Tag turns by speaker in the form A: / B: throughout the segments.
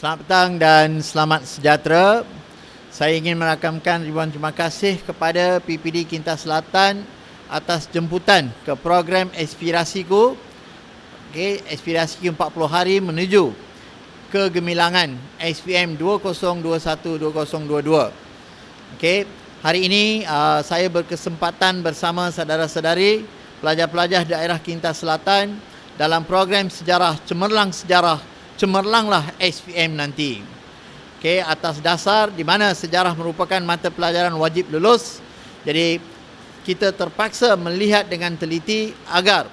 A: Selamat petang dan selamat sejahtera. Saya ingin merakamkan ribuan terima kasih kepada PPD Kintas Selatan atas jemputan ke program Aspirasiku. Aspirasi 40 hari menuju kegemilangan SPM 2021-2022. Hari ini saya berkesempatan bersama saudara-saudari pelajar-pelajar daerah Kintas Selatan dalam program sejarah cemerlanglah SPM nanti. Atas dasar di mana sejarah merupakan mata pelajaran wajib lulus, jadi kita terpaksa melihat dengan teliti agar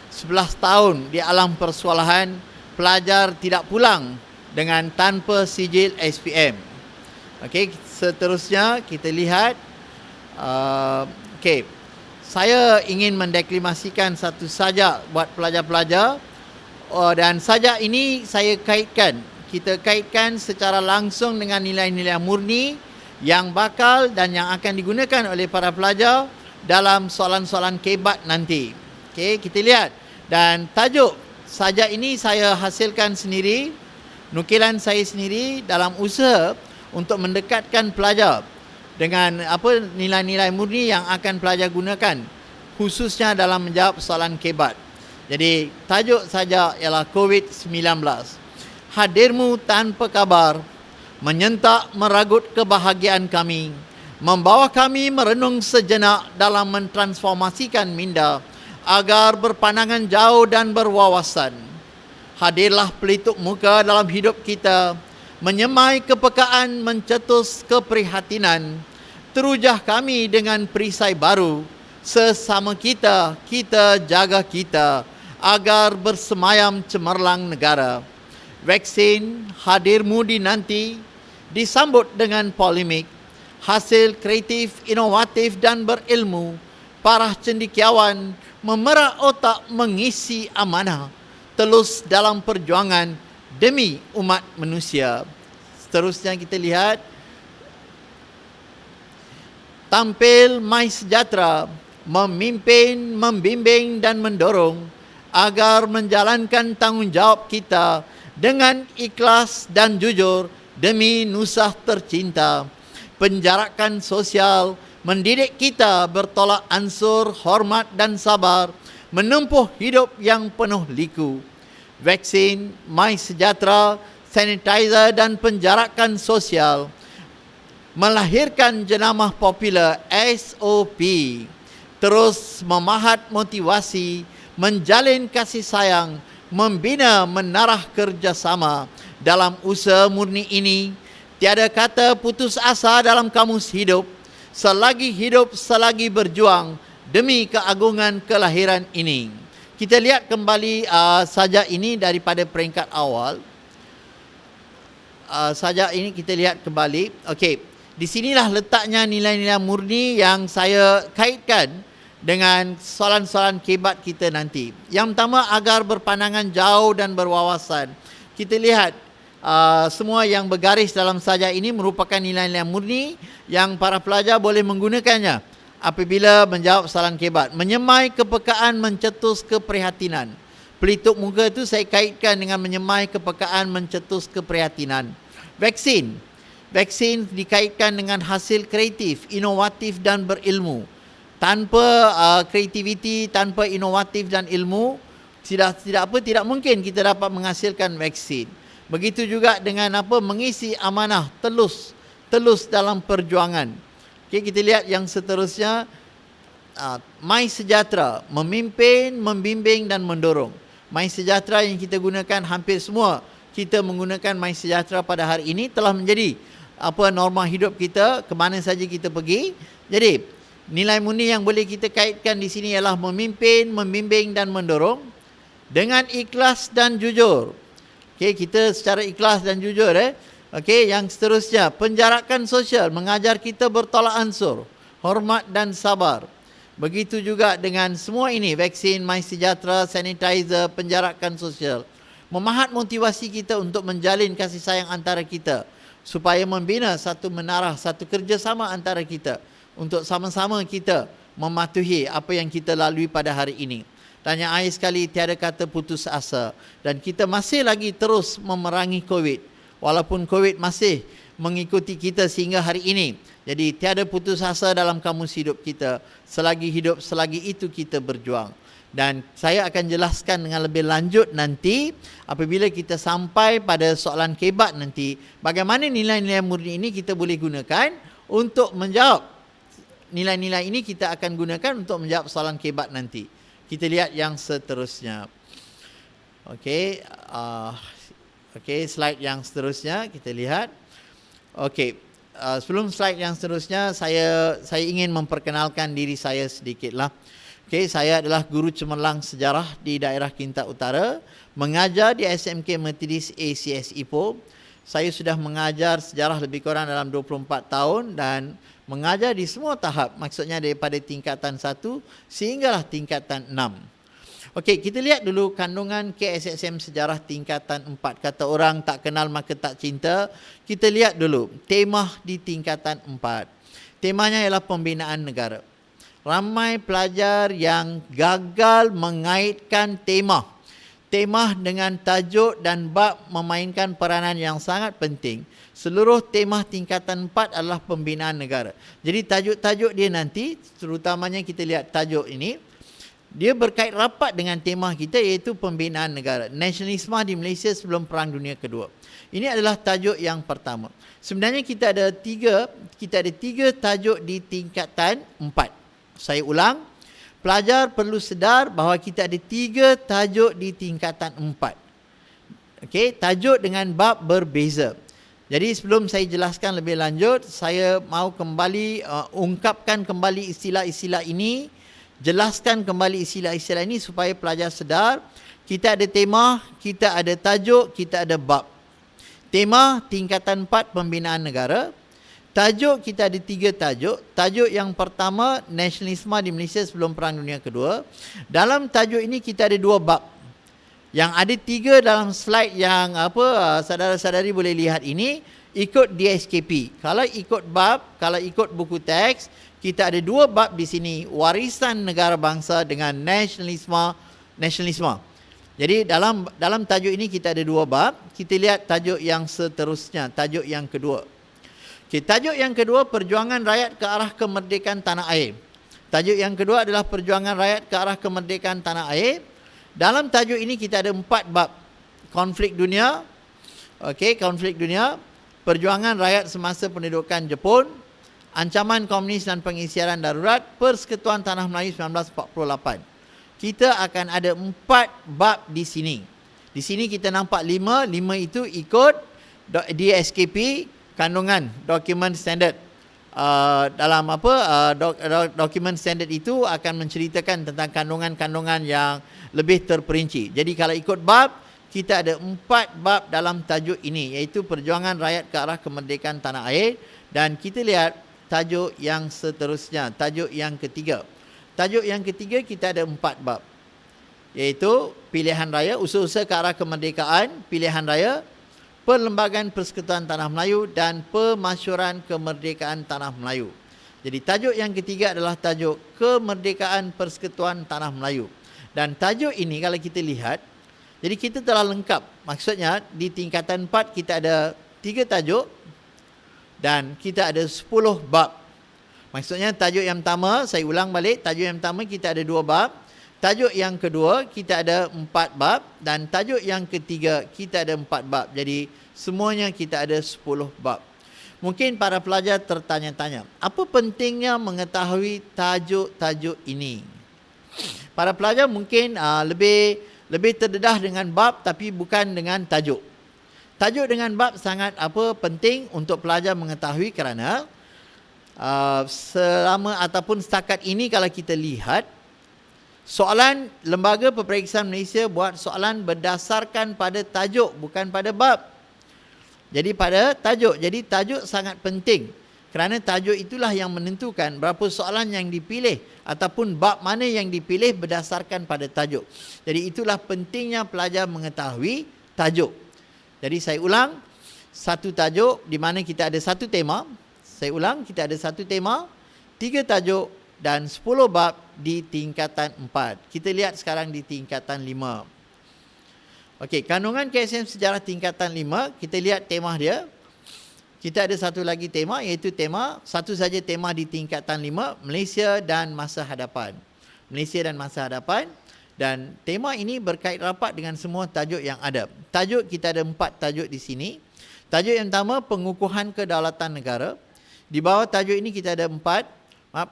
A: 11 tahun di alam persekolahan pelajar tidak pulang dengan tanpa sijil SPM. Seterusnya kita lihat saya ingin mendeklimasikan satu sajak buat pelajar-pelajar, dan sajak ini kita kaitkan secara langsung dengan nilai-nilai murni yang bakal dan yang akan digunakan oleh para pelajar dalam soalan-soalan kebat nanti. Kita lihat, dan tajuk sajak ini saya hasilkan sendiri, nukilan saya sendiri dalam usaha untuk mendekatkan pelajar dengan nilai-nilai murni yang akan pelajar gunakan khususnya dalam menjawab soalan kebat. Jadi tajuk saja ialah COVID-19. Hadirmu tanpa kabar menyentak meragut kebahagiaan kami, membawa kami merenung sejenak dalam mentransformasikan minda agar berpandangan jauh dan berwawasan. Hadirlah pelituk muka dalam hidup kita, menyemai kepekaan, mencetus keprihatinan. Terujah kami dengan perisai baru, sesama kita jaga kita agar bersemayam cemerlang negara. Vaksin hadirmu dinanti, disambut dengan polemik, hasil kreatif, inovatif dan berilmu. Para cendekiawan memerak otak mengisi amanah, telus dalam perjuangan demi umat manusia. Seterusnya kita lihat, tampil MySejahtera, memimpin, membimbing dan mendorong agar menjalankan tanggungjawab kita dengan ikhlas dan jujur demi nusa tercinta. Penjarakan sosial mendidik kita bertolak ansur, hormat dan sabar, menempuh hidup yang penuh liku. Vaksin, MySejahtera, sanitizer dan penjarakan sosial melahirkan jenamah popular SOP. Terus memahat motivasi, menjalin kasih sayang, membina menarah kerjasama dalam usaha murni ini. Tiada kata putus asa dalam kamus hidup. Selagi hidup, selagi berjuang demi keagungan kelahiran ini. Kita lihat kembali sajak ini daripada peringkat awal. Sajak ini kita lihat kembali. Di sinilah letaknya nilai-nilai murni yang saya kaitkan dengan soalan-soalan kebat kita nanti. Yang pertama, agar berpandangan jauh dan berwawasan. Kita lihat semua yang bergaris dalam sajak ini merupakan nilai-nilai murni yang para pelajar boleh menggunakannya apabila menjawab soalan kebat. Menyemai kepekaan, mencetus keprihatinan. Pelituk muka itu saya kaitkan dengan menyemai kepekaan, mencetus keprihatinan. Vaksin dikaitkan dengan hasil kreatif, inovatif dan berilmu. Tanpa kreativiti, tanpa inovatif dan ilmu, tidak mungkin kita dapat menghasilkan vaksin. Begitu juga dengan mengisi amanah telus dalam perjuangan. Kita lihat yang seterusnya, MySejahtera, memimpin, membimbing dan mendorong. MySejahtera yang kita gunakan hampir semua, kita menggunakan MySejahtera pada hari ini telah menjadi norma hidup kita ke mana saja kita pergi. Jadi nilai murni yang boleh kita kaitkan di sini ialah memimpin, membimbing dan mendorong dengan ikhlas dan jujur. Kita secara ikhlas dan jujur. Yang seterusnya, penjarakan sosial mengajar kita bertolak ansur, hormat dan sabar. Begitu juga dengan semua ini, vaksin, MySejahtera, sanitizer, penjarakan sosial. Memahat motivasi kita untuk menjalin kasih sayang antara kita supaya membina satu menarah, satu kerjasama antara kita untuk sama-sama kita mematuhi apa yang kita lalui pada hari ini. Dan yang akhir sekali, tiada kata putus asa. Dan kita masih lagi terus memerangi COVID. walaupun COVID masih mengikuti kita sehingga hari ini. Jadi tiada putus asa dalam kamus hidup kita. Selagi hidup, selagi itu kita berjuang. Dan saya akan jelaskan dengan lebih lanjut nanti apabila kita sampai pada soalan kebat nanti, bagaimana nilai-nilai murni ini kita boleh gunakan untuk menjawab. Nilai-nilai ini kita akan gunakan untuk menjawab soalan kebat nanti. Kita lihat yang seterusnya. Okey, slide yang seterusnya kita lihat. Okey, sebelum slide yang seterusnya, saya ingin memperkenalkan diri saya sedikitlah. Okey, saya adalah guru cemerlang sejarah di daerah Kintab Utara, mengajar di SMK Methodist ACS Ipoh. Saya sudah mengajar sejarah lebih kurang dalam 24 tahun dan mengajar di semua tahap, maksudnya daripada tingkatan 1 sehinggalah tingkatan 6. Okey, kita lihat dulu kandungan KSSM sejarah tingkatan 4. Kata orang tak kenal maka tak cinta. Kita lihat dulu tema di tingkatan 4. Temanya ialah pembinaan negara. Ramai pelajar yang gagal mengaitkan tema dengan tajuk dan bab memainkan peranan yang sangat penting. Seluruh tema tingkatan 4 adalah pembinaan negara. Jadi tajuk-tajuk dia nanti, terutamanya kita lihat tajuk ini, dia berkait rapat dengan tema kita iaitu pembinaan negara. Nasionalisme di Malaysia sebelum Perang Dunia Kedua. Ini adalah tajuk yang pertama. Sebenarnya kita ada tiga tajuk di tingkatan 4. Saya ulang, pelajar perlu sedar bahawa kita ada 3 tajuk di tingkatan 4. Okey, tajuk dengan bab berbeza. Jadi sebelum saya jelaskan lebih lanjut, saya mahu kembali ungkapkan kembali istilah-istilah ini, jelaskan kembali istilah-istilah ini supaya pelajar sedar. Kita ada tema, kita ada tajuk, kita ada bab. Tema tingkatan 4 pembinaan negara. Tajuk kita ada 3 tajuk. Tajuk yang pertama, nasionalisme di Malaysia sebelum Perang Dunia Kedua. Dalam tajuk ini kita ada 2 bab. Yang ada 3 dalam slide yang saudara-saudari boleh lihat ini, ikut DSKP. Kalau ikut bab, kalau ikut buku teks, kita ada 2 bab di sini, warisan negara bangsa dengan nasionalisme. Jadi dalam tajuk ini kita ada 2 bab. Kita lihat tajuk yang seterusnya, tajuk yang kedua. Okay, tajuk yang kedua, perjuangan rakyat ke arah kemerdekaan tanah air. Tajuk yang kedua adalah perjuangan rakyat ke arah kemerdekaan tanah air. Dalam tajuk ini kita ada 4 bab. Konflik dunia, konflik dunia, perjuangan rakyat semasa pendudukan Jepun, ancaman komunis dan pengisiran darurat, Persekutuan Tanah Melayu 1948. Kita akan ada 4 bab di sini. Di sini kita nampak 5 itu ikut DSKP, kandungan dokumen standard. Dokumen standard itu akan menceritakan tentang kandungan-kandungan yang lebih terperinci. Jadi kalau ikut bab, kita ada 4 bab dalam tajuk ini, iaitu perjuangan rakyat ke arah kemerdekaan tanah air. Dan kita lihat tajuk yang seterusnya, tajuk yang ketiga. Tajuk yang ketiga kita ada 4 bab, iaitu pilihan raya, usaha-usaha ke arah kemerdekaan, pilihan raya, Perlembagaan Persekutuan Tanah Melayu dan Pemasyuran Kemerdekaan Tanah Melayu. Jadi tajuk yang ketiga adalah tajuk Kemerdekaan Persekutuan Tanah Melayu. Dan tajuk ini kalau kita lihat, jadi kita telah lengkap. Maksudnya di tingkatan 4 kita ada 3 tajuk dan kita ada 10 bab. Maksudnya tajuk yang pertama, saya ulang balik, tajuk yang pertama kita ada 2 bab. Tajuk yang kedua kita ada 4 bab dan tajuk yang ketiga kita ada 4 bab. Jadi semuanya kita ada 10 bab. Mungkin para pelajar tertanya-tanya, apa pentingnya mengetahui tajuk-tajuk ini? Para pelajar mungkin lebih terdedah dengan bab tapi bukan dengan tajuk. Tajuk dengan bab sangat penting untuk pelajar mengetahui kerana selama ataupun setakat ini kalau kita lihat, soalan Lembaga Peperiksaan Malaysia buat soalan berdasarkan pada tajuk, bukan pada bab. Jadi pada tajuk. Jadi tajuk sangat penting. Kerana tajuk itulah yang menentukan berapa soalan yang dipilih ataupun bab mana yang dipilih berdasarkan pada tajuk. Jadi itulah pentingnya pelajar mengetahui tajuk. Jadi saya ulang, satu tajuk di mana kita ada satu tema. Saya ulang, kita ada satu tema, 3 tajuk dan 10 bab di tingkatan 4. Kita lihat sekarang di tingkatan 5. Okey, kandungan KSM sejarah tingkatan 5, kita lihat tema dia. Kita ada satu lagi tema, iaitu tema, satu saja tema di tingkatan 5, Malaysia dan masa hadapan. Malaysia dan masa hadapan. Dan tema ini berkait rapat dengan semua tajuk yang ada. Tajuk, kita ada 4 tajuk di sini. Tajuk yang pertama, pengukuhan kedaulatan negara. Di bawah tajuk ini kita ada 4,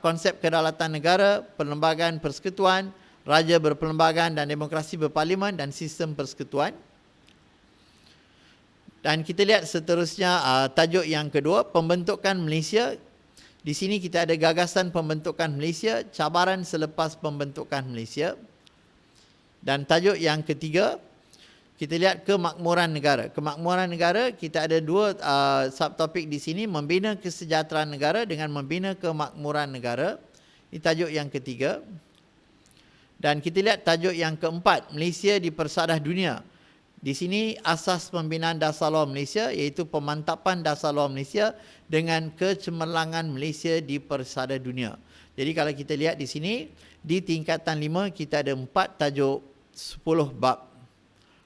A: konsep kedaulatan negara, perlembagaan persekutuan, raja berperlembagaan dan demokrasi berparlimen dan sistem persekutuan. Dan kita lihat seterusnya tajuk yang kedua, pembentukan Malaysia. Di sini kita ada gagasan pembentukan Malaysia, cabaran selepas pembentukan Malaysia. Dan tajuk yang ketiga, kita lihat kemakmuran negara. Kemakmuran negara, kita ada 2 subtopik di sini, membina kesejahteraan negara dengan membina kemakmuran negara. Ini tajuk yang ketiga. Dan kita lihat tajuk yang keempat, Malaysia di Persadah Dunia. Di sini asas pembinaan dasar luar Malaysia, iaitu pemantapan dasar luar Malaysia dengan kecemerlangan Malaysia di persada dunia. Jadi kalau kita lihat di sini, di tingkatan 5 kita ada 4 tajuk 10 bab.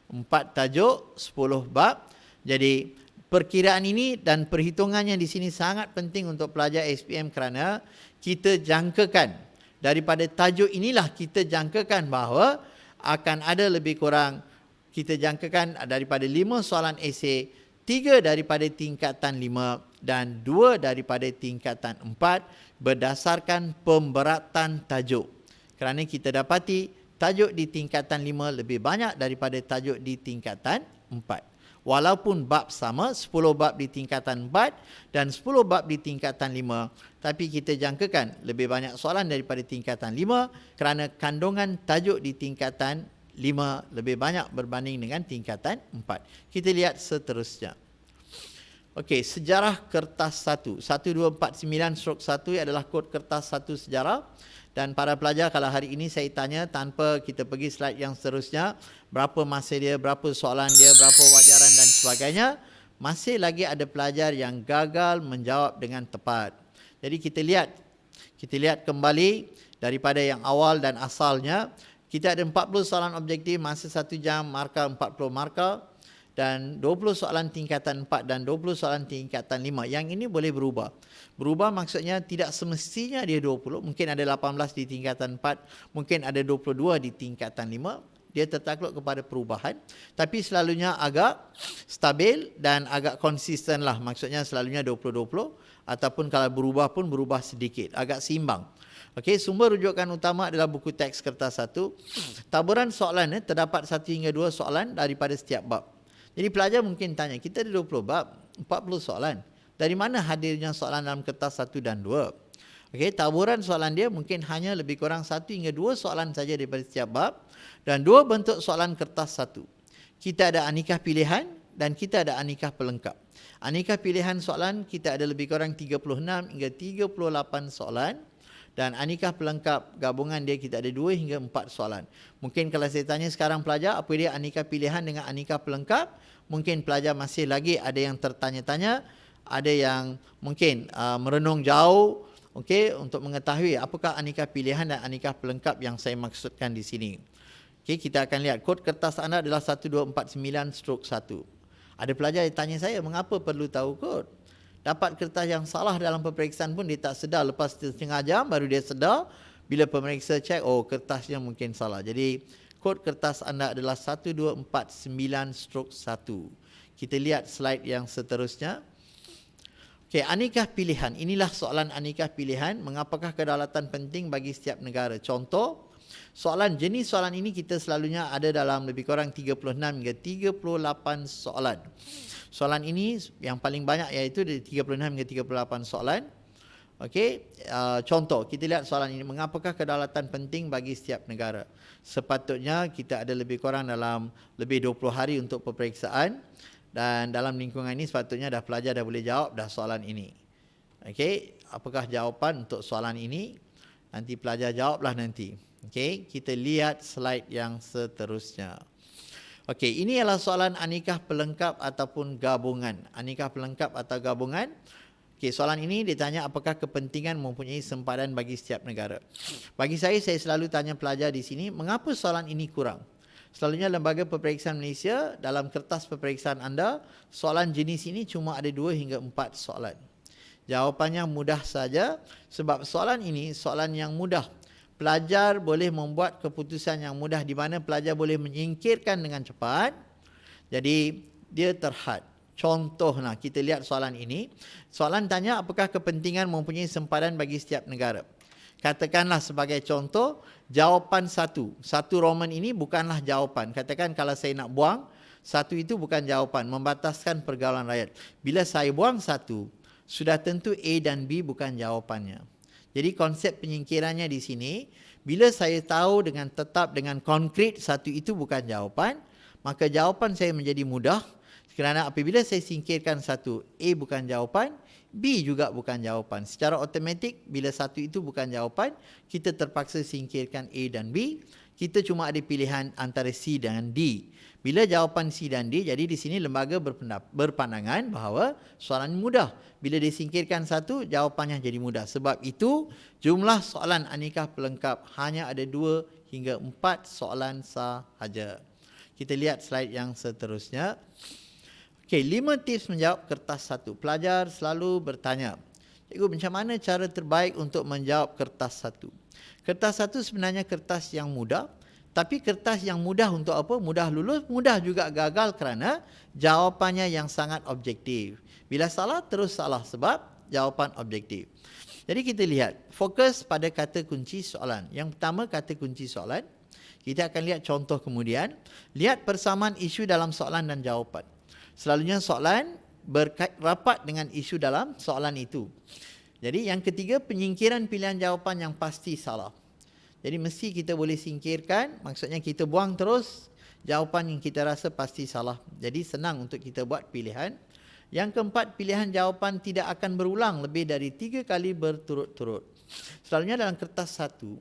A: 4 tajuk 10 bab. Jadi perkiraan ini dan perhitungannya di sini sangat penting untuk pelajar SPM kerana kita jangkakan daripada tajuk inilah kita jangkakan bahawa akan ada lebih kurang, kita jangkakan daripada 5 soalan esei, 3 daripada tingkatan 5 dan 2 daripada tingkatan 4 berdasarkan pemberatan tajuk. Kerana kita dapati tajuk di tingkatan 5 lebih banyak daripada tajuk di tingkatan 4. Walaupun bab sama, 10 bab di tingkatan 4 dan 10 bab di tingkatan 5, tapi kita jangkakan lebih banyak soalan daripada tingkatan 5 kerana kandungan tajuk di tingkatan 5 lebih banyak berbanding dengan tingkatan 4. Kita lihat seterusnya. Okey, sejarah kertas 1. 1249/1 adalah kod kertas 1 sejarah. Dan para pelajar, kalau hari ini saya tanya tanpa kita pergi slide yang seterusnya, berapa masa dia, berapa soalan dia, berapa wajaran dan sebagainya, masih lagi ada pelajar yang gagal menjawab dengan tepat. Jadi kita lihat kembali daripada yang awal dan asalnya. Kita ada 40 soalan objektif, masa 1 jam, markah 40 markah, dan 20 soalan tingkatan 4 dan 20 soalan tingkatan 5. Yang ini boleh berubah. Berubah maksudnya tidak semestinya dia 20, mungkin ada 18 di tingkatan 4, mungkin ada 22 di tingkatan 5. Dia tertakluk kepada perubahan, tapi selalunya agak stabil dan agak konsisten lah. Maksudnya selalunya 20-20, ataupun kalau berubah pun berubah sedikit, agak seimbang. Okey, sumber rujukan utama adalah buku teks kertas 1. Taburan soalan terdapat 1 hingga 2 soalan daripada setiap bab. Jadi pelajar mungkin tanya, kita ada 20 bab, 40 soalan. Dari mana hadirnya soalan dalam kertas 1 dan 2? Okey, taburan soalan dia mungkin hanya lebih kurang 1 hingga 2 soalan saja daripada setiap bab dan 2 bentuk soalan kertas 1. Kita ada anikah pilihan dan kita ada anikah pelengkap. Anikah pilihan soalan kita ada lebih kurang 36 hingga 38 soalan. Dan anikah pelengkap gabungan dia kita ada 2 hingga 4 soalan. Mungkin kalau saya tanya sekarang pelajar, apa dia anikah pilihan dengan anikah pelengkap? Mungkin pelajar masih lagi ada yang tertanya-tanya, ada yang mungkin merenung jauh, okey, untuk mengetahui apakah anikah pilihan dan anikah pelengkap yang saya maksudkan di sini. Okey, kita akan lihat kod kertas anda adalah 1249/1. Ada pelajar yang tanya saya, mengapa perlu tahu kod? Dapat kertas yang salah dalam peperiksaan pun dia tak sedar, lepas setengah jam baru dia sedar bila pemeriksa cek, oh kertasnya mungkin salah. Jadi kod kertas anda adalah 1249/1. Kita lihat slide yang seterusnya. Okey, anikah pilihan. Inilah soalan anikah pilihan. Mengapakah kedaulatan penting bagi setiap negara? Contoh, soalan jenis soalan ini kita selalunya ada dalam lebih kurang 36 hingga 38 soalan. Soalan ini yang paling banyak iaitu dari 36 hingga 38 soalan. Okey, contoh, kita lihat soalan ini. Mengapakah kedaulatan penting bagi setiap negara? Sepatutnya kita ada lebih kurang dalam lebih 20 hari untuk peperiksaan. Dan dalam lingkungan ini sepatutnya dah pelajar dah boleh jawab dah soalan ini. Okey, apakah jawapan untuk soalan ini? Nanti pelajar jawablah nanti. Okey, kita lihat slide yang seterusnya. Okey, ini adalah soalan anikah pelengkap ataupun gabungan. Anikah pelengkap atau gabungan. Okey, soalan ini ditanya apakah kepentingan mempunyai sempadan bagi setiap negara. Bagi saya selalu tanya pelajar di sini, mengapa soalan ini kurang? Selalunya Lembaga Peperiksaan Malaysia, dalam kertas peperiksaan anda, soalan jenis ini cuma ada 2 hingga 4 soalan. Jawapannya mudah saja, sebab soalan ini soalan yang mudah. Pelajar boleh membuat keputusan yang mudah di mana pelajar boleh menyingkirkan dengan cepat. Jadi dia terhad. Contoh, kita lihat soalan ini. Soalan tanya apakah kepentingan mempunyai sempadan bagi setiap negara. Katakanlah sebagai contoh, jawapan satu Roman ini bukanlah jawapan. Katakan kalau saya nak buang, satu itu bukan jawapan, membataskan pergaulan rakyat. Bila saya buang satu, sudah tentu A dan B bukan jawapannya. Jadi konsep penyingkirannya di sini, bila saya tahu dengan tetap, dengan konkret satu itu bukan jawapan, maka jawapan saya menjadi mudah. Kerana apabila saya singkirkan satu, A bukan jawapan, B juga bukan jawapan. Secara automatik, bila satu itu bukan jawapan, kita terpaksa singkirkan A dan B. Kita cuma ada pilihan antara C dan D. Bila jawapan C dan D, jadi di sini lembaga berpandangan bahawa soalan mudah. Bila disingkirkan satu, jawapannya jadi mudah. Sebab itu, jumlah soalan aneka pelengkap hanya ada 2 hingga 4 soalan sahaja. Kita lihat slide yang seterusnya. Okey, 5 tips menjawab kertas 1. Pelajar selalu bertanya, cikgu, macam mana cara terbaik untuk menjawab kertas 1? Kertas 1 sebenarnya kertas yang mudah, tapi kertas yang mudah untuk apa? Mudah lulus, mudah juga gagal kerana jawapannya yang sangat objektif. Bila salah, terus salah sebab jawapan objektif. Jadi kita lihat, fokus pada kata kunci soalan. Yang pertama, kata kunci soalan. Kita akan lihat contoh kemudian. Lihat persamaan isu dalam soalan dan jawapan. Selalunya soalan berkait rapat dengan isu dalam soalan itu. Jadi yang ketiga, penyingkiran pilihan jawapan yang pasti salah. Jadi mesti kita boleh singkirkan, maksudnya kita buang terus jawapan yang kita rasa pasti salah. Jadi senang untuk kita buat pilihan. Yang keempat, pilihan jawapan tidak akan berulang lebih dari 3 kali berturut-turut. Selalunya dalam kertas 1,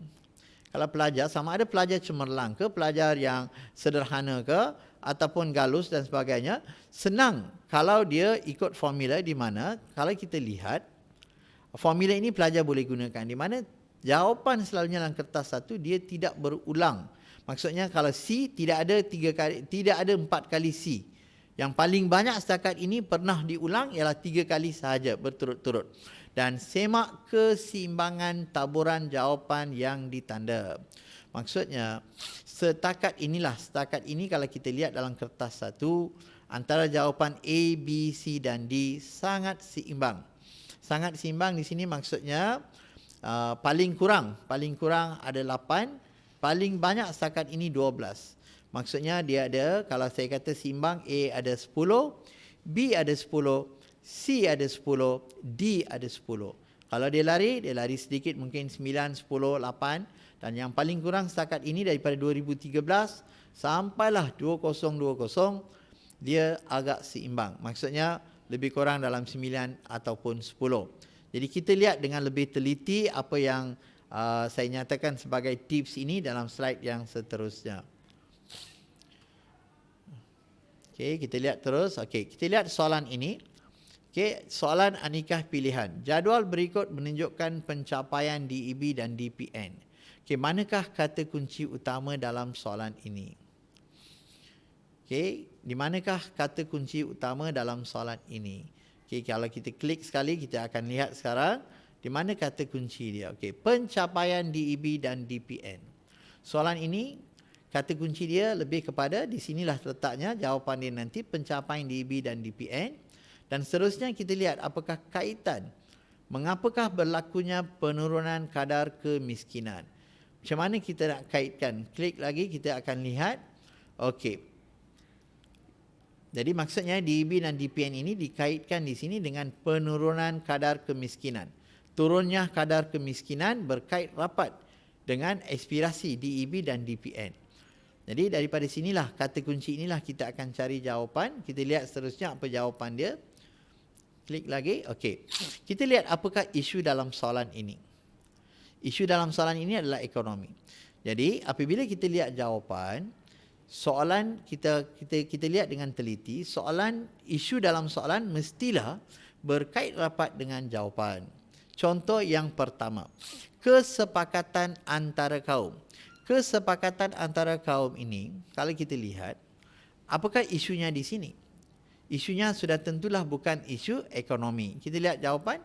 A: kalau pelajar, sama ada pelajar cemerlang ke, pelajar yang sederhana ke, ataupun galus dan sebagainya, senang kalau dia ikut formula di mana kalau kita lihat formula ini pelajar boleh gunakan di mana jawapan selalunya dalam kertas 1 dia tidak berulang. Maksudnya kalau C tidak ada 3 kali, tidak ada 4 kali C. Yang paling banyak setakat ini pernah diulang ialah 3 kali sahaja berturut-turut. Dan semak keseimbangan taburan jawapan yang ditanda. Maksudnya setakat ini kalau kita lihat dalam kertas 1, antara jawapan A, B, C dan D sangat seimbang. Sangat seimbang di sini maksudnya paling kurang ada 8, paling banyak setakat ini 12. Maksudnya dia ada, kalau saya kata seimbang, A ada 10, B ada 10, C ada 10, D ada 10. Kalau dia lari sedikit, mungkin 9, 10, 8. Dan yang paling kurang setakat ini daripada 2013 sampailah 2020, dia agak seimbang. Maksudnya lebih kurang dalam 9 ataupun 10. Jadi kita lihat dengan lebih teliti apa yang saya nyatakan sebagai tips ini dalam slide yang seterusnya. Okey, kita lihat terus. Okey, kita lihat soalan ini. Okey, soalan aneka pilihan. Jadual berikut menunjukkan pencapaian DEB dan DPN. Okey, manakah kata kunci utama dalam soalan ini? Okey, di manakah kata kunci utama dalam soalan ini? Okey, kalau kita klik sekali, kita akan lihat sekarang di mana kata kunci dia. Okey, pencapaian DEB dan DPN. Soalan ini, kata kunci dia lebih kepada, di sinilah letaknya jawapan dia nanti, pencapaian DEB dan DPN. Dan seterusnya kita lihat apakah kaitan, mengapakah berlakunya penurunan kadar kemiskinan. Macam mana kita nak kaitkan? Klik lagi, kita akan lihat. Okey. Jadi maksudnya DEB dan DPN ini dikaitkan di sini dengan penurunan kadar kemiskinan. Turunnya kadar kemiskinan berkait rapat dengan aspirasi DEB dan DPN. Jadi daripada sinilah, kata kunci inilah kita akan cari jawapan. Kita lihat seterusnya apa jawapan dia. Klik lagi. Okey. Kita lihat apakah isu dalam soalan ini. Isu dalam soalan ini adalah ekonomi. Jadi apabila kita lihat jawapan, soalan kita lihat dengan teliti, isu dalam soalan mestilah berkait rapat dengan jawapan. Contoh yang pertama, kesepakatan antara kaum. kesepakatan antara kaum ini, kalau kita lihat, apakah isunya di sini? Isunya sudah tentulah bukan isu ekonomi. Kita lihat jawapan.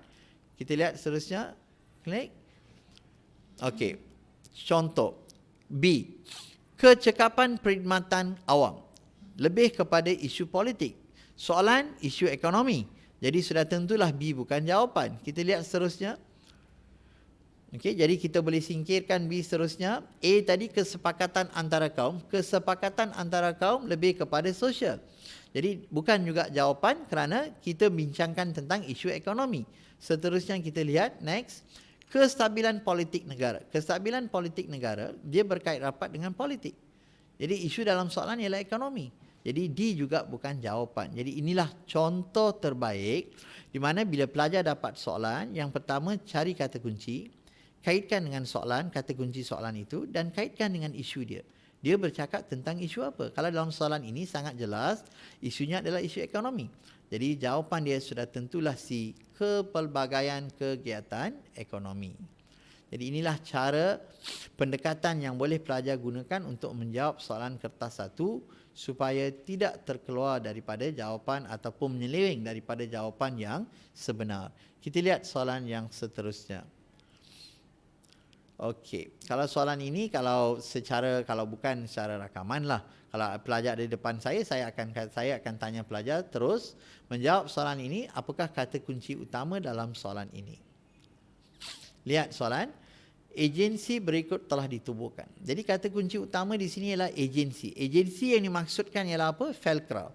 A: Kita lihat seterusnya. Klik. Okey. Contoh. B. Kecekapan perkhidmatan awam. Lebih kepada isu politik. Soalan, isu ekonomi. Jadi sudah tentulah B bukan jawapan. Kita lihat seterusnya. Okey, jadi kita boleh singkirkan B seterusnya. A tadi kesepakatan antara kaum. Kesepakatan antara kaum lebih kepada sosial. Jadi bukan juga jawapan kerana kita bincangkan tentang isu ekonomi. Seterusnya kita lihat, next. Kestabilan politik negara. Kestabilan politik negara, dia berkait rapat dengan politik. Jadi isu dalam soalan ialah ekonomi. Jadi D juga bukan jawapan. Jadi inilah contoh terbaik di mana bila pelajar dapat soalan, yang pertama cari kata kunci. Kaitkan dengan soalan, kata kunci soalan itu dan kaitkan dengan isu dia. Dia bercakap tentang isu apa? Kalau dalam soalan ini sangat jelas, isunya adalah isu ekonomi. Jadi jawapan dia sudah tentulah C, kepelbagaian kegiatan ekonomi. Jadi inilah cara pendekatan yang boleh pelajar gunakan untuk menjawab soalan kertas 1 supaya tidak terkeluar daripada jawapan ataupun menyeleweng daripada jawapan yang sebenar. Kita lihat soalan yang seterusnya. Okey, kalau soalan ini kalau bukan secara rakaman lah. Kalau pelajar di depan saya akan tanya pelajar terus menjawab soalan ini, apakah kata kunci utama dalam soalan ini. Lihat soalan, agensi berikut telah ditubuhkan. Jadi kata kunci utama di sini ialah agensi. Agensi yang dimaksudkan ialah apa? Felcra.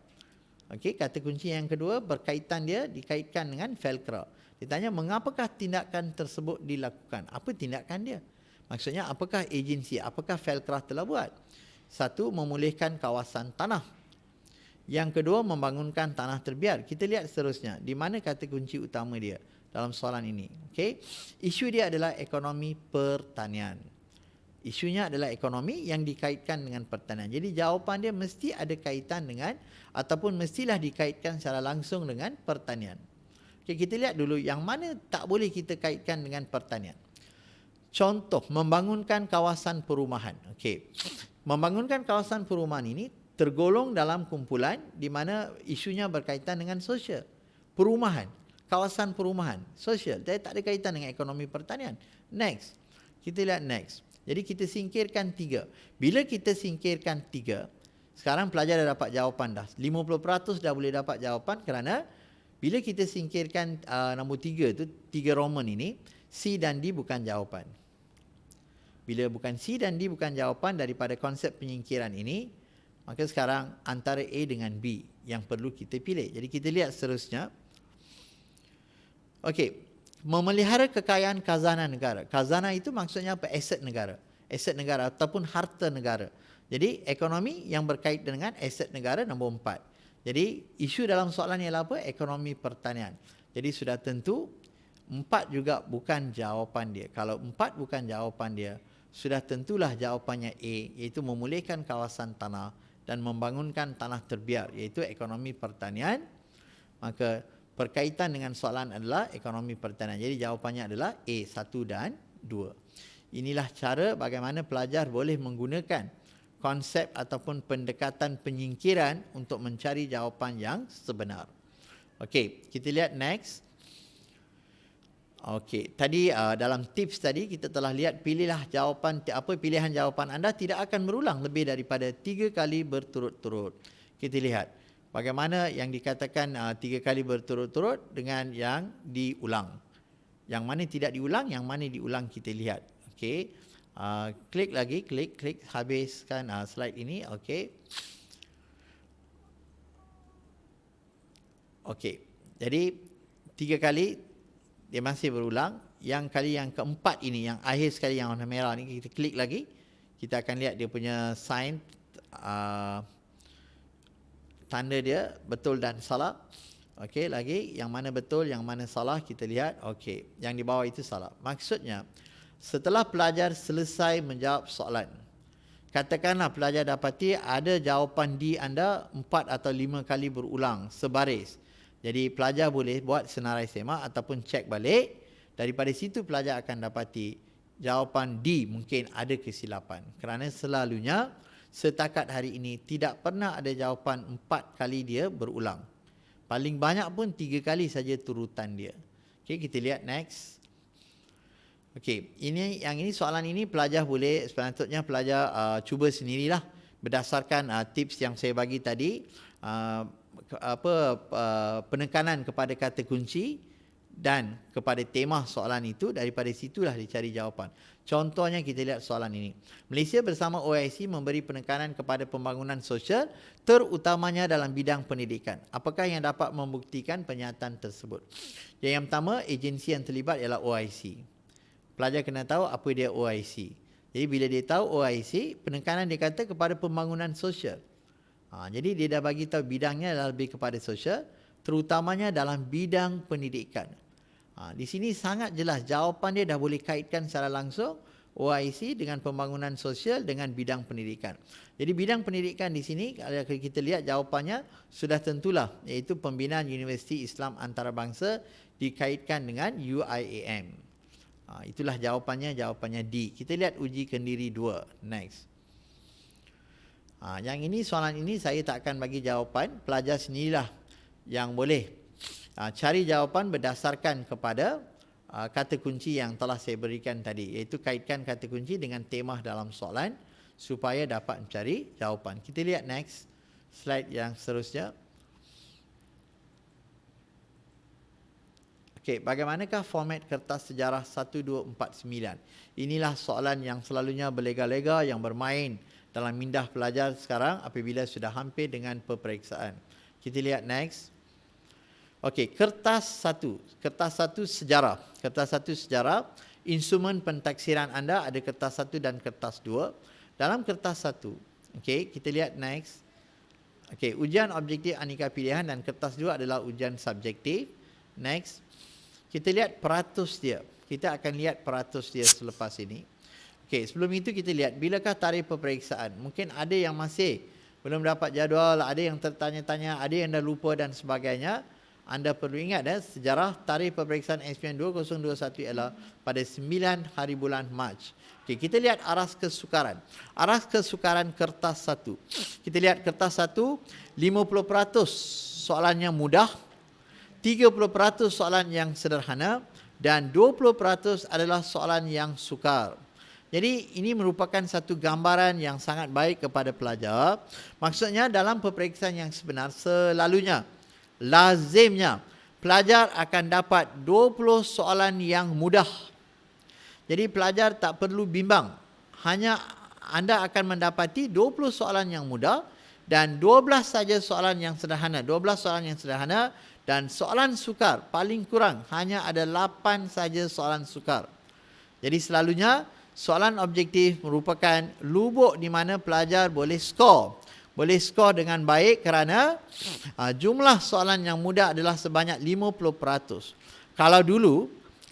A: Okey, kata kunci yang kedua dikaitkan dengan Felcra. Ditanya mengapakah tindakan tersebut dilakukan? Apa tindakan dia? Maksudnya apakah agensi, apakah Felcra telah buat? Satu, memulihkan kawasan tanah. Yang kedua, membangunkan tanah terbiar. Kita lihat seterusnya. Di mana kata kunci utama dia dalam soalan ini? Okey. Isu dia adalah ekonomi pertanian. Isunya adalah ekonomi yang dikaitkan dengan pertanian. Jadi jawapan dia mesti ada kaitan dengan ataupun mestilah dikaitkan secara langsung dengan pertanian. Okay, kita lihat dulu yang mana tak boleh kita kaitkan dengan pertanian. Contoh, membangunkan kawasan perumahan. Okey. Membangunkan kawasan perumahan ini tergolong dalam kumpulan di mana isunya berkaitan dengan sosial. Perumahan, kawasan perumahan, sosial. Dia tak ada kaitan dengan ekonomi pertanian. Next. Kita lihat next. Jadi kita singkirkan 3. Bila kita singkirkan 3, sekarang pelajar dah dapat jawapan dah. 50% dah boleh dapat jawapan kerana bila kita singkirkan nombor 3 tu, 3 Roman ini, C dan D bukan jawapan. Bila bukan C dan D bukan jawapan daripada konsep penyingkiran ini, maka sekarang antara A dengan B yang perlu kita pilih. Jadi kita lihat seterusnya. Okey. Memelihara kekayaan khazanah negara. Khazanah itu maksudnya apa? Aset negara. Aset negara ataupun harta negara. Jadi ekonomi yang berkait dengan aset negara nombor 4. Jadi isu dalam soalan ialah apa? Ekonomi pertanian. Jadi sudah tentu 4 juga bukan jawapan dia. Kalau 4 bukan jawapan dia, sudah tentulah jawapannya A, iaitu memulihkan kawasan tanah dan membangunkan tanah terbiar, iaitu ekonomi pertanian. Maka berkaitan dengan soalan adalah ekonomi pertanian. Jadi jawapannya adalah A, 1 dan 2. Inilah cara bagaimana pelajar boleh menggunakan konsep ataupun pendekatan penyingkiran untuk mencari jawapan yang sebenar. Okey, kita lihat next. Okey, tadi dalam tips tadi kita telah lihat pilihlah jawapan pilihan jawapan anda tidak akan berulang lebih daripada 3 kali berturut-turut. Kita lihat bagaimana yang dikatakan 3 kali berturut-turut dengan yang diulang. Yang mana tidak diulang, yang mana diulang kita lihat. Okey. Klik lagi, klik habiskan slide ini. Okey. Okey. Jadi 3 kali dia masih berulang. Yang kali yang keempat ini, yang akhir sekali yang warna merah ni, kita klik lagi. Kita akan lihat dia punya sign tanda dia betul dan salah. Okey, lagi yang mana betul, yang mana salah kita lihat. Okey, yang di bawah itu salah. Maksudnya setelah pelajar selesai menjawab soalan, katakanlah pelajar dapati ada jawapan D anda 4 atau 5 kali berulang sebaris. Jadi pelajar boleh buat senarai semak ataupun cek balik. Daripada situ pelajar akan dapati jawapan D mungkin ada kesilapan. Kerana selalunya setakat hari ini tidak pernah ada jawapan 4 kali dia berulang. Paling banyak pun 3 kali saja turutan dia. Okey, kita lihat next. Okey, yang ini soalan ini pelajar boleh, sepatutnya pelajar cuba sendirilah berdasarkan tips yang saya bagi tadi. Penekanan kepada kata kunci dan kepada tema soalan itu, daripada situlah dicari jawapan. Contohnya kita lihat soalan ini. Malaysia bersama OIC memberi penekanan kepada pembangunan sosial terutamanya dalam bidang pendidikan. Apakah yang dapat membuktikan pernyataan tersebut? Yang pertama, agensi yang terlibat ialah OIC. Pelajar kena tahu apa dia OIC. Jadi bila dia tahu OIC, penekanan dia kata kepada pembangunan sosial. Jadi dia dah bagi tahu bidangnya adalah lebih kepada sosial, terutamanya dalam bidang pendidikan. Di sini sangat jelas jawapan dia dah boleh kaitkan secara langsung OIC dengan pembangunan sosial dengan bidang pendidikan. Jadi bidang pendidikan di sini kalau kita lihat jawapannya sudah tentulah, iaitu pembinaan Universiti Islam Antarabangsa dikaitkan dengan UIAM. Itulah jawapannya D. Kita lihat uji kendiri 2. Next. Yang ini soalan ini saya tak akan bagi jawapan, pelajar sendirilah yang boleh cari jawapan berdasarkan kepada kata kunci yang telah saya berikan tadi, iaitu kaitkan kata kunci dengan tema dalam soalan supaya dapat mencari jawapan. Kita lihat next slide yang seterusnya. Okey, bagaimanakah format kertas sejarah 1249? Inilah soalan yang selalunya berlega-lega yang bermain dalam minda pelajar sekarang apabila sudah hampir dengan peperiksaan. Kita lihat next. Okey, kertas 1 sejarah. Kertas 1 sejarah, instrumen pentaksiran anda ada kertas 1 dan kertas 2. Dalam kertas 1, okey, kita lihat next. Okey, ujian objektif aneka pilihan dan kertas 2 adalah ujian subjektif. Next. Kita lihat peratus dia. Kita akan lihat peratus dia selepas ini. Okey, sebelum itu kita lihat bilakah tarikh peperiksaan. Mungkin ada yang masih belum dapat jadual, ada yang tertanya-tanya, ada yang dah lupa dan sebagainya. Anda perlu ingat sejarah tarikh peperiksaan SPM 2021 ialah pada 9 hari bulan Mac. Okey, kita lihat aras kesukaran. Aras kesukaran kertas 1. Kita lihat kertas 1, 50% soalan yang mudah, 30% soalan yang sederhana dan 20% adalah soalan yang sukar. Jadi ini merupakan satu gambaran yang sangat baik kepada pelajar. Maksudnya dalam peperiksaan yang sebenar selalunya, lazimnya pelajar akan dapat 20 soalan yang mudah. Jadi pelajar tak perlu bimbang. Hanya anda akan mendapati 20 soalan yang mudah dan 12 saja soalan yang sederhana. 12 soalan yang sederhana dan soalan sukar paling kurang hanya ada 8 saja soalan sukar. Jadi selalunya soalan objektif merupakan lubuk di mana pelajar boleh skor. Boleh skor dengan baik kerana jumlah soalan yang mudah adalah sebanyak 50%.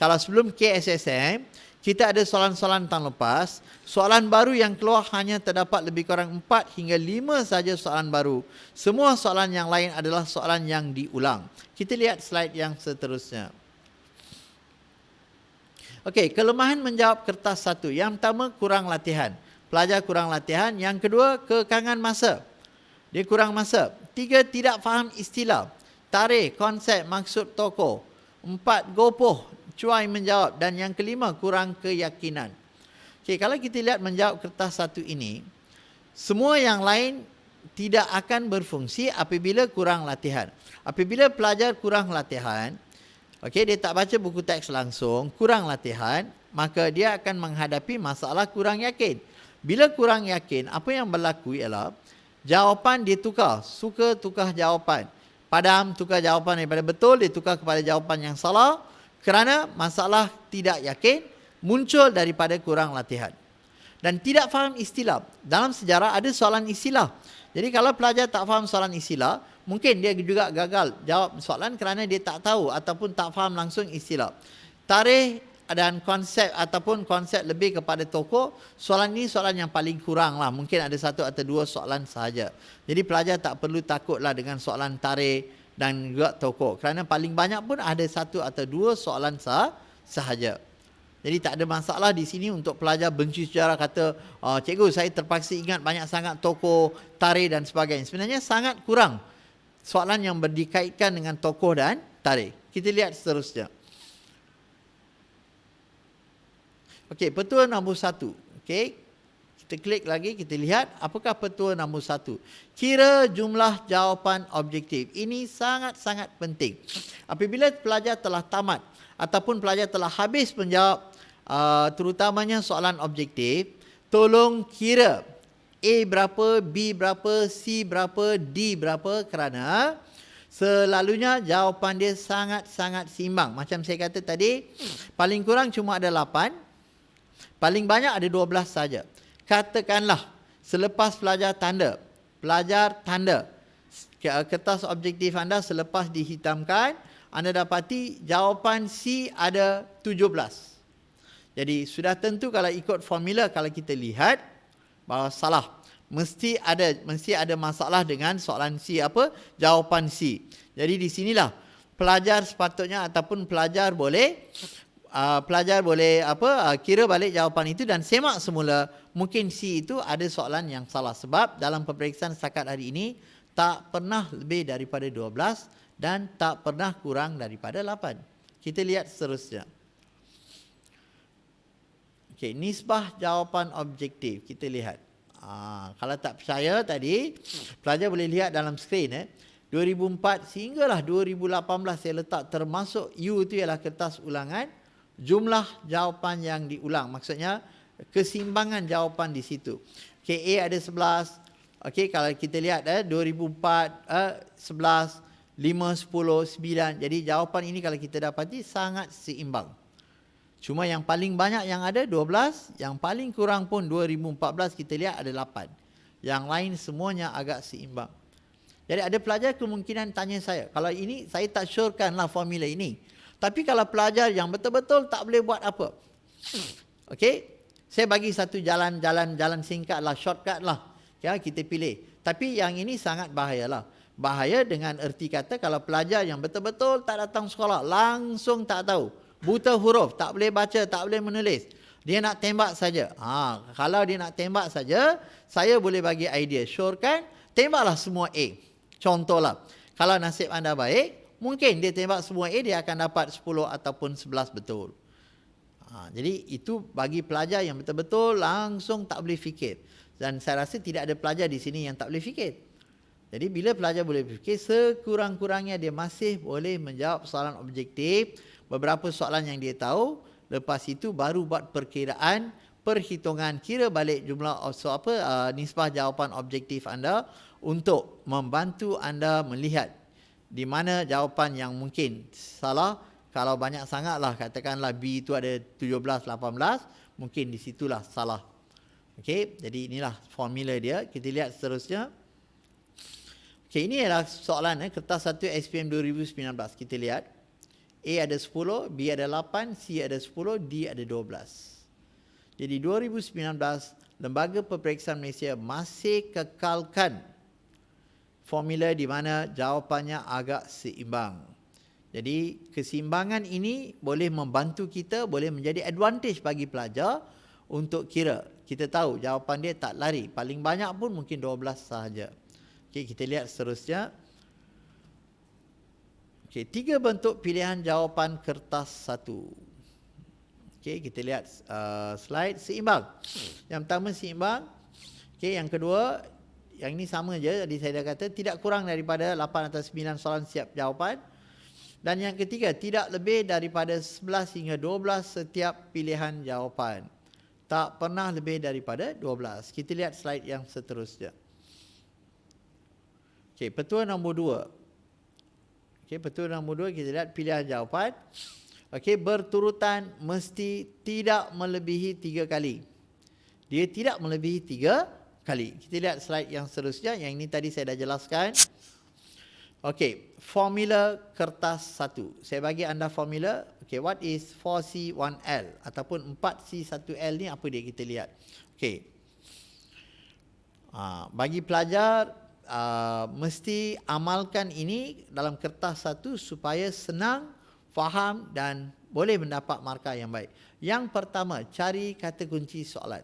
A: Kalau sebelum KSSM, kita ada soalan-soalan tahun lepas, soalan baru yang keluar hanya terdapat lebih kurang 4 hingga 5 saja soalan baru. Semua soalan yang lain adalah soalan yang diulang. Kita lihat slide yang seterusnya. Okey, kelemahan menjawab kertas 1. Yang pertama, kurang latihan. Pelajar kurang latihan. Yang kedua, kekangan masa. Dia kurang masa. 3, tidak faham istilah, tarikh, konsep, maksud tokoh. 4, gopoh, cuai menjawab. Dan yang kelima, kurang keyakinan. Okey, kalau kita lihat menjawab kertas 1 ini, semua yang lain tidak akan berfungsi apabila kurang latihan. Apabila pelajar kurang latihan, okey, dia tak baca buku teks langsung, kurang latihan, maka dia akan menghadapi masalah kurang yakin. Bila kurang yakin, apa yang berlaku ialah jawapan dia tukar, suka tukar jawapan. Padam tukar jawapan daripada betul, dia tukar kepada jawapan yang salah kerana masalah tidak yakin muncul daripada kurang latihan. Dan tidak faham istilah. Dalam sejarah ada soalan istilah. Jadi kalau pelajar tak faham soalan istilah, mungkin dia juga gagal jawab soalan kerana dia tak tahu ataupun tak faham langsung istilah. Tarikh dan konsep ataupun konsep lebih kepada tokoh, soalan ini soalan yang paling kurang lah. Mungkin ada 1 atau 2 soalan sahaja. Jadi pelajar tak perlu takutlah dengan soalan tarikh dan juga tokoh. Kerana paling banyak pun ada 1 atau 2 soalan sahaja. Jadi tak ada masalah di sini untuk pelajar benci sejarah kata, cikgu saya terpaksa ingat banyak sangat tokoh, tarikh dan sebagainya. Sebenarnya sangat kurang soalan yang dikaitkan dengan tokoh dan tarikh. Kita lihat seterusnya. Okey, petua nombor 1. Okey. Kita klik lagi, kita lihat apakah petua nombor 1. Kira jumlah jawapan objektif. Ini sangat-sangat penting. Apabila pelajar telah tamat ataupun pelajar telah habis menjawab terutamanya soalan objektif, tolong kira A berapa, B berapa, C berapa, D berapa, kerana selalunya jawapan dia sangat-sangat seimbang. Macam saya kata tadi, paling kurang cuma ada 8, paling banyak ada 12 saja. Katakanlah selepas pelajar tanda kertas objektif anda selepas dihitamkan, anda dapati jawapan C ada 17. Jadi sudah tentu kalau ikut formula, kalau kita lihat bahawa salah. Mesti ada masalah dengan soalan C, jawapan C. Jadi di sinilah pelajar sepatutnya ataupun pelajar boleh kira balik jawapan itu dan semak semula. Mungkin C itu ada soalan yang salah sebab dalam peperiksaan setakat hari ini tak pernah lebih daripada 12 dan tak pernah kurang daripada 8. Kita lihat seterusnya. Okey, nisbah jawapan objektif. Kita lihat. Kalau tak percaya tadi, pelajar boleh lihat dalam skrin. 2004 sehinggalah 2018 saya letak termasuk U itu ialah kertas ulangan. Jumlah jawapan yang diulang. Maksudnya keseimbangan jawapan di situ. Okey, A ada 11. Okey, kalau kita lihat 2004, 11, 5, 10, 9. Jadi jawapan ini kalau kita dapati sangat seimbang. Cuma yang paling banyak yang ada 12, yang paling kurang pun 2014 kita lihat ada 8. Yang lain semuanya agak seimbang. Jadi ada pelajar kemungkinan tanya saya, kalau ini saya tak syorkanlah formula ini. Tapi kalau pelajar yang betul-betul tak boleh buat apa. Okey, saya bagi satu jalan singkat lah, shortcut lah. Ya, kita pilih. Tapi yang ini sangat bahayalah. Bahaya dengan erti kata kalau pelajar yang betul-betul tak datang sekolah, langsung tak tahu. Buta huruf, tak boleh baca, tak boleh menulis. Dia nak tembak saja. Kalau dia nak tembak saja, saya boleh bagi idea. Syorkan, tembaklah semua A. Contohlah, kalau nasib anda baik, mungkin dia tembak semua A, dia akan dapat 10 ataupun 11 betul. Jadi itu bagi pelajar yang betul-betul langsung tak boleh fikir. Dan saya rasa tidak ada pelajar di sini yang tak boleh fikir. Jadi bila pelajar boleh fikir, sekurang-kurangnya dia masih boleh menjawab soalan objektif, beberapa soalan yang dia tahu, lepas itu baru buat perkiraan, perhitungan, kira balik jumlah nisbah jawapan objektif anda untuk membantu anda melihat di mana jawapan yang mungkin salah. Kalau banyak sangatlah, katakanlah B itu ada 17, 18, mungkin di situlah salah. Okey, jadi inilah formula dia. Kita lihat seterusnya. Okey, ini adalah soalan kertas 1 SPM 2019. Kita lihat. A ada 10, B ada 8, C ada 10, D ada 12. Jadi 2019, Lembaga Peperiksaan Malaysia masih kekalkan formula di mana jawapannya agak seimbang. Jadi keseimbangan ini boleh membantu kita, boleh menjadi advantage bagi pelajar untuk kira. Kita tahu jawapan dia tak lari. Paling banyak pun mungkin 12 sahaja. Okey, kita lihat seterusnya. Okey, 3 bentuk pilihan jawapan kertas 1. Okey, kita lihat slide seimbang. Yang pertama seimbang. Okey, yang kedua, yang ini sama je. Tadi saya dah kata tidak kurang daripada 8 atau 9 soalan siap jawapan. Dan yang ketiga, tidak lebih daripada 11 hingga 12 setiap pilihan jawapan. Tak pernah lebih daripada 12. Kita lihat slide yang seterusnya. Okey, petua nombor 2. Okey, petua nombor 2 kita lihat pilihan jawapan. Okey, berturutan mesti tidak melebihi 3 kali. Dia tidak melebihi 3 kali. Kita lihat slide yang seterusnya. Yang ini tadi saya dah jelaskan. Okey, formula kertas 1. Saya bagi anda formula. Okey, what is 4C1L ataupun 4C1L ni apa dia, kita lihat. Okey. Bagi pelajar mesti amalkan ini dalam kertas 1 supaya senang, faham dan boleh mendapat markah yang baik. Yang pertama, cari kata kunci soalan.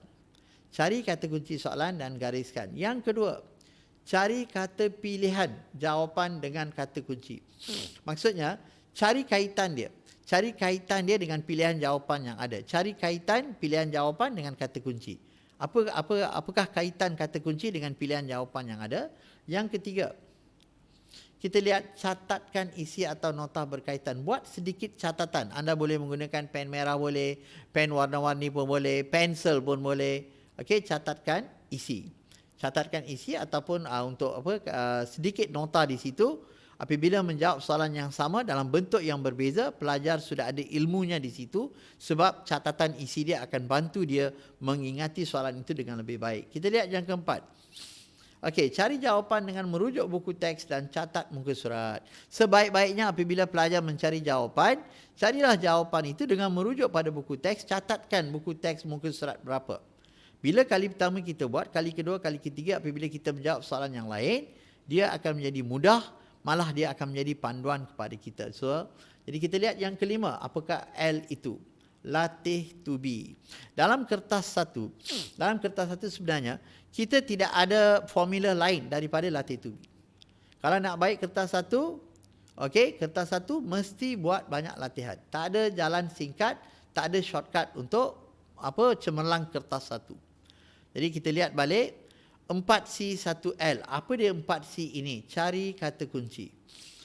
A: Cari kata kunci soalan dan gariskan. Yang kedua, cari kata pilihan jawapan dengan kata kunci. Maksudnya, cari kaitan dia. Cari kaitan dia dengan pilihan jawapan yang ada. Cari kaitan pilihan jawapan dengan kata kunci. Apakah kaitan kata kunci dengan pilihan jawapan yang ada? Yang ketiga, kita lihat catatkan isi atau nota berkaitan. Buat sedikit catatan. Anda boleh menggunakan pen merah boleh, pen warna-warni pun boleh, pensel pun boleh. Okey, catatkan isi. Catatkan isi ataupun untuk sedikit nota di situ. Apabila menjawab soalan yang sama dalam bentuk yang berbeza, pelajar sudah ada ilmunya di situ sebab catatan isi dia akan bantu dia mengingati soalan itu dengan lebih baik. Kita lihat yang keempat. Okey, cari jawapan dengan merujuk buku teks dan catat muka surat. Sebaik-baiknya apabila pelajar mencari jawapan, carilah jawapan itu dengan merujuk pada buku teks, catatkan buku teks muka surat berapa. Bila kali pertama kita buat, kali kedua, kali ketiga apabila kita menjawab soalan yang lain, dia akan menjadi mudah, malah dia akan menjadi panduan kepada kita. So, jadi kita lihat yang kelima, apakah L itu? Latih to be. Dalam kertas satu sebenarnya kita tidak ada formula lain daripada latih to be. Kalau nak baik kertas satu, okey, kertas satu mesti buat banyak latihan. Tak ada jalan singkat, tak ada shortcut untuk cemerlang kertas satu. Jadi kita lihat balik 4C 1L. Apa dia 4C ini? Cari kata kunci.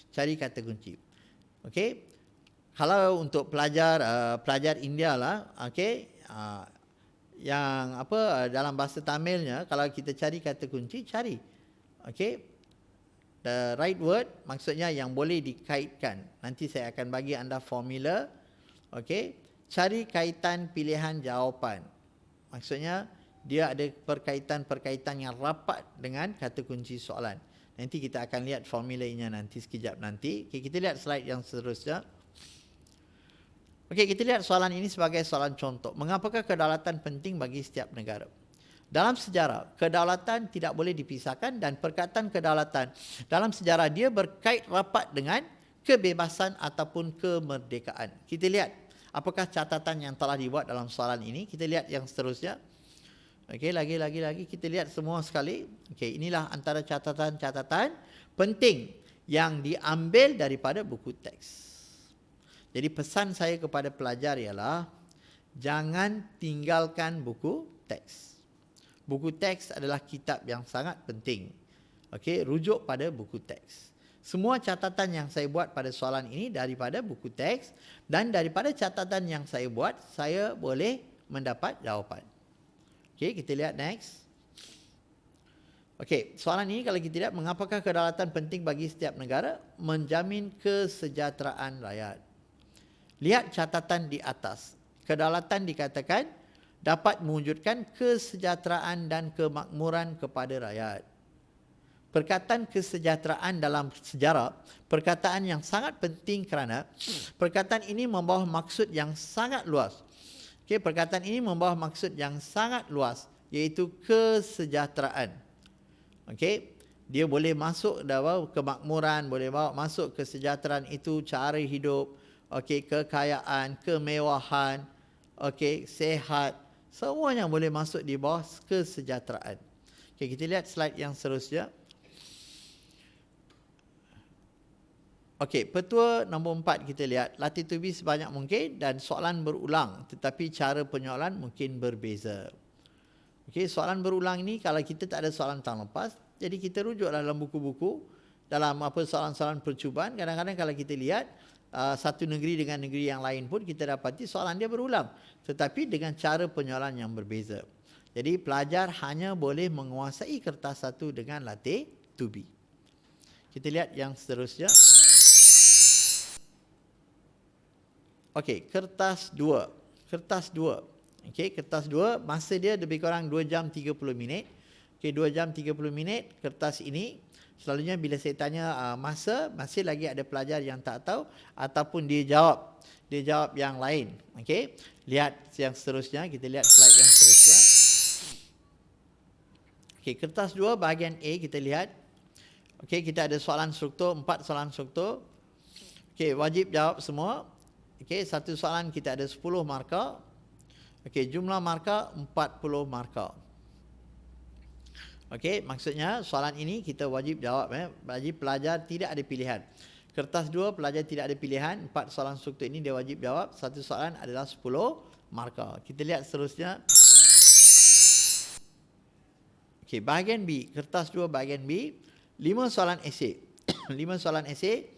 A: Cari kata kunci. Okey. Kalau untuk pelajar India lah, okey, yang dalam bahasa Tamilnya, kalau kita cari kata kunci, cari, okey, the right word maksudnya yang boleh dikaitkan. Nanti saya akan bagi anda formula, okey, cari kaitan pilihan jawapan. Maksudnya dia ada perkaitan yang rapat dengan kata kunci soalan. Nanti kita akan lihat formulanya nanti sekejap nanti. Okay, kita lihat slide yang seterusnya. Okey, kita lihat soalan ini sebagai soalan contoh. Mengapakah kedaulatan penting bagi setiap negara? Dalam sejarah, kedaulatan tidak boleh dipisahkan dan perkataan kedaulatan dalam sejarah dia berkait rapat dengan kebebasan ataupun kemerdekaan. Kita lihat apakah catatan yang telah dibuat dalam soalan ini. Kita lihat yang seterusnya. Okey, lagi kita lihat semua sekali. Okey, inilah antara catatan-catatan penting yang diambil daripada buku teks. Jadi pesan saya kepada pelajar ialah jangan tinggalkan buku teks. Buku teks adalah kitab yang sangat penting. Okey, rujuk pada buku teks. Semua catatan yang saya buat pada soalan ini daripada buku teks dan daripada catatan yang saya buat, saya boleh mendapat jawapan. Okey, kita lihat next. Okey, soalan ini kalau kita lihat, mengapakah kedaulatan penting bagi setiap negara? Menjamin kesejahteraan rakyat. Lihat catatan di atas. Kedaulatan dikatakan dapat mewujudkan kesejahteraan dan kemakmuran kepada rakyat. Perkataan kesejahteraan dalam sejarah, perkataan yang sangat penting kerana perkataan ini membawa maksud yang sangat luas. Okey, perkataan ini membawa maksud yang sangat luas, iaitu kesejahteraan. Okey, dia boleh masuk dalam kemakmuran, boleh bawa masuk kesejahteraan itu cara hidup, okey, kekayaan, kemewahan, okey, sehat, semuanya boleh masuk di bawah kesejahteraan. Okey, kita lihat slide yang seterusnya. Okey, petua nombor 4 kita lihat, latih to be sebanyak mungkin dan soalan berulang tetapi cara penyoalan mungkin berbeza. Okey, soalan berulang ini kalau kita tak ada soalan tahun lepas, jadi kita rujuk dalam buku-buku, dalam soalan-soalan percubaan. Kadang-kadang kalau kita lihat satu negeri dengan negeri yang lain pun kita dapati soalan dia berulang tetapi dengan cara penyoalan yang berbeza. Jadi pelajar hanya boleh menguasai kertas satu dengan latih to be. Kita lihat yang seterusnya. Okey, kertas 2. Kertas 2. Okey, kertas 2 masa dia lebih kurang 2 jam 30 minit. Okey, 2 jam 30 minit kertas ini. Selalunya bila saya tanya masa, masih lagi ada pelajar yang tak tahu ataupun dia jawab yang lain. Okey, lihat yang seterusnya, kita lihat slide yang seterusnya. Okey, kertas 2 bahagian A kita lihat. Okey, kita ada soalan struktur, 4 soalan struktur. Okey, wajib jawab semua. Okey, satu soalan kita ada 10 markah. Okey, jumlah markah 40 markah. Okey, maksudnya soalan ini kita wajib jawab. Wajib pelajar tidak ada pilihan. Kertas 2 pelajar tidak ada pilihan. 4 soalan struktur ini dia wajib jawab. Satu soalan adalah 10 markah. Kita lihat seterusnya. Okey, bahagian B. Kertas 2 bahagian B. 5 soalan esei. 5 soalan esei.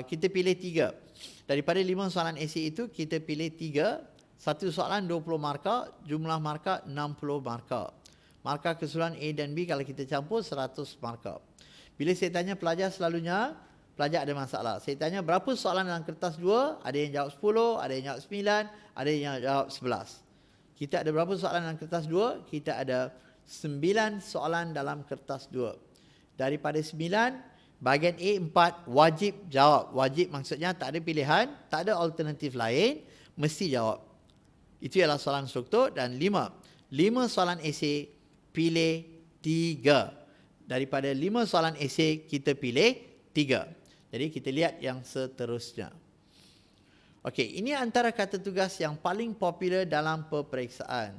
A: Kita pilih 3. Daripada 5 soalan esei itu, kita pilih 3. Satu soalan 20 markah. Jumlah markah 60 markah. Markah keseluruhan A dan B kalau kita campur 100 markah. Bila saya tanya pelajar selalunya, pelajar ada masalah. Saya tanya berapa soalan dalam kertas 2? Ada yang jawab 10, ada yang jawab 9, ada yang jawab 11. Kita ada berapa soalan dalam kertas 2? Kita ada 9 soalan dalam kertas 2. Daripada 9, bahagian A 4 wajib jawab. Wajib maksudnya tak ada pilihan, tak ada alternatif lain, mesti jawab. Itu ialah soalan struktur. Dan 5 soalan esei, pilih 3. Daripada 5 soalan esei, kita pilih 3. Jadi kita lihat yang seterusnya. Okey, ini antara kata tugas yang paling popular dalam peperiksaan.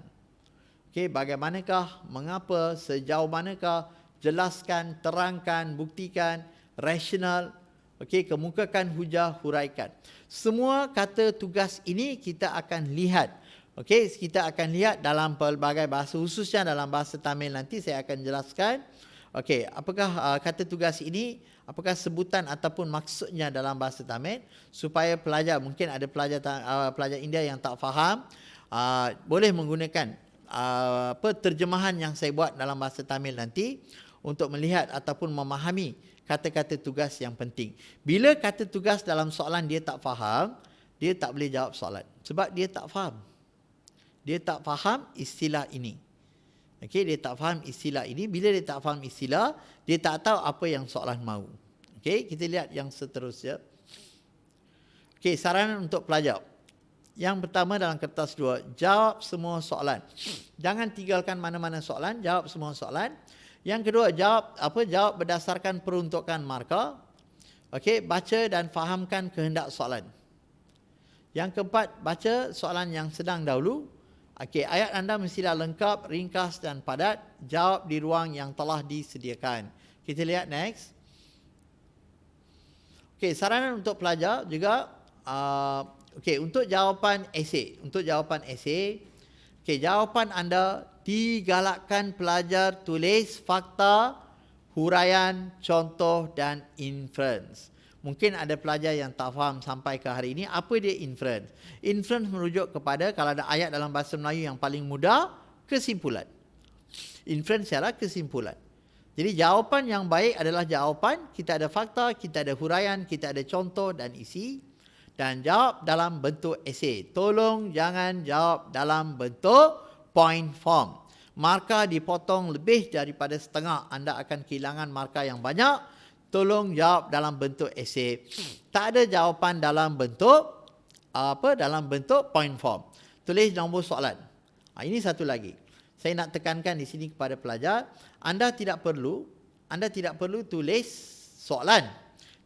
A: Okey, bagaimanakah, mengapa, sejauh manakah, jelaskan, terangkan, buktikan, rasional, okey, kemukakan hujah, huraikan. Semua kata tugas ini kita akan lihat. Okey, kita akan lihat dalam pelbagai bahasa, khususnya dalam bahasa Tamil nanti saya akan jelaskan. Okey, apakah kata tugas ini, apakah sebutan ataupun maksudnya dalam bahasa Tamil, supaya pelajar, mungkin ada pelajar India yang tak faham, boleh menggunakan terjemahan yang saya buat dalam bahasa Tamil nanti untuk melihat ataupun memahami kata-kata tugas yang penting. Bila kata tugas dalam soalan dia tak faham, dia tak boleh jawab soalan sebab dia tak faham. Dia tak faham istilah ini. Okey, dia tak faham istilah ini. Bila dia tak faham istilah, dia tak tahu apa yang soalan mahu. Okey, kita lihat yang seterusnya. Okey, saranan untuk pelajar. Yang pertama dalam kertas 2, jawab semua soalan. Jangan tinggalkan mana-mana soalan, jawab semua soalan. Yang kedua, jawab berdasarkan peruntukan markah. Okey, baca dan fahamkan kehendak soalan. Yang keempat, baca soalan yang sedang dahulu. Okey, ayat anda mestilah lengkap, ringkas dan padat. Jawab di ruang yang telah disediakan. Kita lihat next. Okey, saranan untuk pelajar juga. Okey, untuk jawapan esei. Okey, jawapan anda digalakkan pelajar tulis fakta, huraian, contoh dan inference. Mungkin ada pelajar yang tak faham sampai ke hari ini, apa dia inference? Inference merujuk kepada, kalau ada ayat dalam bahasa Melayu yang paling mudah, kesimpulan. Inference ialah kesimpulan. Jadi jawapan yang baik adalah jawapan, kita ada fakta, kita ada huraian, kita ada contoh dan isi. Dan jawab dalam bentuk esei. Tolong jangan jawab dalam bentuk point form. Markah dipotong lebih daripada setengah, anda akan kehilangan markah yang banyak. Tolong jawab dalam bentuk esei. Tak ada jawapan dalam bentuk dalam bentuk point form. Tulis nombor soalan. Ini satu lagi. Saya nak tekankan di sini kepada pelajar, anda tidak perlu tulis soalan,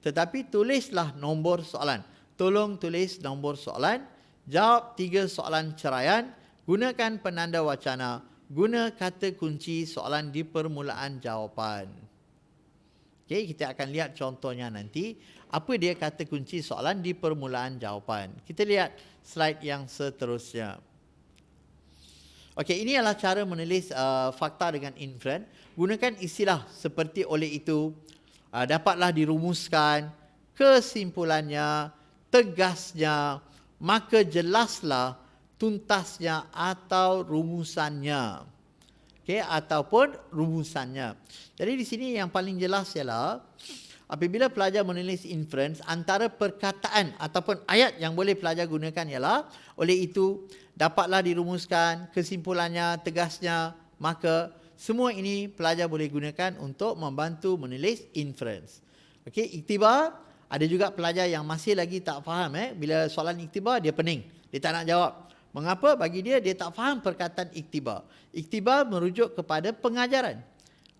A: tetapi tulislah nombor soalan. Tolong tulis nombor soalan, jawab 3 soalan ceraian, gunakan penanda wacana, guna kata kunci soalan di permulaan jawapan. Okey, kita akan lihat contohnya nanti. Apa dia kata kunci soalan di permulaan jawapan. Kita lihat slide yang seterusnya. Okey, ini adalah cara menulis fakta dengan inference. Gunakan istilah seperti oleh itu, dapatlah dirumuskan, kesimpulannya, tegasnya, maka jelaslah, tuntasnya atau rumusannya. Okey, ataupun rumusannya. Jadi di sini yang paling jelas ialah apabila pelajar menulis inference, antara perkataan ataupun ayat yang boleh pelajar gunakan ialah oleh itu, dapatlah dirumuskan, kesimpulannya, tegasnya, maka semua ini pelajar boleh gunakan untuk membantu menulis inference. Okey, iktibar, ada juga pelajar yang masih lagi tak faham bila soalan iktibar dia pening, dia tak nak jawab. Mengapa? Bagi dia tak faham perkataan iktibar. Iktibar merujuk kepada pengajaran.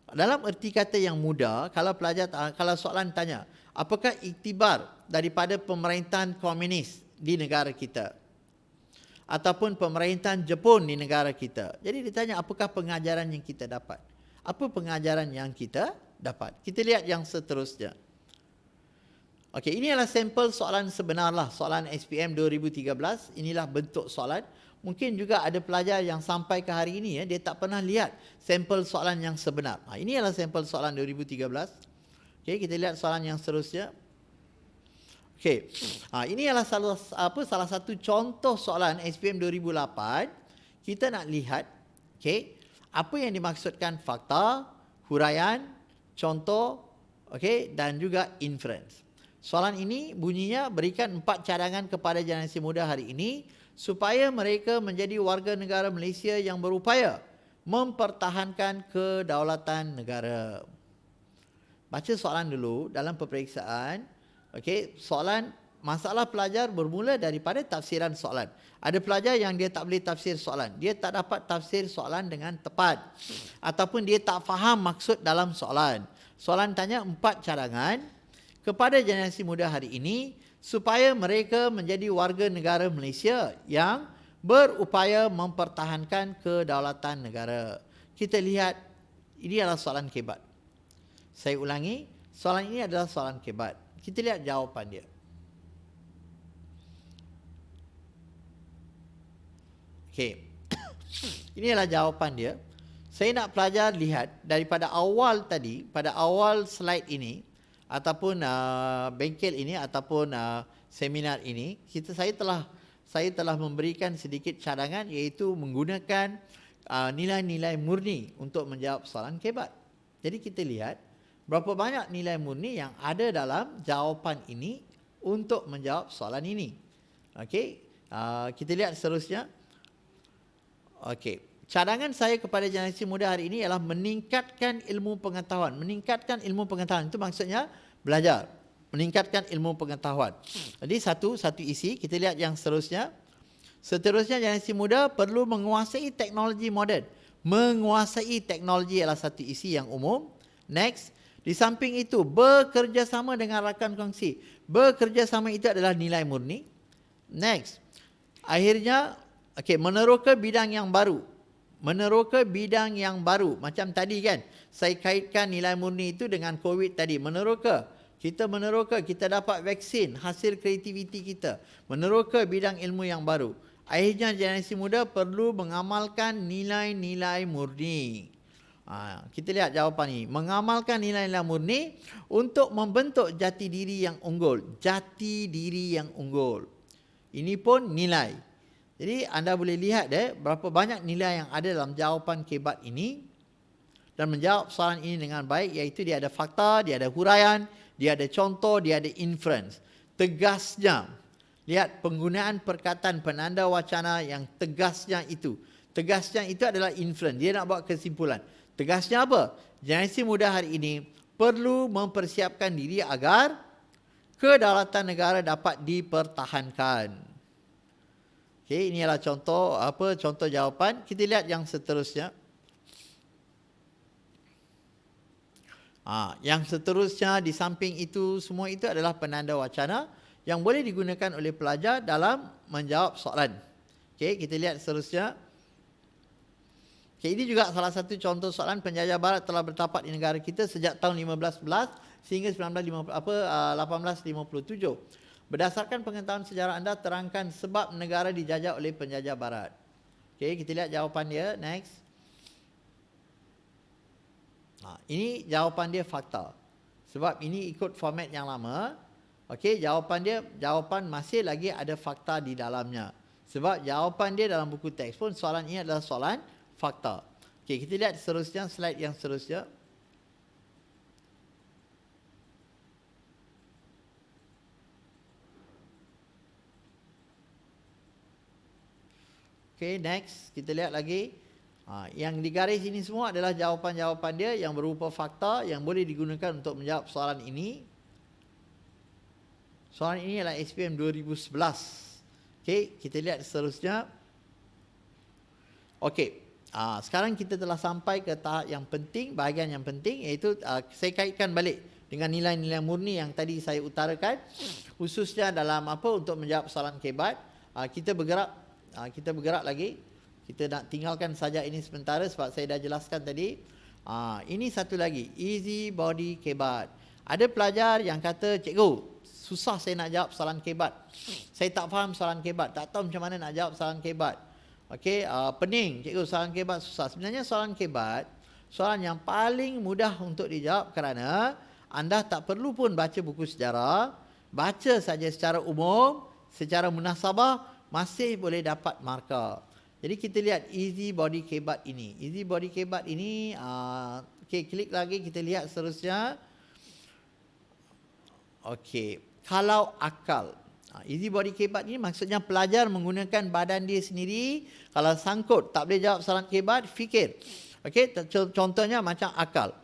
A: Dalam erti kata yang mudah, kalau soalan tanya, apakah iktibar daripada pemerintahan komunis di negara kita, ataupun pemerintahan Jepun di negara kita. Jadi ditanya apakah pengajaran yang kita dapat? Apa pengajaran yang kita dapat? Kita lihat yang seterusnya. Okey, ini adalah sampel soalan sebenar lah, soalan SPM 2013. Inilah bentuk soalan. Mungkin juga ada pelajar yang sampai ke hari ini dia tak pernah lihat sampel soalan yang sebenar. Ini adalah sampel soalan 2013. Okey, kita lihat soalan yang seterusnya. Okey. Ini adalah salah satu contoh soalan SPM 2008. Kita nak lihat apa yang dimaksudkan fakta, huraian, contoh, dan juga inference. Soalan ini bunyinya berikan 4 cadangan kepada generasi muda hari ini supaya mereka menjadi warga negara Malaysia yang berupaya mempertahankan kedaulatan negara. Baca soalan dulu dalam peperiksaan. Soalan masalah pelajar bermula daripada tafsiran soalan. Ada pelajar yang dia tak boleh tafsir soalan. Dia tak dapat tafsir soalan dengan tepat. Ataupun dia tak faham maksud dalam soalan. Soalan tanya 4 cadangan kepada generasi muda hari ini supaya mereka menjadi warga negara Malaysia yang berupaya mempertahankan kedaulatan negara. Kita lihat, ini adalah soalan kebat. Saya ulangi, soalan ini adalah soalan kebat. Kita lihat jawapan dia. Ini adalah jawapan dia. Saya nak pelajar lihat daripada awal tadi, pada awal slide ini, ataupun bengkel ini, ataupun seminar ini, saya telah memberikan sedikit cadangan, iaitu menggunakan nilai-nilai murni untuk menjawab soalan kebat. Jadi kita lihat berapa banyak nilai murni yang ada dalam jawapan ini untuk menjawab soalan ini. Kita lihat seterusnya. Cadangan saya kepada generasi muda hari ini ialah meningkatkan ilmu pengetahuan. Meningkatkan ilmu pengetahuan itu maksudnya belajar. Meningkatkan ilmu pengetahuan. Jadi satu isi. Kita lihat yang seterusnya. Seterusnya generasi muda perlu menguasai teknologi moden. Menguasai teknologi adalah satu isi yang umum. Next. Di samping itu, bekerjasama dengan rakan kongsi. Bekerjasama itu adalah nilai murni. Next. Akhirnya, meneroka bidang yang baru. Meneroka bidang yang baru. Macam tadi kan, saya kaitkan nilai murni itu dengan COVID tadi. Meneroka. Kita dapat vaksin, hasil kreativiti kita. Meneroka bidang ilmu yang baru. Akhirnya generasi muda perlu mengamalkan nilai-nilai murni. Kita lihat jawapan ini. Mengamalkan nilai-nilai murni untuk membentuk jati diri yang unggul. Jati diri yang unggul. Ini pun nilai. Jadi anda boleh lihat berapa banyak nilai yang ada dalam jawapan kebat ini. Dan menjawab soalan ini dengan baik, iaitu dia ada fakta, dia ada huraian, dia ada contoh, dia ada inference. Tegasnya. Lihat penggunaan perkataan penanda wacana yang tegasnya itu. Tegasnya itu adalah inference. Dia nak buat kesimpulan. Tegasnya apa? Generasi muda hari ini perlu mempersiapkan diri agar kedaulatan negara dapat dipertahankan. Ini adalah contoh jawapan. Kita lihat yang seterusnya. Yang seterusnya di samping itu, semua itu adalah penanda wacana yang boleh digunakan oleh pelajar dalam menjawab soalan. Kita lihat seterusnya. Ini juga salah satu contoh soalan. Penjajah barat telah bertapak di negara kita sejak tahun 1511 sehingga 1857. Berdasarkan pengetahuan sejarah anda, terangkan sebab negara dijajah oleh penjajah barat. Kita lihat jawapan dia. Next. Ini jawapan dia fakta. Sebab ini ikut format yang lama. Jawapan masih lagi ada fakta di dalamnya. Sebab jawapan dia dalam buku teks pun soalan ini adalah soalan fakta. Kita lihat seterusnya, slide yang seterusnya. Next. Kita lihat lagi. Yang digaris ini semua adalah jawapan-jawapan dia yang berupa fakta yang boleh digunakan untuk menjawab soalan ini. Soalan ini adalah SPM 2011. Kita lihat seterusnya. Sekarang kita telah sampai ke tahap yang penting, bahagian yang penting, iaitu saya kaitkan balik dengan nilai-nilai murni yang tadi saya utarakan, khususnya dalam untuk menjawab soalan kebat. Kita bergerak lagi. Kita nak tinggalkan saja ini sementara sebab saya dah jelaskan tadi. Ini satu lagi, easy body kebat. Ada pelajar yang kata, cikgu, susah saya nak jawab soalan kebat. Saya tak faham soalan kebat, tak tahu macam mana nak jawab soalan kebat. Okey, pening, cikgu, soalan kebat susah. Sebenarnya soalan kebat, soalan yang paling mudah untuk dijawab kerana anda tak perlu pun baca buku sejarah, baca saja secara umum, secara munasabah, masih boleh dapat markah. Jadi kita lihat easy body kebat ini. Easy body kebat ini, klik lagi, kita lihat seterusnya. Okey, kalau akal. Easy body kebat ini maksudnya pelajar menggunakan badan dia sendiri. Kalau sangkut, tak boleh jawab soalan kebat, fikir. Okey, contohnya macam akal.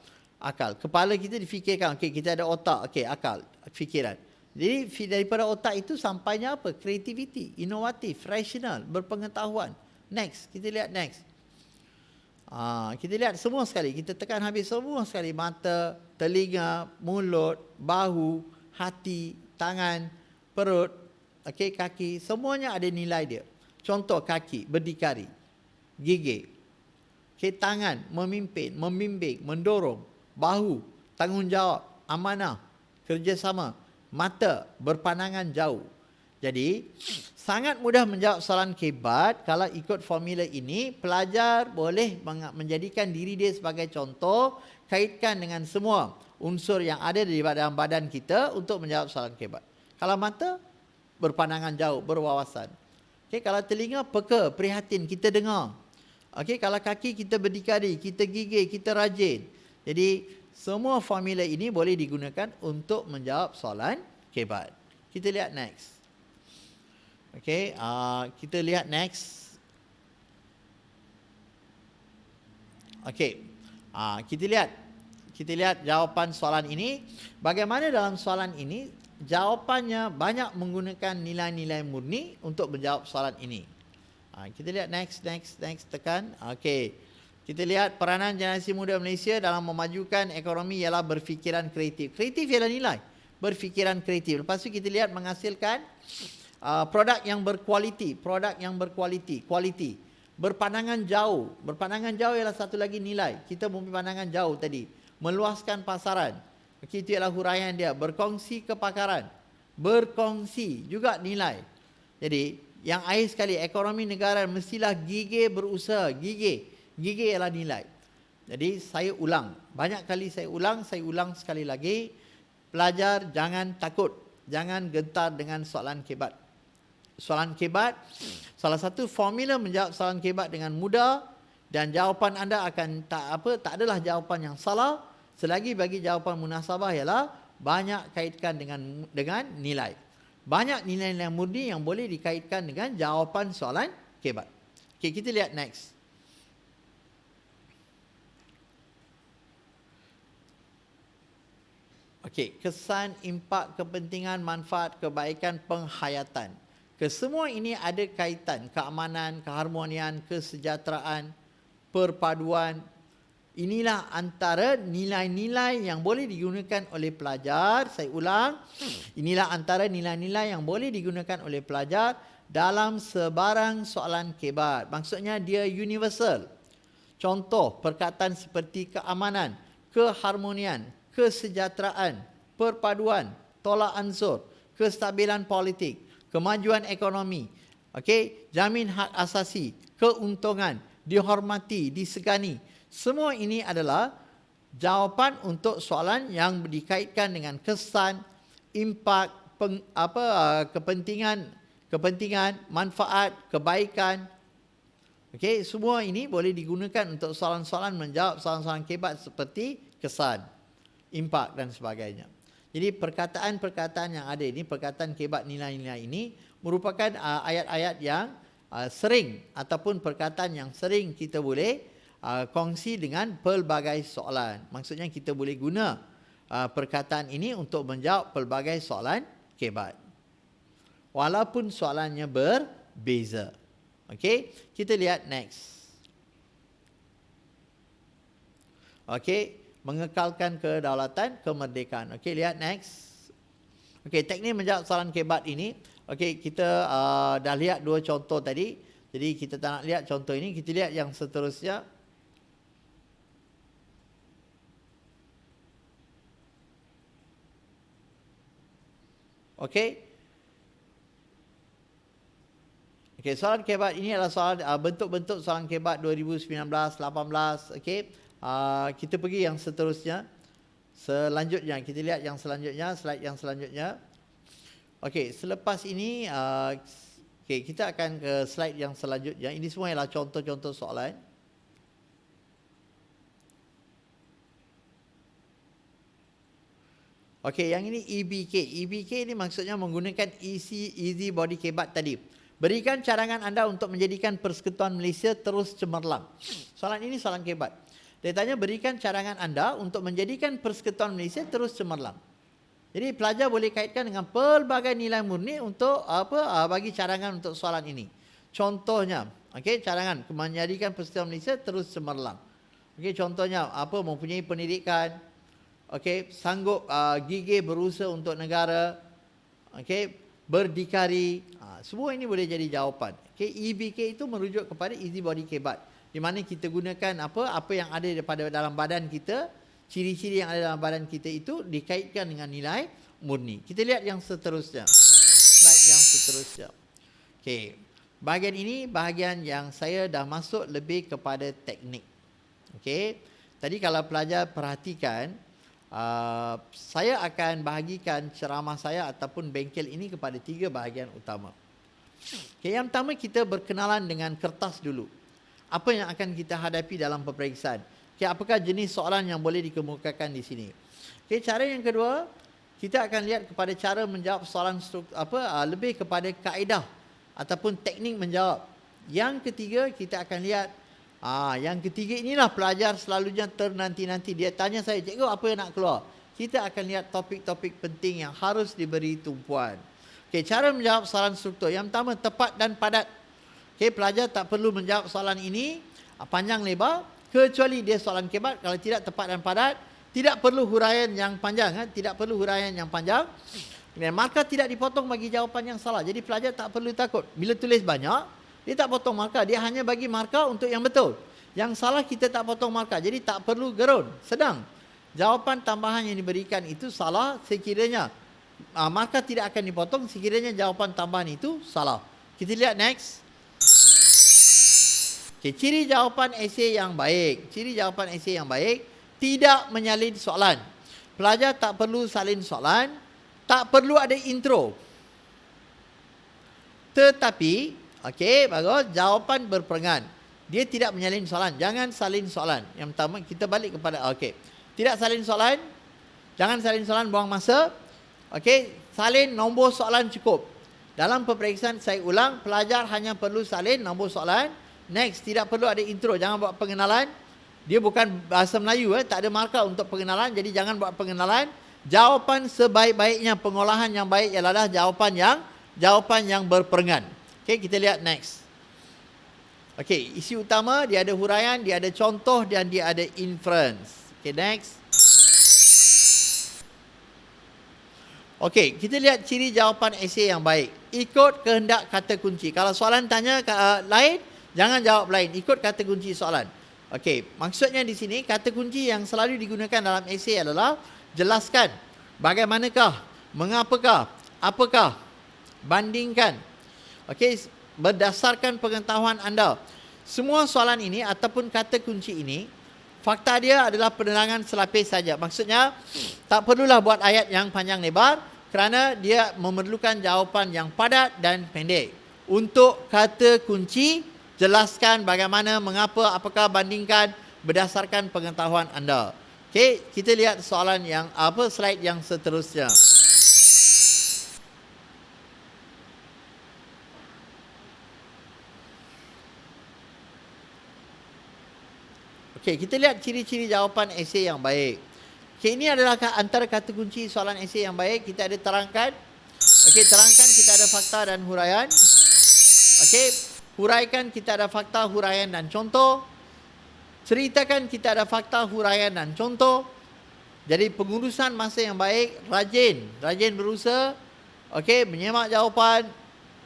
A: Kepala kita difikirkan, okey, kita ada otak, okey, akal, fikiran. Jadi daripada otak itu sampainya apa? Kreativiti, inovatif, rasional, berpengetahuan. Next, kita lihat next. Kita lihat semua sekali, kita tekan habis semua sekali. Mata, telinga, mulut, bahu, hati, tangan, perut, okey, kaki, semuanya ada nilai dia. Contoh kaki, berdikari, gigi. Okey, tangan, memimpin, membimbing, mendorong. Bahu, tanggungjawab, amanah, kerjasama. Mata, berpandangan jauh. Jadi, sangat mudah menjawab soalan kebat. Kalau ikut formula ini, pelajar boleh menjadikan diri dia sebagai contoh, kaitkan dengan semua unsur yang ada di dalam badan kita untuk menjawab soalan kebat. Kalau mata, berpandangan jauh, berwawasan. Okay, kalau telinga, peka, prihatin, kita dengar. Okay, kalau kaki, kita berdikari, kita gigih, kita rajin. Jadi, semua formula ini boleh digunakan untuk menjawab soalan kebat. Kita lihat next. Okey, kita lihat next. Okey, kita lihat jawapan soalan ini. Bagaimana dalam soalan ini, jawapannya banyak menggunakan nilai-nilai murni untuk menjawab soalan ini. Kita lihat next, tekan. Okey, kita lihat peranan generasi muda Malaysia dalam memajukan ekonomi ialah berfikiran kreatif. Kreatif ialah nilai, berfikiran kreatif. Lepas tu kita lihat menghasilkan produk yang berkualiti, quality. Berpandangan jauh ialah satu lagi nilai. Kita mempunyai pandangan jauh tadi. Meluaskan pasaran. Itu ialah huraian dia. Berkongsi kepakaran. Berkongsi juga nilai. Jadi, yang akhir sekali, ekonomi negara mestilah gigih berusaha. Gigih ialah nilai. Jadi, saya ulang. Banyak kali saya ulang sekali lagi. Pelajar jangan takut. Jangan gentar dengan soalan kebat. Soalan kebat, salah satu formula menjawab soalan kebat dengan mudah dan jawapan anda akan tak adalah jawapan yang salah selagi bagi jawapan munasabah ialah banyak kaitkan dengan nilai. Banyak nilai-nilai murni yang boleh dikaitkan dengan jawapan soalan kebat. Okey, kita lihat next. Okey, kesan, impak, kepentingan, manfaat, kebaikan, penghayatan. Kesemua ini ada kaitan keamanan, keharmonian, kesejahteraan, perpaduan. Inilah antara nilai-nilai yang boleh digunakan oleh pelajar. Saya ulang, inilah antara nilai-nilai yang boleh digunakan oleh pelajar dalam sebarang soalan kebat. Maksudnya dia universal. Contoh perkataan seperti keamanan, keharmonian, kesejahteraan, perpaduan, tolak ansur, kestabilan politik, kemajuan ekonomi, okey, jamin hak asasi, keuntungan, dihormati, disegani. Semua ini adalah jawapan untuk soalan yang dikaitkan dengan kesan, impak, kepentingan, manfaat, kebaikan. Okey, semua ini boleh digunakan untuk soalan-soalan menjawab soalan-soalan kebat seperti kesan, impak dan sebagainya. Jadi perkataan-perkataan yang ada ini, perkataan kebat nilai-nilai ini merupakan ayat-ayat yang sering ataupun perkataan yang sering kita boleh kongsi dengan pelbagai soalan. Maksudnya kita boleh guna perkataan ini untuk menjawab pelbagai soalan kebat. Walaupun soalannya berbeza. Okey, kita lihat next. Okey, mengekalkan kedaulatan, kemerdekaan. Okey, lihat next. Okey, teknik menjawab soalan kebat ini. Okey, kita dah lihat dua contoh tadi. Jadi kita tak nak lihat contoh ini, kita lihat yang seterusnya. Okey. Okey, soalan kebat ini adalah soalan bentuk-bentuk soalan kebat 2019, 18. Okey. Kita pergi yang seterusnya. Selanjutnya, kita lihat yang selanjutnya, slide yang selanjutnya. Okey, selepas ini kita akan ke slide yang selanjutnya. Ini semua ialah contoh-contoh soalan. Okey, yang ini EBK. EBK ini maksudnya menggunakan easy body kebat tadi. Berikan cadangan anda untuk menjadikan Persekutuan Malaysia terus cemerlang. Soalan ini soalan kebat. Dia tanya berikan cadangan anda untuk menjadikan Persekutuan Malaysia terus cemerlang. Jadi pelajar boleh kaitkan dengan pelbagai nilai murni untuk bagi cadangan untuk soalan ini. Contohnya, okey, cadangan menjadikan Persekutuan Malaysia terus cemerlang. Okey, contohnya mempunyai pendidikan, okey, sanggup gigih berusaha untuk negara, okey, berdikari. Semua ini boleh jadi jawapan. Okey, EBK itu merujuk kepada easy body kebat, di mana kita gunakan apa yang ada daripada dalam badan kita, ciri-ciri yang ada dalam badan kita itu dikaitkan dengan nilai murni. Kita lihat yang seterusnya. Slide yang seterusnya. Okey. Bahagian ini bahagian yang saya dah masuk lebih kepada teknik. Okey. Tadi kalau pelajar perhatikan, saya akan bahagikan ceramah saya ataupun bengkel ini kepada 3 bahagian utama. Okay, yang pertama kita berkenalan dengan kertas dulu. Apa yang akan kita hadapi dalam peperiksaan? Okay, apakah jenis soalan yang boleh dikemukakan di sini? Okay, cara yang kedua, kita akan lihat kepada cara menjawab soalan lebih kepada kaedah ataupun teknik menjawab. Yang ketiga, kita akan lihat yang ketiga inilah pelajar selalunya ternanti-nanti. Dia tanya saya, cikgu apa yang nak keluar? Kita akan lihat topik-topik penting yang harus diberi tumpuan. Okey, cara menjawab soalan struktur. Yang pertama, tepat dan padat. Okey, pelajar tak perlu menjawab soalan ini panjang lebar kecuali dia soalan kebat. Kalau tidak tepat dan padat, tidak perlu huraian yang panjang, tidak perlu huraian yang panjang. Dan markah tidak dipotong bagi jawapan yang salah. Jadi pelajar tak perlu takut. Bila tulis banyak, dia tak potong markah. Dia hanya bagi markah untuk yang betul. Yang salah kita tak potong markah. Jadi tak perlu gerun. Sedang jawapan tambahan yang diberikan itu salah sekiranya markah tidak akan dipotong sekiranya jawapan tambahan itu salah. Kita lihat next. Okay, ciri jawapan esei yang baik. Ciri jawapan esei yang baik, tidak menyalin soalan. Pelajar tak perlu salin soalan, tak perlu ada intro. Tetapi, okey, bagus, jawapan berperangan. Dia tidak menyalin soalan, jangan salin soalan. Yang pertama, kita balik kepada, okey. Tidak salin soalan, jangan salin soalan, buang masa. Okey, salin nombor soalan cukup. Dalam peperiksaan saya ulang, pelajar hanya perlu salin nombor soalan. Next, tidak perlu ada intro, jangan buat pengenalan. Dia bukan bahasa Melayu, tak ada markah untuk pengenalan, jadi jangan buat pengenalan. Jawapan sebaik-baiknya, pengolahan yang baik ialah jawapan yang berperangan. Okey, kita lihat next. Okey, isi utama dia ada huraian, dia ada contoh dan dia ada inference. Okey, next. Okey, kita lihat ciri jawapan esei yang baik. Ikut kehendak kata kunci. Kalau soalan tanya lain, jangan jawab lain. Ikut kata kunci soalan. Okey, maksudnya di sini kata kunci yang selalu digunakan dalam esei adalah jelaskan, bagaimanakah, mengapakah, apakah, bandingkan. Okey, berdasarkan pengetahuan anda. Semua soalan ini ataupun kata kunci ini, fakta dia adalah penerangan selapis saja. Maksudnya, tak perlulah buat ayat yang panjang lebar kerana dia memerlukan jawapan yang padat dan pendek. Untuk kata kunci, jelaskan bagaimana, mengapa, apakah, bandingkan berdasarkan pengetahuan anda. Okey, kita lihat soalan yang slide yang seterusnya. Okey, kita lihat ciri-ciri jawapan esei yang baik. Okey, ini adalah antara kata kunci soalan esei yang baik. Kita ada terangkan. Okey, terangkan kita ada fakta dan huraian. Okey, huraikan kita ada fakta, huraian dan contoh. Ceritakan kita ada fakta, huraian dan contoh. Jadi pengurusan masa yang baik, rajin berusaha, okey, menyemak jawapan,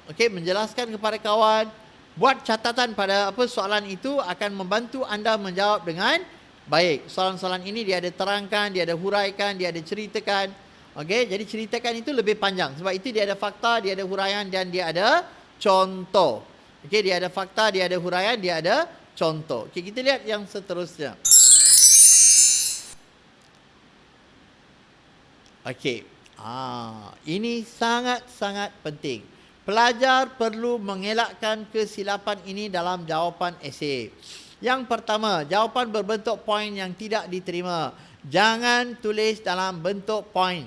A: okey, menjelaskan kepada kawan, buat catatan pada soalan itu akan membantu anda menjawab dengan baik. Soalan-soalan ini dia ada terangkan, dia ada huraikan, dia ada ceritakan. Okey, jadi ceritakan itu lebih panjang. Sebab itu dia ada fakta, dia ada huraian dan dia ada contoh. Okey, dia ada fakta, dia ada huraian, dia ada contoh. Okey, kita lihat yang seterusnya. Okey. Ini sangat-sangat penting. Pelajar perlu mengelakkan kesilapan ini dalam jawapan esei. Yang pertama, jawapan berbentuk poin yang tidak diterima. Jangan tulis dalam bentuk poin.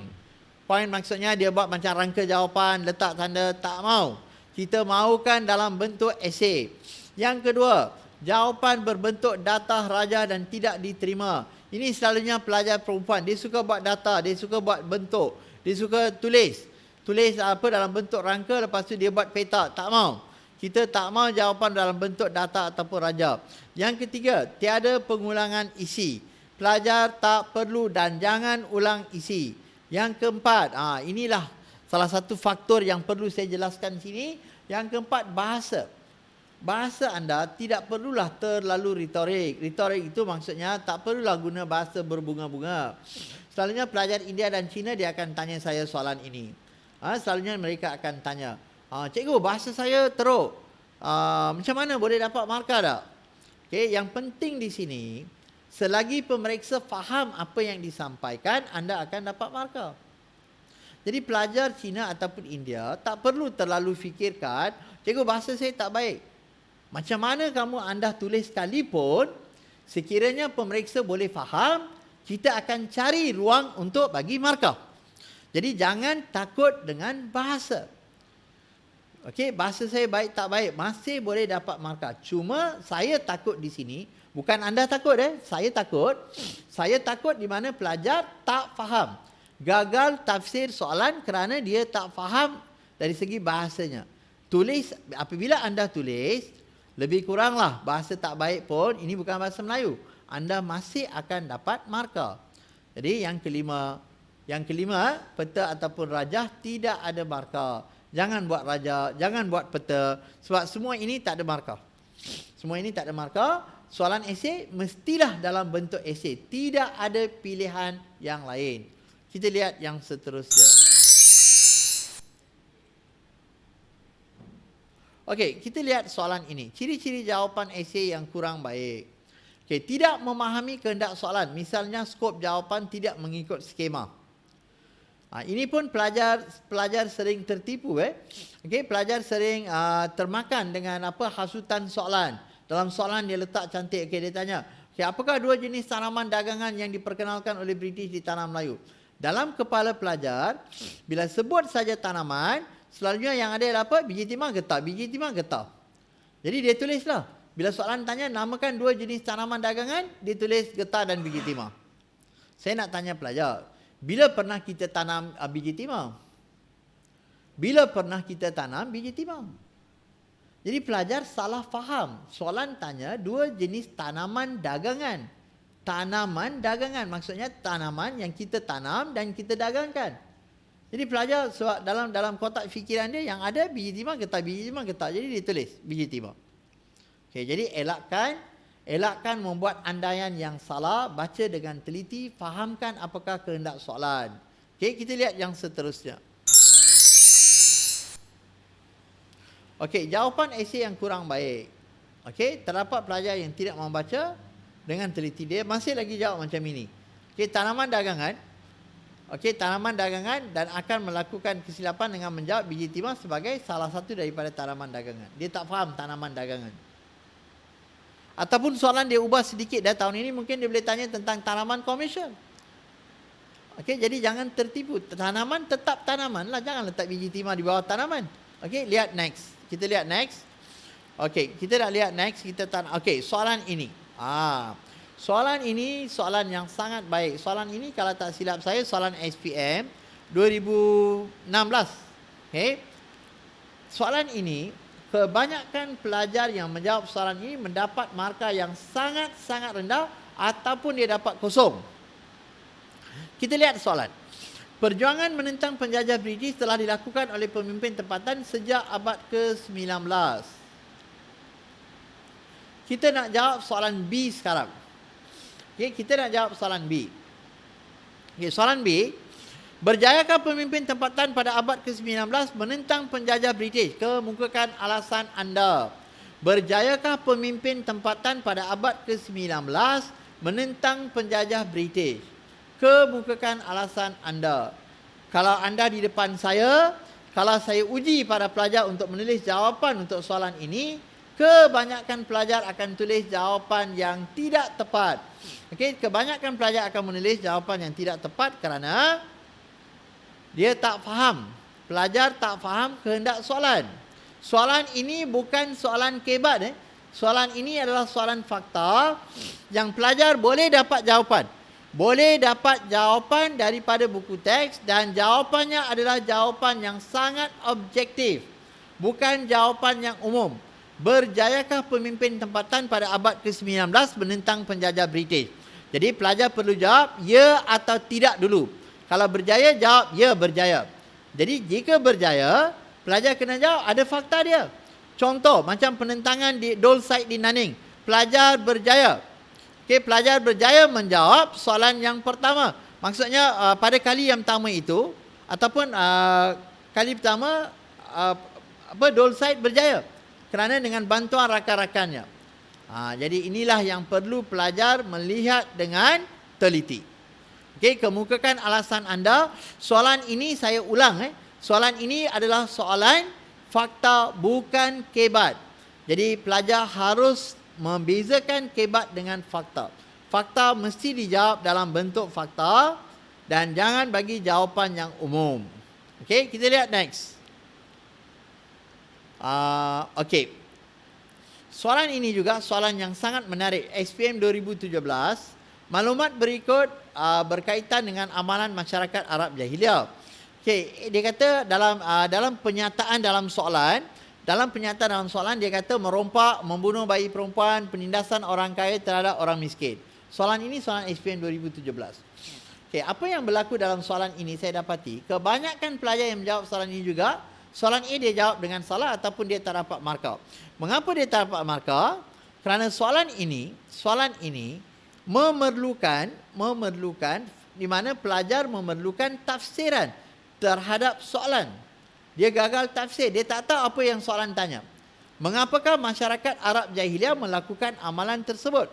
A: Poin maksudnya dia buat macam rangka jawapan, letak tanda, tak mau. Kita mahukan dalam bentuk esei. Yang kedua, jawapan berbentuk data raja dan tidak diterima. Ini selalunya pelajar perempuan. Dia suka buat data, dia suka buat bentuk, dia suka tulis. Tulis dalam bentuk rangka, lepas tu dia buat peta. Tak mau. Kita tak mau jawapan dalam bentuk data ataupun raja. Yang ketiga, tiada pengulangan isi. Pelajar tak perlu dan jangan ulang isi. Yang keempat, inilah salah satu faktor yang perlu saya jelaskan sini. Yang keempat, bahasa. Bahasa anda tidak perlulah terlalu retorik. Retorik itu maksudnya tak perlulah guna bahasa berbunga-bunga. Selalunya pelajar India dan Cina dia akan tanya saya soalan ini. Selalunya mereka akan tanya, cikgu bahasa saya teruk. Macam mana boleh dapat markah tak? Okay, yang penting di sini, selagi pemeriksa faham apa yang disampaikan, anda akan dapat markah. Jadi pelajar Cina ataupun India tak perlu terlalu fikirkan, cikgu bahasa saya tak baik. Macam mana anda tulis sekalipun, sekiranya pemeriksa boleh faham, kita akan cari ruang untuk bagi markah. Jadi jangan takut dengan bahasa. Okey, bahasa saya baik tak baik, masih boleh dapat markah. Cuma saya takut di sini, bukan anda takut saya takut. Saya takut di mana pelajar tak faham. Gagal tafsir soalan kerana dia tak faham dari segi bahasanya. Tulis, apabila anda tulis, lebih kuranglah bahasa tak baik pun, ini bukan bahasa Melayu, anda masih akan dapat markah. Jadi yang kelima, peta ataupun rajah tidak ada markah. Jangan buat rajah, jangan buat peta, sebab semua ini tak ada markah. Semua ini tak ada markah. Soalan esei mestilah dalam bentuk esei, tidak ada pilihan yang lain. Kita lihat yang seterusnya. Okey, kita lihat soalan ini. Ciri-ciri jawapan esei yang kurang baik. Okey, tidak memahami kehendak soalan. Misalnya skop jawapan tidak mengikut skema. Ini pun pelajar sering tertipu. Okey, pelajar sering termakan dengan hasutan soalan. Dalam soalan dia letak cantik. Okey, dia tanya, okey, apakah dua jenis tanaman dagangan yang diperkenalkan oleh British di tanah Melayu? Dalam kepala pelajar, bila sebut saja tanaman, selalunya yang ada adalah biji timah getah, biji timah getah. Jadi dia tulislah. Bila soalan tanya namakan dua jenis tanaman dagangan, dia tulis getah dan biji timah. Saya nak tanya pelajar, bila pernah kita tanam biji timah? Bila pernah kita tanam biji timah? Jadi pelajar salah faham. Soalan tanya dua jenis tanaman dagangan. Tanaman dagangan maksudnya tanaman yang kita tanam dan kita dagangkan. Jadi pelajar dalam kotak fikiran dia yang ada biji timah getah. Jadi dia tulis biji timah. Okey, jadi elakkan membuat andaian yang salah, baca dengan teliti, fahamkan apakah kehendak soalan. Okey, kita lihat yang seterusnya. Okey, jawapan esei yang kurang baik. Okey, terdapat pelajar yang tidak membaca dengan teliti, dia masih lagi jawab macam ini. Okey, tanaman dagangan. Okey, tanaman dagangan dan akan melakukan kesilapan dengan menjawab biji timah sebagai salah satu daripada tanaman dagangan. Dia tak faham tanaman dagangan. Ataupun soalan dia ubah sedikit dah tahun ini, mungkin dia boleh tanya tentang tanaman komersial. Okey, jadi jangan tertipu. Tanaman tetap tanaman lah, jangan letak biji timah di bawah tanaman. Okey, lihat next. Kita lihat next. Okey, kita dah lihat next. Okey, soalan ini. Soalan ini soalan yang sangat baik. Soalan ini kalau tak silap saya soalan SPM 2016. Okey. Soalan ini kebanyakan pelajar yang menjawab soalan ini mendapat markah yang sangat-sangat rendah ataupun dia dapat kosong. Kita lihat soalan. Perjuangan menentang penjajah British telah dilakukan oleh pemimpin tempatan sejak abad ke-19. Kita nak jawab soalan B sekarang. Okay, kita nak jawab soalan B. Okay, soalan B. Berjayakah pemimpin tempatan pada abad ke-19 menentang penjajah British? Kemukakan alasan anda. Berjayakah pemimpin tempatan pada abad ke-19 menentang penjajah British? Kemukakan alasan anda. Kalau anda di depan saya, kalau saya uji para pelajar untuk menulis jawapan untuk soalan ini, kebanyakan pelajar akan tulis jawapan yang tidak tepat. Okey, kebanyakan pelajar akan menulis jawapan yang tidak tepat kerana dia tak faham. Pelajar tak faham kehendak soalan. Soalan ini bukan soalan kebat. Soalan ini adalah soalan fakta yang pelajar boleh dapat jawapan. Boleh dapat jawapan daripada buku teks dan jawapannya adalah jawapan yang sangat objektif. Bukan jawapan yang umum. Berjayakah pemimpin tempatan pada abad ke-19 menentang penjajah British? Jadi pelajar perlu jawab ya atau tidak dulu. Kalau berjaya, jawab ya berjaya. Jadi jika berjaya, pelajar kena jawab ada fakta dia. Contoh macam penentangan di Dole Site di Nanning. Pelajar berjaya. Okey, pelajar berjaya menjawab soalan yang pertama. Maksudnya pada kali yang pertama itu ataupun kali pertama Dole Site berjaya kerana dengan bantuan rakan-rakannya. Jadi inilah yang perlu pelajar melihat dengan teliti. Okey, kemukakan alasan anda. Soalan ini saya ulang. Soalan ini adalah soalan fakta bukan kebat. Jadi pelajar harus membezakan kebat dengan fakta. Fakta mesti dijawab dalam bentuk fakta dan jangan bagi jawapan yang umum. Okey, kita lihat next. Okey. Soalan ini juga soalan yang sangat menarik. SPM 2017. Maklumat berikut berkaitan dengan amalan masyarakat Arab Jahiliyah. Okey, dia kata dalam penyataan dalam soalan dia kata merompak, membunuh bayi perempuan, penindasan orang kaya terhadap orang miskin. Soalan ini soalan SPM 2017. Okey, apa yang berlaku dalam soalan ini saya dapati, kebanyakan pelajar yang menjawab soalan ini juga, soalan A dia jawab dengan salah ataupun dia tak dapat markah. Mengapa dia tak dapat markah? Kerana soalan ini memerlukan di mana pelajar memerlukan tafsiran terhadap soalan. Dia gagal tafsir, dia tak tahu apa yang soalan tanya. Mengapakah masyarakat Arab Jahiliyah melakukan amalan tersebut?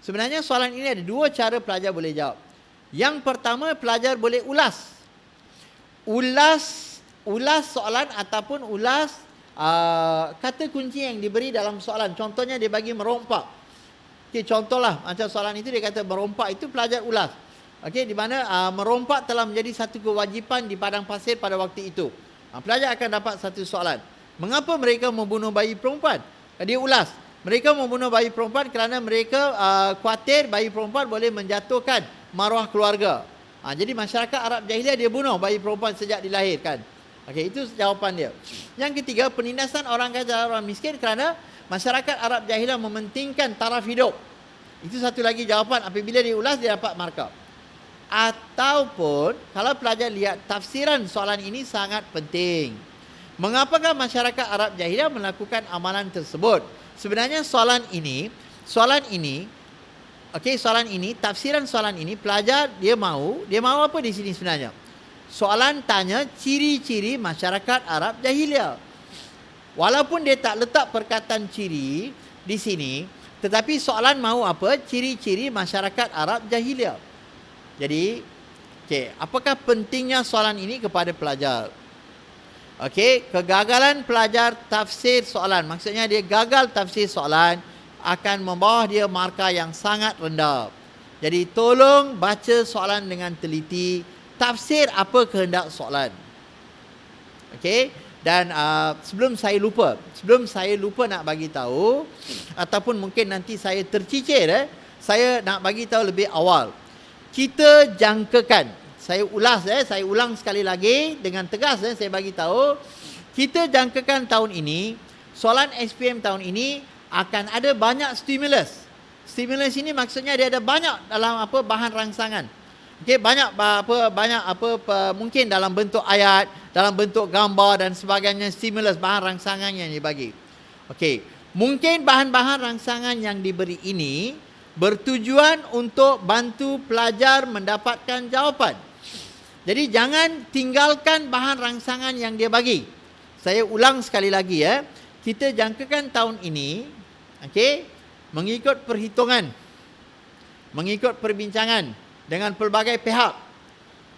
A: Sebenarnya soalan ini ada dua cara pelajar boleh jawab. Yang pertama, pelajar boleh ulas soalan ataupun ulas kata kunci yang diberi dalam soalan. Contohnya dia bagi merompak. Okey, contohlah macam soalan itu dia kata merompak itu pelajar ulas. Okey, di mana merompak telah menjadi satu kewajipan di padang pasir pada waktu itu. Pelajar akan dapat satu soalan. Mengapa mereka membunuh bayi perempuan? Dia ulas. Mereka membunuh bayi perempuan kerana mereka khawatir bayi perempuan boleh menjatuhkan maruah keluarga. Jadi masyarakat Arab Jahiliyah dia bunuh bayi perempuan sejak dilahirkan. Okey, itu jawapan dia. Yang ketiga, penindasan orang kaya terhadap orang miskin kerana masyarakat Arab Jahiliyah mementingkan taraf hidup. Itu satu lagi jawapan. Apabila dia ulas, dia dapat markah. Ataupun kalau pelajar lihat tafsiran soalan ini sangat penting. Mengapakah masyarakat Arab Jahiliyah melakukan amalan tersebut? Sebenarnya soalan ini, tafsiran soalan ini pelajar dia mahu apa di sini sebenarnya? Soalan tanya ciri-ciri masyarakat Arab Jahiliyah. Walaupun dia tak letak perkataan ciri di sini, tetapi soalan mahu apa? Ciri-ciri masyarakat Arab Jahiliyah. Jadi, apakah pentingnya soalan ini kepada pelajar? Kegagalan pelajar tafsir soalan, maksudnya dia gagal tafsir soalan, akan membawa dia markah yang sangat rendah. Jadi, tolong baca soalan dengan teliti, tafsir apa kehendak soalan. Dan sebelum saya lupa nak bagi tahu, ataupun mungkin nanti saya tercicir, saya nak bagi tahu lebih awal. Kita jangkakan, saya ulang sekali lagi dengan tegas, saya bagi tahu, kita jangkakan tahun ini, soalan SPM tahun ini akan ada banyak stimulus. Stimulus ini maksudnya dia ada banyak dalam bahan rangsangan. Okey, mungkin dalam bentuk ayat, dalam bentuk gambar dan sebagainya, stimulus bahan rangsangan yang dibagi. Okey, mungkin bahan-bahan rangsangan yang diberi ini bertujuan untuk bantu pelajar mendapatkan jawapan. Jadi jangan tinggalkan bahan rangsangan yang dia bagi. Saya ulang sekali lagi ya. Kita jangkakan tahun ini, okey, mengikut perhitungan, mengikut perbincangan dengan pelbagai pihak.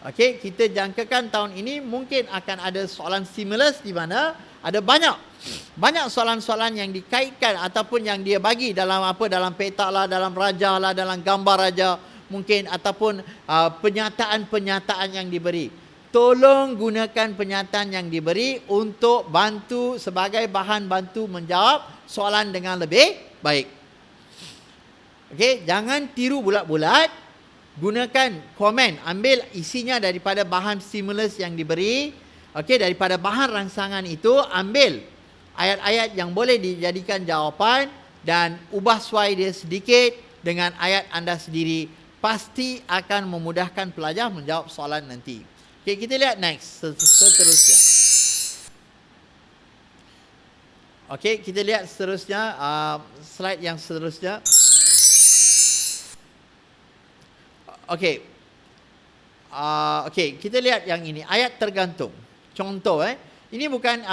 A: Okey, kita jangkakan tahun ini mungkin akan ada soalan stimulus di mana ada banyak soalan-soalan yang dikaitkan ataupun yang dia bagi dalam dalam petak lah, dalam rajah lah, dalam gambar rajah mungkin, ataupun penyataan-penyataan yang diberi. Tolong gunakan penyataan yang diberi untuk bantu sebagai bahan bantu menjawab soalan dengan lebih baik. Okey, jangan tiru bulat-bulat. Gunakan komen, ambil isinya daripada bahan stimulus yang diberi. Okey, daripada bahan rangsangan itu ambil ayat-ayat yang boleh dijadikan jawapan dan ubah suai dia sedikit dengan ayat anda sendiri. Pasti akan memudahkan pelajar menjawab soalan nanti. Okey, kita lihat next seterusnya. Okey, kita lihat seterusnya, slide yang seterusnya. Okey. Okey, kita lihat yang ini, ayat tergantung. Contoh ini bukan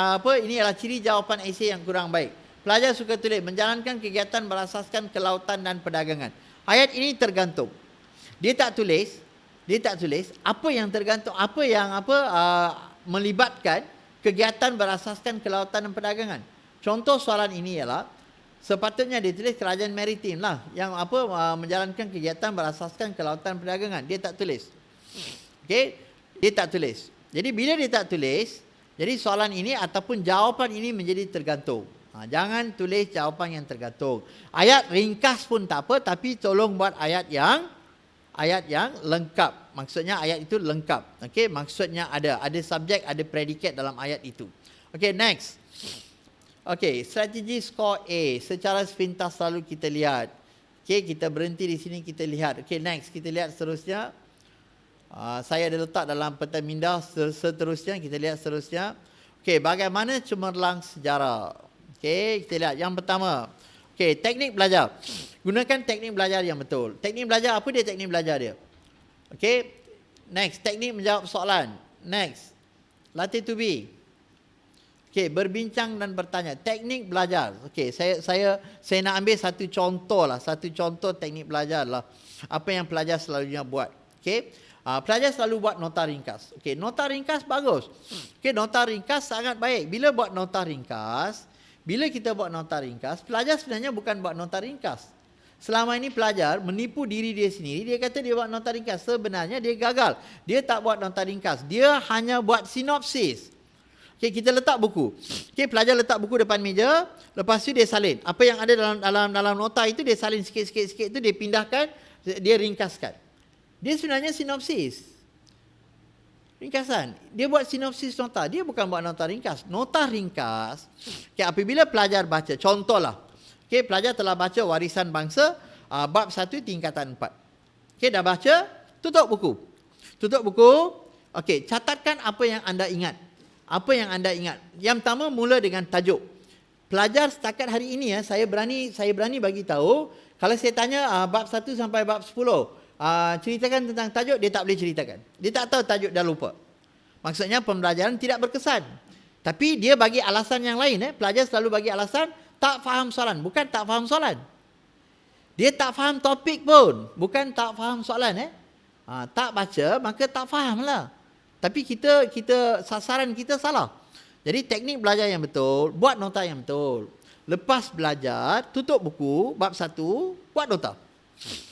A: ini adalah ciri jawapan esei yang kurang baik. Pelajar suka tulis menjalankan kegiatan berasaskan kelautan dan perdagangan. Ayat ini tergantung. Dia tak tulis apa yang tergantung, apa yang melibatkan kegiatan berasaskan kelautan dan perdagangan. Contoh soalan ini ialah sepatutnya ditulis kerajaan maritim lah yang menjalankan kegiatan berasaskan kelautan perdagangan. Dia tak tulis. Okey, dia tak tulis. Jadi bila dia tak tulis, jadi soalan ini ataupun jawapan ini menjadi tergantung. Jangan tulis jawapan yang tergantung. Ayat ringkas pun tak apa, tapi tolong buat ayat yang lengkap. Maksudnya ayat itu lengkap. Okey, maksudnya ada subjek, ada predikat dalam ayat itu. Okey, next. Okey, strategi skor A secara sepintas selalu kita lihat. Okey, kita berhenti di sini, kita lihat. Okey, next kita lihat seterusnya. Saya ada letak dalam peta minda seterusnya, kita lihat seterusnya. Okey, bagaimana cemerlang sejarah. Okey, kita lihat yang pertama. Okey, teknik belajar. Gunakan teknik belajar yang betul. Teknik belajar, apa dia teknik belajar dia? Okey, next, teknik menjawab soalan. Next, latih to be. Okey, berbincang dan bertanya. Teknik belajar. Okey, saya nak ambil satu contoh teknik belajar lah. Apa yang pelajar selalunya buat. Okey, pelajar selalu buat nota ringkas. Okey, nota ringkas bagus. Okey, nota ringkas sangat baik. Bila kita buat nota ringkas, pelajar sebenarnya bukan buat nota ringkas. Selama ini pelajar menipu diri dia sendiri, dia kata dia buat nota ringkas. Sebenarnya dia gagal. Dia tak buat nota ringkas. Dia hanya buat sinopsis. Okey, kita letak buku. Okey, pelajar letak buku depan meja, lepas tu dia salin. Apa yang ada dalam nota itu dia salin sikit-sikit itu, dia pindahkan, dia ringkaskan. Dia sebenarnya sinopsis. Ringkasan. Dia buat sinopsis nota. Dia bukan buat nota ringkas. Nota ringkas, okay, apabila pelajar baca, contohlah. Okay, pelajar telah baca Warisan Bangsa, bab 1 tingkatan 4. Okay, dah baca, tutup buku. Okay, catatkan apa yang anda ingat. Yang pertama, mula dengan tajuk. Pelajar setakat hari ini saya berani bagi tahu, kalau saya tanya bab 1 sampai bab 10, ceritakan tentang tajuk, dia tak boleh ceritakan. Dia tak tahu tajuk, dah lupa. Maksudnya pembelajaran tidak berkesan. Tapi dia bagi alasan yang lain. Pelajar selalu bagi alasan tak faham soalan. Bukan tak faham soalan. Dia tak faham topik pun. Bukan tak faham soalan. Tak baca, maka tak faham lah. Tapi kita sasaran kita salah. Jadi teknik belajar yang betul, buat nota yang betul. Lepas belajar, tutup buku, bab 1, buat nota.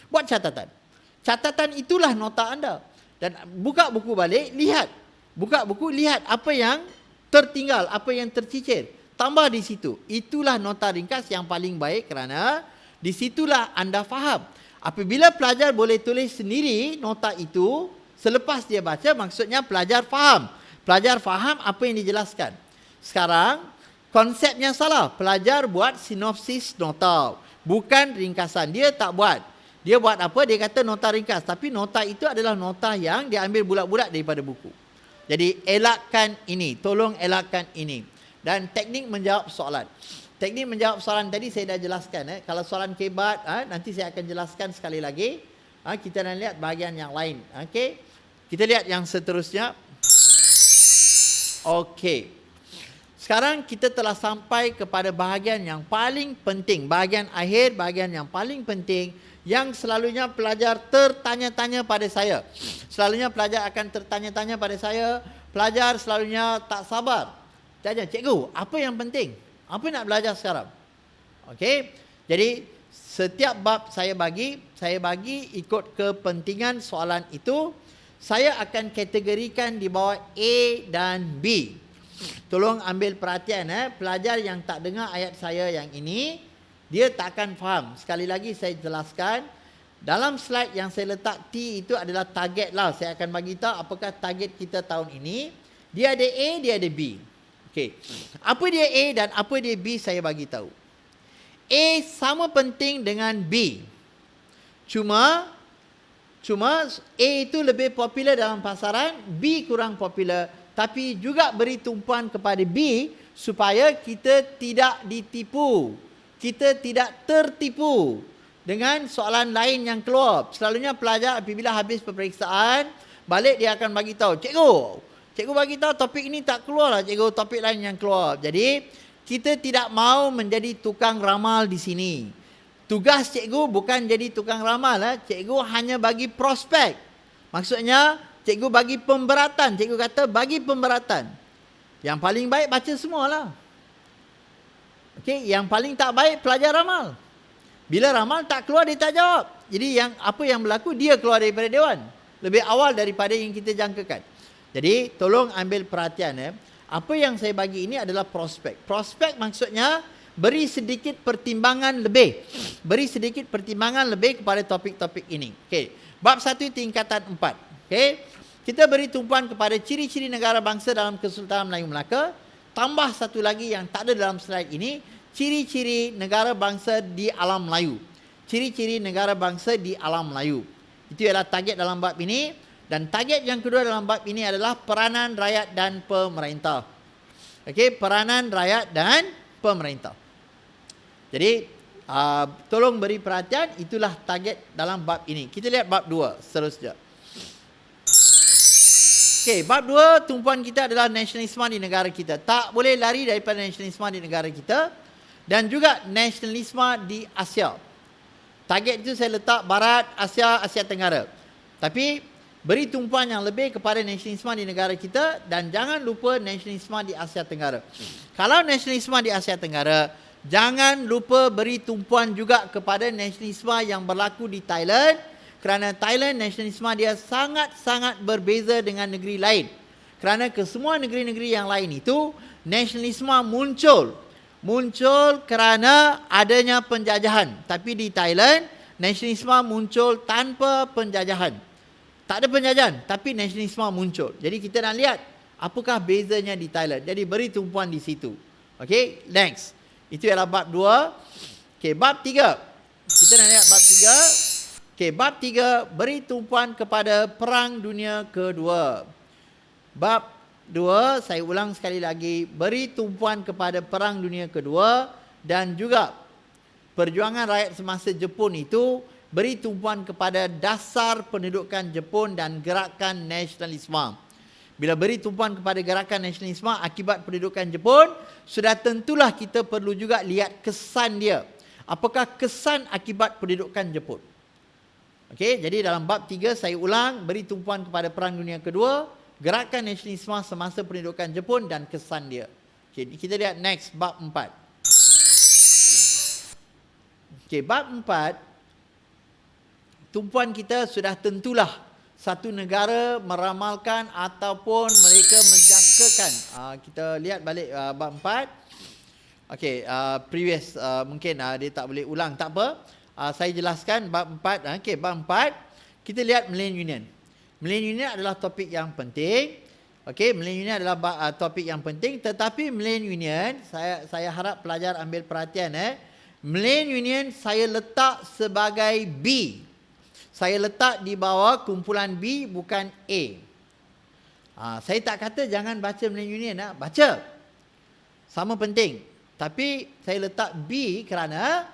A: Buat catatan. Catatan itulah nota anda. Dan buka buku balik, lihat. Buka buku, lihat apa yang tertinggal, apa yang tercicir. Tambah di situ. Itulah nota ringkas yang paling baik kerana di situlah anda faham. Apabila pelajar boleh tulis sendiri nota itu, selepas dia baca, maksudnya pelajar faham. Pelajar faham apa yang dijelaskan. Sekarang, konsepnya salah. Pelajar buat sinopsis nota. Bukan ringkasan. Dia tak buat. Dia buat apa? Dia kata nota ringkas. Tapi nota itu adalah nota yang diambil bulat-bulat daripada buku. Jadi elakkan ini. Tolong elakkan ini. Dan teknik menjawab soalan. Teknik menjawab soalan tadi saya dah jelaskan. Kalau soalan kebat, nanti saya akan jelaskan sekali lagi. Kita nak lihat bahagian yang lain. Okey. Kita lihat yang seterusnya. Okey. Sekarang kita telah sampai kepada bahagian yang paling penting. Bahagian akhir, bahagian yang paling penting. Yang selalunya pelajar tertanya-tanya pada saya. Selalunya pelajar akan tertanya-tanya pada saya. Pelajar selalunya tak sabar. Tanya, cikgu, apa yang penting? Apa nak belajar sekarang? Okey. Jadi, setiap bab saya bagi ikut kepentingan soalan itu. Saya akan kategorikan di bawah A dan B. Tolong ambil perhatian. Pelajar yang tak dengar ayat saya yang ini, dia tak akan faham. Sekali lagi saya jelaskan. Dalam slide yang saya letak T itu adalah target lah. Saya akan bagi tahu apakah target kita tahun ini. Dia ada A, dia ada B. Okey. Apa dia A dan apa dia B saya bagi tahu. A sama penting dengan B. Cuma A itu lebih popular dalam pasaran, B kurang popular. Tapi juga beri tumpuan kepada B supaya kita tidak ditipu. Kita tidak tertipu dengan soalan lain yang keluar. Selalunya pelajar apabila habis peperiksaan, balik dia akan bagi tahu, cikgu bagi tahu topik ini tak keluar lah cikgu, topik lain yang keluar. Jadi, kita tidak mau menjadi tukang ramal di sini. Tugas cikgu bukan jadi tukang ramal. Cikgu hanya bagi prospek. Maksudnya, cikgu bagi pemberatan. Cikgu kata bagi pemberatan. Yang paling baik baca semualah. Okey, yang paling tak baik pelajar ramal. Bila ramal tak keluar dia tak jawab. Jadi apa yang berlaku dia keluar daripada dewan. Lebih awal daripada yang kita jangkakan. Jadi tolong ambil perhatian. Apa yang saya bagi ini adalah prospek. Prospek maksudnya beri sedikit pertimbangan lebih. Beri sedikit pertimbangan lebih kepada topik-topik ini. Okey. Bab 1 tingkatan 4. Okey. Kita beri tumpuan kepada ciri-ciri negara bangsa dalam Kesultanan Melayu Melaka. Tambah satu lagi yang tak ada dalam slide ini, ciri-ciri negara bangsa di alam Melayu. Ciri-ciri negara bangsa di alam Melayu. Itu ialah target dalam bab ini. Dan target yang kedua dalam bab ini adalah peranan rakyat dan pemerintah. Okey, peranan rakyat dan pemerintah. Jadi, tolong beri perhatian, itulah target dalam bab ini. Kita lihat bab 2 seterusnya. Okey, bab 2 tumpuan kita adalah nasionalisme di negara kita. Tak boleh lari daripada nasionalisme di negara kita dan juga nasionalisme di Asia. Target itu saya letak Barat, Asia, Asia Tenggara. Tapi beri tumpuan yang lebih kepada nasionalisme di negara kita dan jangan lupa nasionalisme di Asia Tenggara. Kalau nasionalisme di Asia Tenggara, jangan lupa beri tumpuan juga kepada nasionalisme yang berlaku di Thailand. Kerana Thailand nasionalisme dia sangat-sangat berbeza dengan negeri lain. Kerana ke semua negeri-negeri yang lain itu, nasionalisme muncul. Muncul kerana adanya penjajahan. Tapi di Thailand, nasionalisme muncul tanpa penjajahan. Tak ada penjajahan, tapi nasionalisme muncul. Jadi kita nak lihat, apakah bezanya di Thailand. Jadi beri tumpuan di situ. Okay, next. Itu ialah bab 2. Okay, bab 3. Kita nak lihat bab 3. Okey, bab 3 beri tumpuan kepada Perang Dunia Kedua. Bab 2, saya ulang sekali lagi, beri tumpuan kepada Perang Dunia Kedua dan juga perjuangan rakyat semasa Jepun itu beri tumpuan kepada dasar pendudukan Jepun dan gerakan nasionalisme. Bila beri tumpuan kepada gerakan nasionalisme akibat pendudukan Jepun, sudah tentulah kita perlu juga lihat kesan dia. Apakah kesan akibat pendudukan Jepun? Okey, jadi dalam bab 3 saya ulang, beri tumpuan kepada Perang Dunia Kedua, gerakan nasionalisme semasa pendudukan Jepun dan kesan dia. Okey, kita lihat next bab 4. Okey, bab 4 tumpuan kita sudah tentulah satu negara meramalkan ataupun mereka menjangkakan. Kita lihat balik bab 4. Okey, previous mungkin dia tak boleh ulang, tak apa. Saya jelaskan bab 4. Okey, bab 4 kita lihat Millennium Union. Millennium Union adalah topik yang penting. Okey, Millennium Union adalah topik yang penting, tetapi Millennium Union saya harap pelajar ambil perhatian Millennium Union saya letak sebagai B. Saya letak di bawah kumpulan B, bukan A. Saya tak kata jangan baca Melayu Union. Baca. Sama penting. Tapi saya letak B kerana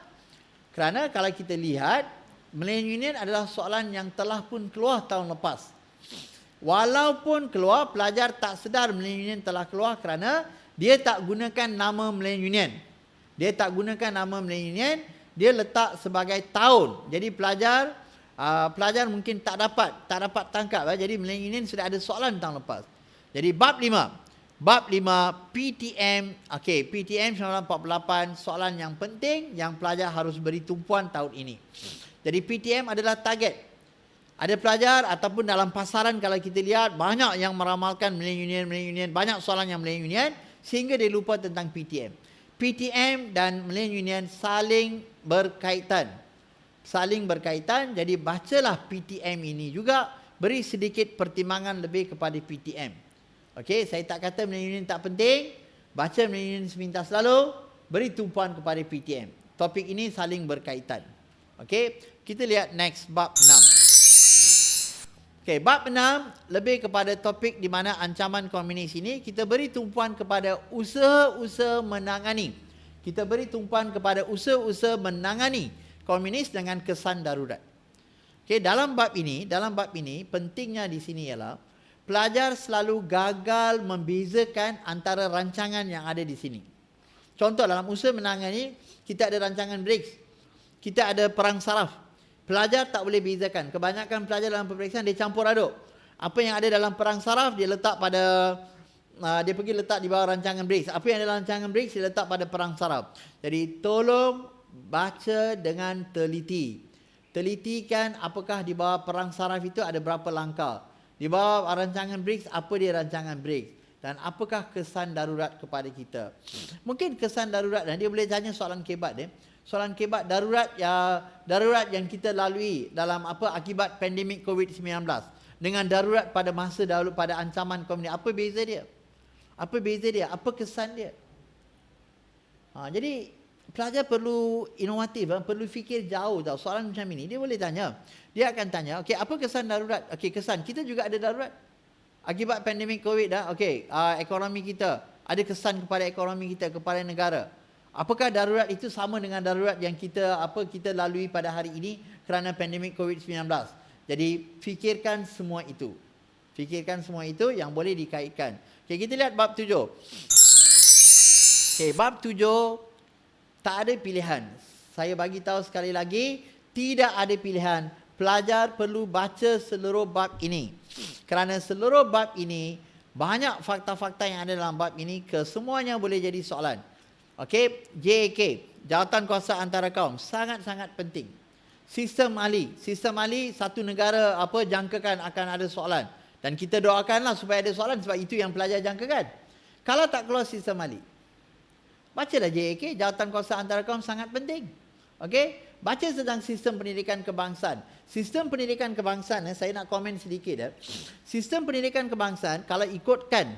A: kalau kita lihat, Melayu Union adalah soalan yang telah pun keluar tahun lepas. Walaupun keluar, pelajar tak sedar Melayu Union telah keluar kerana dia tak gunakan nama Melayu Union. Dia tak gunakan nama Melayu Union, dia letak sebagai tahun. Jadi pelajar mungkin tak dapat tangkap. Jadi Melayu Union sudah ada soalan tahun lepas. Jadi bab 5. Bab 5 PTM. Okey, PTM 1948, soalan yang penting yang pelajar harus beri tumpuan tahun ini. Jadi PTM adalah target. Ada pelajar ataupun dalam pasaran kalau kita lihat banyak yang meramalkan Melayu Union, banyak soalan yang Melayu Union sehingga dia lupa tentang PTM. PTM dan Melayu Union saling berkaitan. Jadi bacalah PTM ini juga, beri sedikit pertimbangan lebih kepada PTM. Okey, saya tak kata Melayu Union tak penting, baca Melayu Union sepintas lalu, beri tumpuan kepada PTM. Topik ini saling berkaitan. Okey, kita lihat next bab 6. Okey, bab 6 lebih kepada topik di mana ancaman komunis ini kita beri tumpuan kepada usaha-usaha menangani. Kita beri tumpuan kepada usaha-usaha menangani komunis dengan kesan darurat. Okey, dalam bab ini pentingnya di sini ialah pelajar selalu gagal membezakan antara rancangan yang ada di sini. Contoh dalam usaha menangani, kita ada rancangan BRICS. Kita ada perang saraf. Pelajar tak boleh bezakan. Kebanyakan pelajar dalam peperiksaan dia campur aduk. Apa yang ada dalam perang saraf dia letak pada dia pergi letak di bawah rancangan BRICS. Apa yang ada dalam rancangan BRICS dia letak pada perang saraf. Jadi tolong baca dengan teliti. Telitikan apakah di bawah perang saraf itu ada berapa langkah. Di bawah rancangan BRICS apa dia rancangan BRICS dan apakah kesan darurat kepada kita. Mungkin kesan darurat dan dia boleh tanya soalan kebat dia. Soalan kebat darurat yang kita lalui dalam akibat pandemik COVID-19 dengan darurat pada masa dahulu pada ancaman komunis. Apa beza dia? Apa kesan dia? Jadi pelajar perlu inovatif, perlu fikir jauh tau. Soalan macam ini dia boleh tanya. Dia akan tanya, okey, apa kesan darurat? Okey, kesan kita juga ada darurat. Akibat pandemik COVID ekonomi kita ada kesan kepada ekonomi kita, kepada negara. Apakah darurat itu sama dengan darurat yang kita lalui pada hari ini kerana pandemik COVID-19? Jadi fikirkan semua itu. Yang boleh dikaitkan. Okey, kita lihat bab 7. Okey, bab 7 tak ada pilihan. Saya bagi tahu sekali lagi, tidak ada pilihan. Pelajar perlu baca seluruh bab ini. Kerana seluruh bab ini banyak fakta-fakta yang ada dalam bab ini, kesemuanya boleh jadi soalan. Okey, JAK, jawatan kuasa antara kaum, sangat-sangat penting. Sistem ahli satu negara jangkakan akan ada soalan dan kita doakanlah supaya ada soalan sebab itu yang pelajar jangkakan. Kalau tak keluar sistem ahli, bacalah JAK, jawatan kuasa antara kaum, sangat penting. Okey, baca tentang sistem pendidikan kebangsaan. Sistem pendidikan kebangsaan, saya nak komen sedikit. Sistem pendidikan kebangsaan kalau ikutkan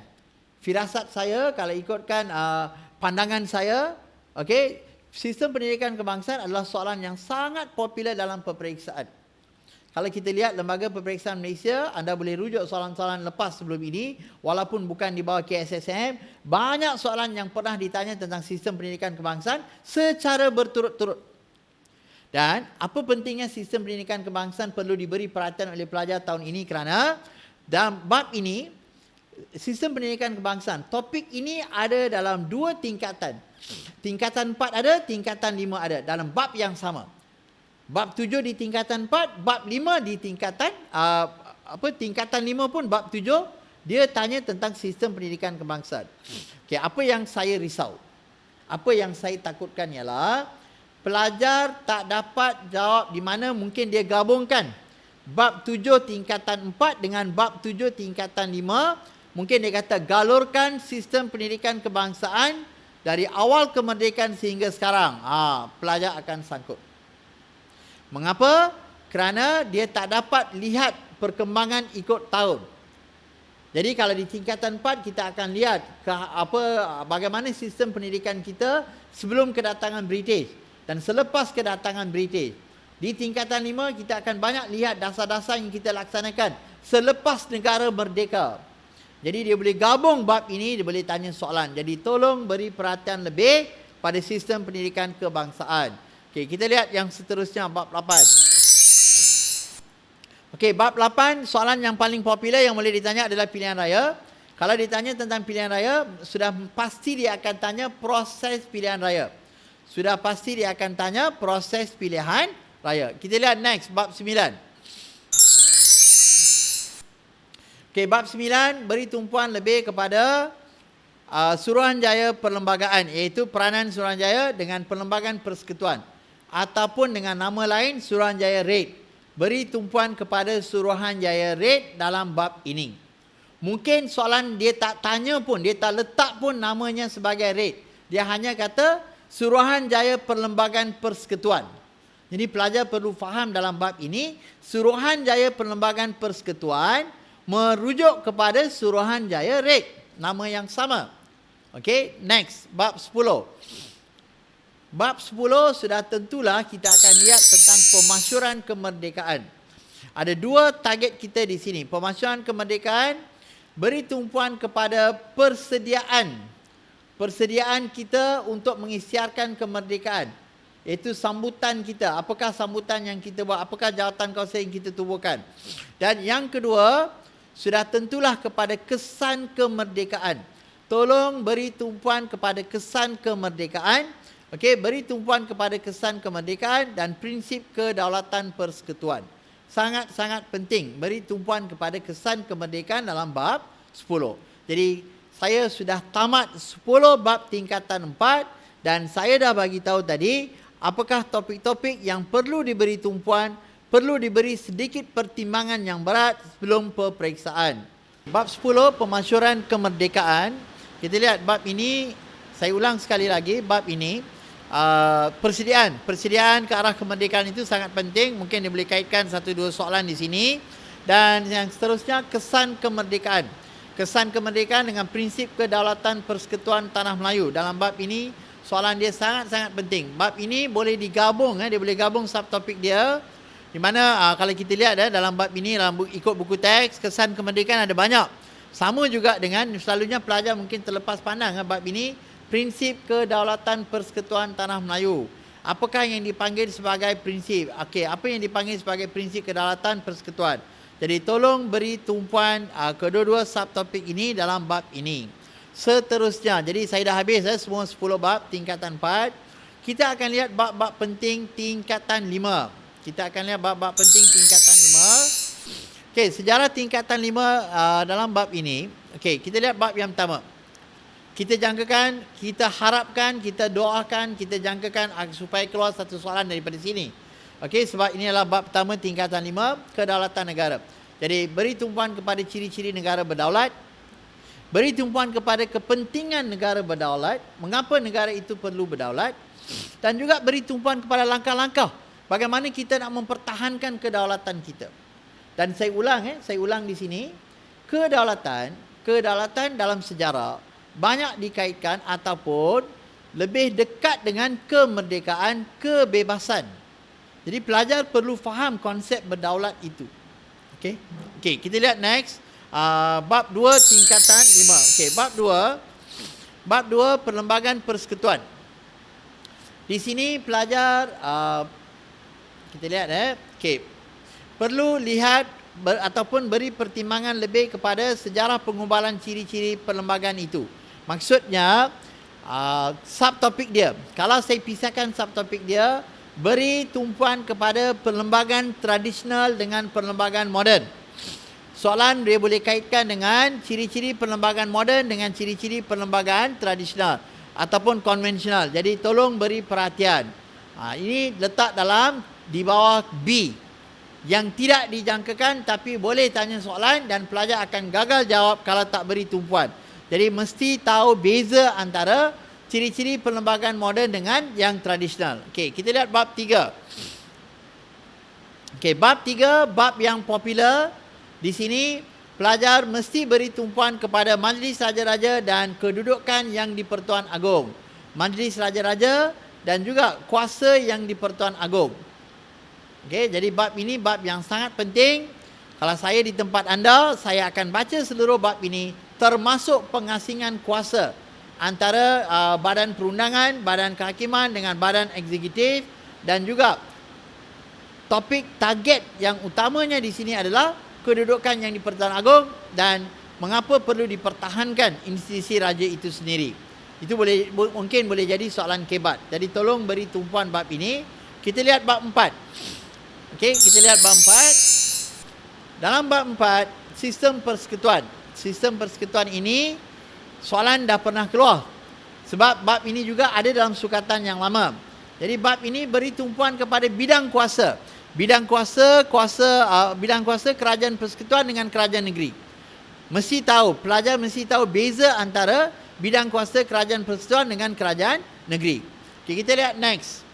A: firasat saya, kalau ikutkan pandangan saya, okey, sistem pendidikan kebangsaan adalah soalan yang sangat popular dalam peperiksaan. Kalau kita lihat lembaga peperiksaan Malaysia, anda boleh rujuk soalan-soalan lepas sebelum ini, walaupun bukan di bawah KSSM, banyak soalan yang pernah ditanya tentang sistem pendidikan kebangsaan secara berturut-turut. Dan apa pentingnya sistem pendidikan kebangsaan perlu diberi perhatian oleh pelajar tahun ini kerana dalam bab ini, sistem pendidikan kebangsaan, topik ini ada dalam 2 tingkatan. Tingkatan 4 ada, tingkatan 5 ada dalam bab yang sama. Bab 7 di tingkatan 4, bab 5 di tingkatan tingkatan 5 pun bab 7 dia tanya tentang sistem pendidikan kebangsaan. Okey, apa yang saya risau? Apa yang saya takutkan ialah pelajar tak dapat jawab di mana mungkin dia gabungkan bab 7 tingkatan 4 dengan bab 7 tingkatan 5. Mungkin dia kata galurkan sistem pendidikan kebangsaan dari awal kemerdekaan sehingga sekarang. Pelajar akan sangkut. Mengapa? Kerana dia tak dapat lihat perkembangan ikut tahun. Jadi kalau di tingkatan 4 kita akan lihat bagaimana sistem pendidikan kita sebelum kedatangan British dan selepas kedatangan British. Di tingkatan 5, kita akan banyak lihat dasar-dasar yang kita laksanakan selepas negara merdeka. Jadi dia boleh gabung bab ini, dia boleh tanya soalan. Jadi tolong beri perhatian lebih pada sistem pendidikan kebangsaan. Okey, kita lihat yang seterusnya, bab 8. Okey, bab 8, soalan yang paling popular yang boleh ditanya adalah pilihan raya. Kalau ditanya tentang pilihan raya, sudah pasti dia akan tanya proses pilihan raya. Sudah pasti dia akan tanya proses pilihan raya. Kita lihat next, bab 9. Okey, bab 9 beri tumpuan lebih kepada Suruhanjaya Perlembagaan, iaitu peranan Suruhanjaya dengan Perlembagaan Persekutuan ataupun dengan nama lain Suruhanjaya REIT. Beri tumpuan kepada Suruhanjaya REIT dalam bab ini. Mungkin soalan dia tak tanya pun, dia tak letak pun namanya sebagai REIT. Dia hanya kata Suruhanjaya Perlembagaan Persekutuan. Jadi pelajar perlu faham dalam bab ini, Suruhanjaya Perlembagaan Persekutuan merujuk kepada Suruhanjaya REIT, nama yang sama. Okey, next, bab 10. Bab 10 sudah tentulah kita akan lihat tentang pemasyuran kemerdekaan. Ada dua target kita di sini. Pemasyuran kemerdekaan beri tumpuan kepada persediaan kita untuk mengisytiharkan kemerdekaan. Iaitu sambutan kita. Apakah sambutan yang kita buat? Apakah jawatan kawasan yang kita tubuhkan? Dan yang kedua, sudah tentulah kepada kesan kemerdekaan. Tolong beri tumpuan kepada kesan kemerdekaan. Okey, beri tumpuan kepada kesan kemerdekaan dan prinsip kedaulatan persekutuan. Sangat-sangat penting beri tumpuan kepada kesan kemerdekaan dalam bab 10. Jadi saya sudah tamat 10 bab tingkatan 4 dan saya dah bagi tahu tadi apakah topik-topik yang perlu diberi tumpuan, perlu diberi sedikit pertimbangan yang berat sebelum peperiksaan. Bab 10, pemasyuran kemerdekaan. Kita lihat bab ini, saya ulang sekali lagi, bab ini, persediaan ke arah kemerdekaan itu sangat penting. Mungkin dia boleh kaitkan 1-2 soalan di sini. Dan yang seterusnya, kesan kemerdekaan. Kesan kemerdekaan dengan prinsip kedaulatan persekutuan Tanah Melayu. Dalam bab ini, soalan dia sangat-sangat penting. Bab ini boleh digabung, dia boleh gabung subtopik dia. Di mana kalau kita lihat dalam bab ini, ikut buku teks, kesan kemerdekaan ada banyak. Sama juga dengan selalunya pelajar mungkin terlepas pandang bab ini, prinsip kedaulatan persekutuan Tanah Melayu. Apakah yang dipanggil sebagai prinsip? Okey, apa yang dipanggil sebagai prinsip kedaulatan persekutuan? Jadi tolong beri tumpuan kedua-dua subtopik ini dalam bab ini. Seterusnya, jadi saya dah habis semua 10 bab tingkatan 4. Kita akan lihat bab-bab penting tingkatan 5. Kita akan lihat bab-bab penting tingkatan 5. Okey, sejarah tingkatan 5 dalam bab ini. Okey, kita lihat bab yang pertama. Kita jangkakan, kita harapkan, kita doakan, kita jangkakan supaya keluar satu soalan daripada sini. Okey, sebab ini adalah bab pertama tingkatan 5, kedaulatan negara. Jadi beri tumpuan kepada ciri-ciri negara berdaulat. Beri tumpuan kepada kepentingan negara berdaulat, mengapa negara itu perlu berdaulat, dan juga beri tumpuan kepada langkah-langkah bagaimana kita nak mempertahankan kedaulatan kita. Dan saya ulang di sini, kedaulatan dalam sejarah banyak dikaitkan ataupun lebih dekat dengan kemerdekaan, kebebasan. Jadi pelajar perlu faham konsep berdaulat itu. Okey, kita lihat next. Bab 2 tingkatan 5. Okey, bab 2 Perlembagaan Persekutuan. Di sini pelajar kita lihat okey. Perlu lihat ataupun beri pertimbangan lebih kepada sejarah pengubalan ciri-ciri perlembagaan itu. Maksudnya subtopik dia. Kalau saya pisahkan subtopik dia, beri tumpuan kepada perlembagaan tradisional dengan perlembagaan moden. Soalan dia boleh kaitkan dengan ciri-ciri perlembagaan moden dengan ciri-ciri perlembagaan tradisional ataupun konvensional. Jadi tolong beri perhatian. Ini letak di bawah B. Yang tidak dijangkakan tapi boleh tanya soalan dan pelajar akan gagal jawab kalau tak beri tumpuan. Jadi mesti tahu beza antara ciri-ciri perlembagaan moden dengan yang tradisional. Okey, kita lihat bab 3. Okey, bab 3, bab yang popular. Di sini pelajar mesti beri tumpuan kepada Majlis Raja-Raja dan kedudukan yang di Pertuan Agong. Majlis Raja-Raja dan juga kuasa yang di Pertuan Agong. Okey, jadi bab ini bab yang sangat penting. Kalau saya di tempat anda, saya akan baca seluruh bab ini termasuk pengasingan kuasa antara badan perundangan, badan kehakiman dengan badan eksekutif, dan juga topik target yang utamanya di sini adalah kedudukan yang di Pertuan Agong dan mengapa perlu dipertahankan institusi raja itu sendiri. Itu mungkin boleh jadi soalan kebat. Jadi tolong beri tumpuan bab ini. Kita lihat bab 4. Okey, kita lihat bab 4. Dalam bab 4, sistem persekutuan. Sistem persekutuan ini soalan dah pernah keluar. Sebab bab ini juga ada dalam sukatan yang lama. Jadi bab ini beri tumpuan kepada bidang kuasa. Bidang kuasa kerajaan persekutuan dengan kerajaan negeri. Mesti tahu, pelajar mesti tahu beza antara bidang kuasa kerajaan persekutuan dengan kerajaan negeri. Okey, kita lihat next.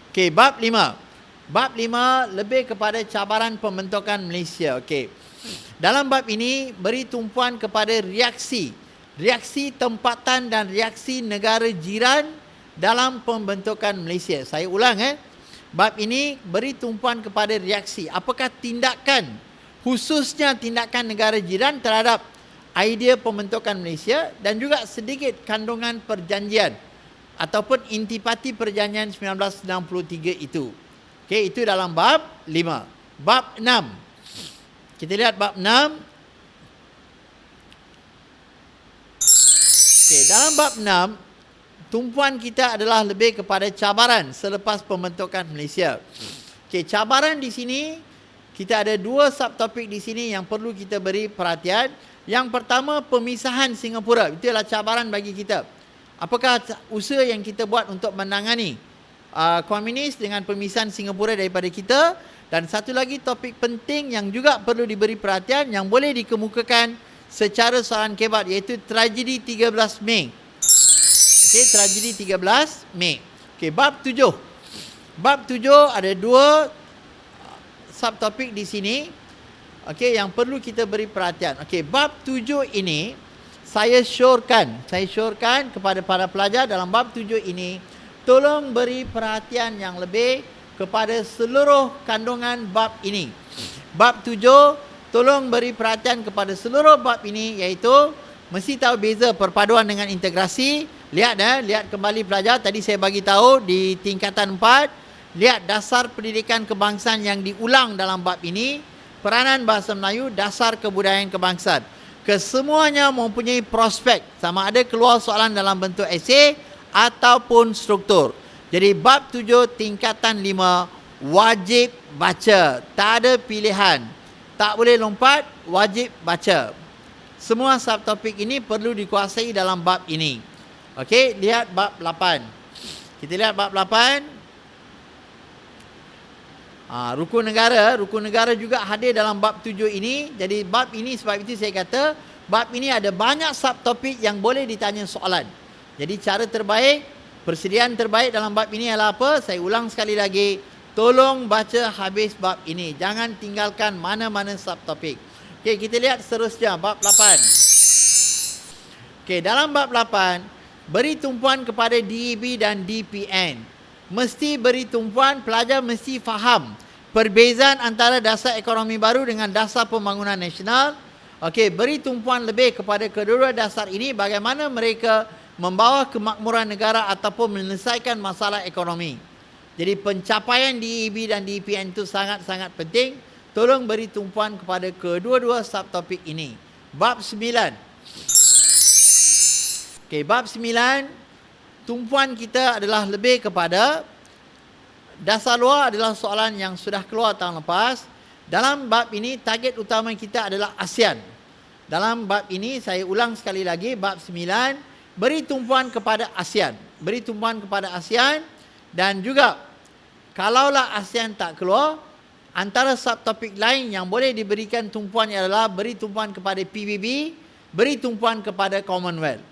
A: Okey, bab 5. Bab 5 lebih kepada cabaran pembentukan Malaysia. Okey. Dalam bab ini beri tumpuan kepada reaksi tempatan dan reaksi negara jiran dalam pembentukan Malaysia. Saya ulang Bab ini beri tumpuan kepada reaksi. Apakah tindakan, khususnya tindakan negara jiran terhadap idea pembentukan Malaysia dan juga sedikit kandungan perjanjian ataupun intipati perjanjian 1963 itu. Okey, itu dalam bab 5. Bab 6. Kita lihat bab 6. Okey, dalam bab 6, tumpuan kita adalah lebih kepada cabaran selepas pembentukan Malaysia. Okey, cabaran di sini, kita ada 2 subtopik di sini yang perlu kita beri perhatian. Yang pertama, pemisahan Singapura. Itu adalah cabaran bagi kita. Apakah usaha yang kita buat untuk menangani komunis dengan pemisahan Singapura daripada kita? Dan satu lagi topik penting yang juga perlu diberi perhatian yang boleh dikemukakan secara soalan kebat, iaitu tragedi 13 Mei. Okey, tragedi 13 Mei. Okey, bab 7. Bab 7 ada 2 subtopik di sini. Okey, yang perlu kita beri perhatian. Okey, bab 7 ini saya syorkan kepada para pelajar dalam bab 7 ini, tolong beri perhatian yang lebih kepada seluruh kandungan bab ini. Bab 7, tolong beri perhatian kepada seluruh bab ini, iaitu mesti tahu beza perpaduan dengan integrasi. Lihat kembali pelajar, tadi saya bagi tahu di tingkatan 4, lihat dasar pendidikan kebangsaan yang diulang dalam bab ini, peranan bahasa Melayu, dasar kebudayaan kebangsaan. Kesemuanya mempunyai prospek, sama ada keluar soalan dalam bentuk esei ataupun struktur. Jadi bab 7 tingkatan 5 wajib baca, tak ada pilihan, tak boleh lompat, wajib baca. Semua subtopik ini perlu dikuasai dalam bab ini. Okey, lihat bab 8. Kita lihat bab 8. Rukun negara juga hadir dalam bab 7 ini. Jadi bab ini, sebab itu saya kata bab ini ada banyak subtopik yang boleh ditanya soalan. Jadi cara terbaik, persediaan terbaik dalam bab ini adalah apa? Saya ulang sekali lagi, tolong baca habis bab ini. Jangan tinggalkan mana-mana subtopik. Okey, kita lihat seterusnya bab 8. Okey, dalam bab 8 beri tumpuan kepada DEB dan DPN. Mesti beri tumpuan, pelajar mesti faham perbezaan antara dasar ekonomi baru dengan dasar pembangunan nasional. Okey, beri tumpuan lebih kepada kedua dasar ini, bagaimana mereka membawa kemakmuran negara ataupun menyelesaikan masalah ekonomi. Jadi pencapaian DEB dan DPN itu sangat-sangat penting. Tolong beri tumpuan kepada kedua-dua subtopik ini. Bab 9. Okey, bab 9, tumpuan kita adalah lebih kepada dasar luar, adalah soalan yang sudah keluar tahun lepas. Dalam bab ini target utama kita adalah ASEAN. Dalam bab ini saya ulang sekali lagi, bab 9 beri tumpuan kepada ASEAN. Beri tumpuan kepada ASEAN, dan juga kalaulah ASEAN tak keluar, antara subtopik lain yang boleh diberikan tumpuan adalah beri tumpuan kepada PBB, beri tumpuan kepada Commonwealth,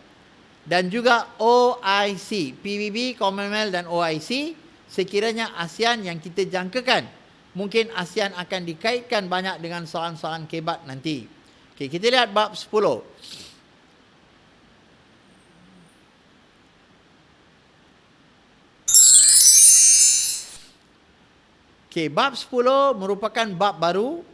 A: dan juga OIC. PBB, Commonwealth dan OIC, sekiranya ASEAN yang kita jangkakan, mungkin ASEAN akan dikaitkan banyak dengan soalan-soalan kebat nanti. Okey, kita lihat bab 10. Okey, bab 10 merupakan bab baru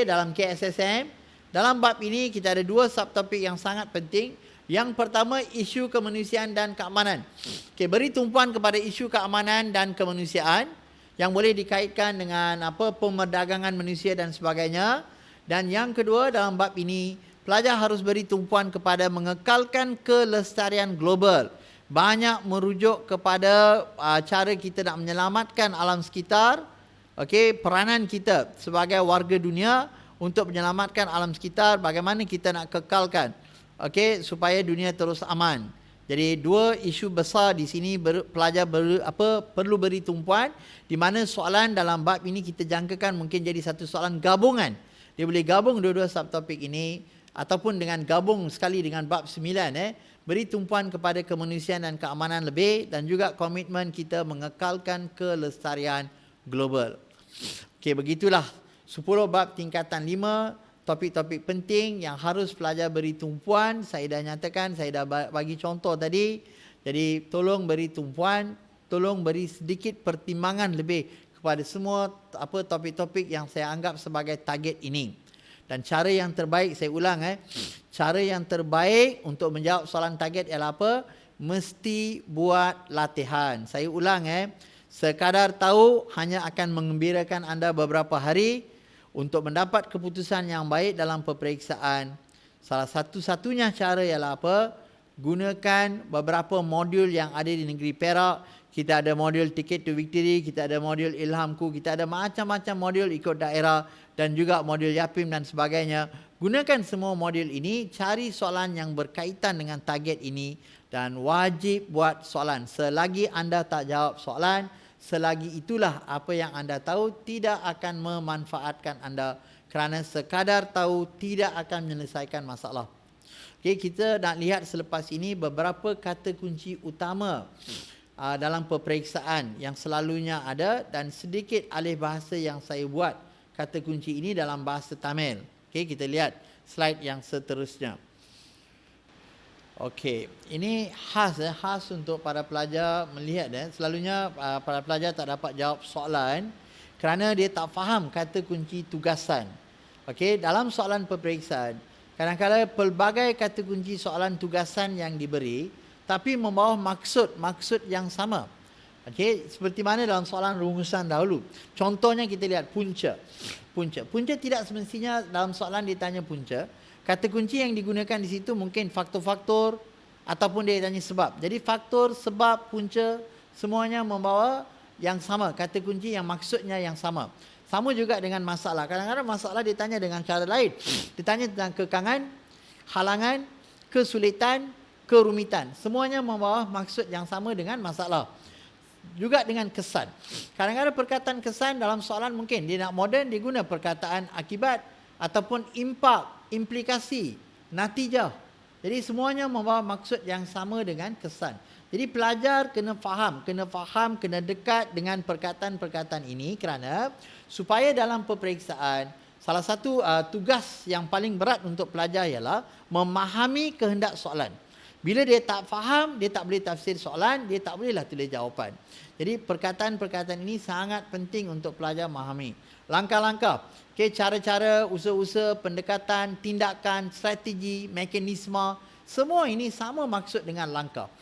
A: dalam KSSM. Dalam bab ini kita ada 2 subtopik yang sangat penting. Yang pertama, isu kemanusiaan dan keamanan. Beri tumpuan kepada isu keamanan dan kemanusiaan yang boleh dikaitkan dengan pemerdagangan manusia dan sebagainya. Dan yang kedua, dalam bab ini pelajar harus beri tumpuan kepada mengekalkan kelestarian global. Banyak merujuk kepada cara kita nak menyelamatkan alam sekitar, peranan kita sebagai warga dunia untuk menyelamatkan alam sekitar, bagaimana kita nak kekalkan supaya dunia terus aman. Jadi 2 isu besar di sini pelajar perlu beri tumpuan, di mana soalan dalam bab ini kita jangkakan mungkin jadi satu soalan gabungan. Dia boleh gabung dua-dua subtopik ini ataupun dengan gabung sekali dengan bab 9 beri tumpuan kepada kemanusiaan dan keamanan lebih, dan juga komitmen kita mengekalkan kelestarian global. Begitulah 10 bab tingkatan 5, topik-topik penting yang harus pelajar beri tumpuan. Saya dah nyatakan, saya dah bagi contoh tadi. Jadi tolong beri tumpuan, tolong beri sedikit pertimbangan lebih kepada semua topik-topik yang saya anggap sebagai target ini. Dan cara yang terbaik, saya ulang cara yang terbaik untuk menjawab soalan target ialah apa? Mesti buat latihan. Saya ulang sekadar tahu hanya akan mengembirakan anda beberapa hari. Untuk mendapat keputusan yang baik dalam peperiksaan, salah satu-satunya cara ialah apa? Gunakan beberapa modul yang ada di negeri Perak. Kita ada modul Ticket to Victory, kita ada modul Ilhamku, kita ada macam-macam modul ikut daerah dan juga modul Yapim dan sebagainya. Gunakan semua modul ini, cari soalan yang berkaitan dengan target ini dan wajib buat soalan. Selagi anda tak jawab soalan, selagi itulah apa yang anda tahu tidak akan memanfaatkan anda, kerana sekadar tahu tidak akan menyelesaikan masalah. Kita nak lihat selepas ini beberapa kata kunci utama dalam peperiksaan yang selalunya ada, dan sedikit alih bahasa yang saya buat kata kunci ini dalam bahasa Tamil. Kita lihat slide yang seterusnya. Ini khas untuk para pelajar melihat. Selalunya para pelajar tak dapat jawab soalan kerana dia tak faham kata kunci tugasan. Dalam soalan peperiksaan, kadang-kadang pelbagai kata kunci soalan tugasan yang diberi tapi membawa maksud yang sama. Seperti mana dalam soalan rumusan dahulu. Contohnya kita lihat punca. Punca tidak semestinya dalam soalan ditanya punca. Kata kunci yang digunakan di situ mungkin faktor-faktor ataupun dia tanya sebab. Jadi faktor, sebab, punca semuanya membawa yang sama, kata kunci yang maksudnya yang sama. Sama juga dengan masalah. Kadang-kadang masalah ditanya dengan cara lain. Ditanya tentang kekangan, halangan, kesulitan, kerumitan. Semuanya membawa maksud yang sama dengan masalah. Juga dengan kesan. Kadang-kadang perkataan kesan dalam soalan mungkin dia nak moden, dia guna perkataan akibat ataupun impak, implikasi, natijah. Jadi semuanya membawa maksud yang sama dengan kesan. Jadi pelajar kena faham, kena dekat dengan perkataan-perkataan ini, kerana supaya dalam peperiksaan, salah satu tugas yang paling berat untuk pelajar ialah memahami kehendak soalan. Bila dia tak faham, dia tak boleh tafsir soalan, dia tak bolehlah tulis jawapan. Jadi perkataan-perkataan ini sangat penting untuk pelajar memahami. Langkah-langkah, cara-cara, usaha-usaha, pendekatan, tindakan, strategi, mekanisme, semua ini sama maksud dengan langkah.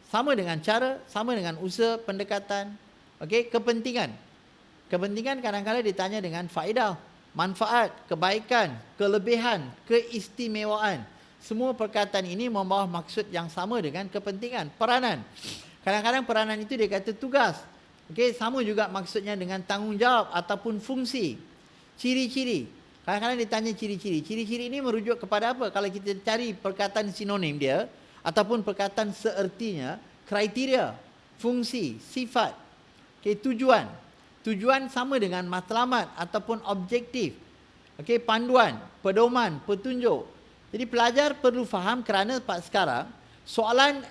A: Sama dengan cara, sama dengan usaha, pendekatan, kepentingan. Kepentingan kadang-kadang ditanya dengan faedah, manfaat, kebaikan, kelebihan, keistimewaan. Semua perkataan ini membawa maksud yang sama dengan kepentingan. Peranan. Kadang-kadang peranan itu dia kata tugas. Sama juga maksudnya dengan tanggungjawab ataupun fungsi. Ciri-ciri. Kadang-kadang ditanya ciri-ciri. Ciri-ciri ini merujuk kepada apa? Kalau kita cari perkataan sinonim dia ataupun perkataan seertinya, kriteria, fungsi, sifat, tujuan. Tujuan sama dengan matlamat ataupun objektif. Panduan, pedoman, petunjuk. Jadi pelajar perlu faham, kerana sekarang soalan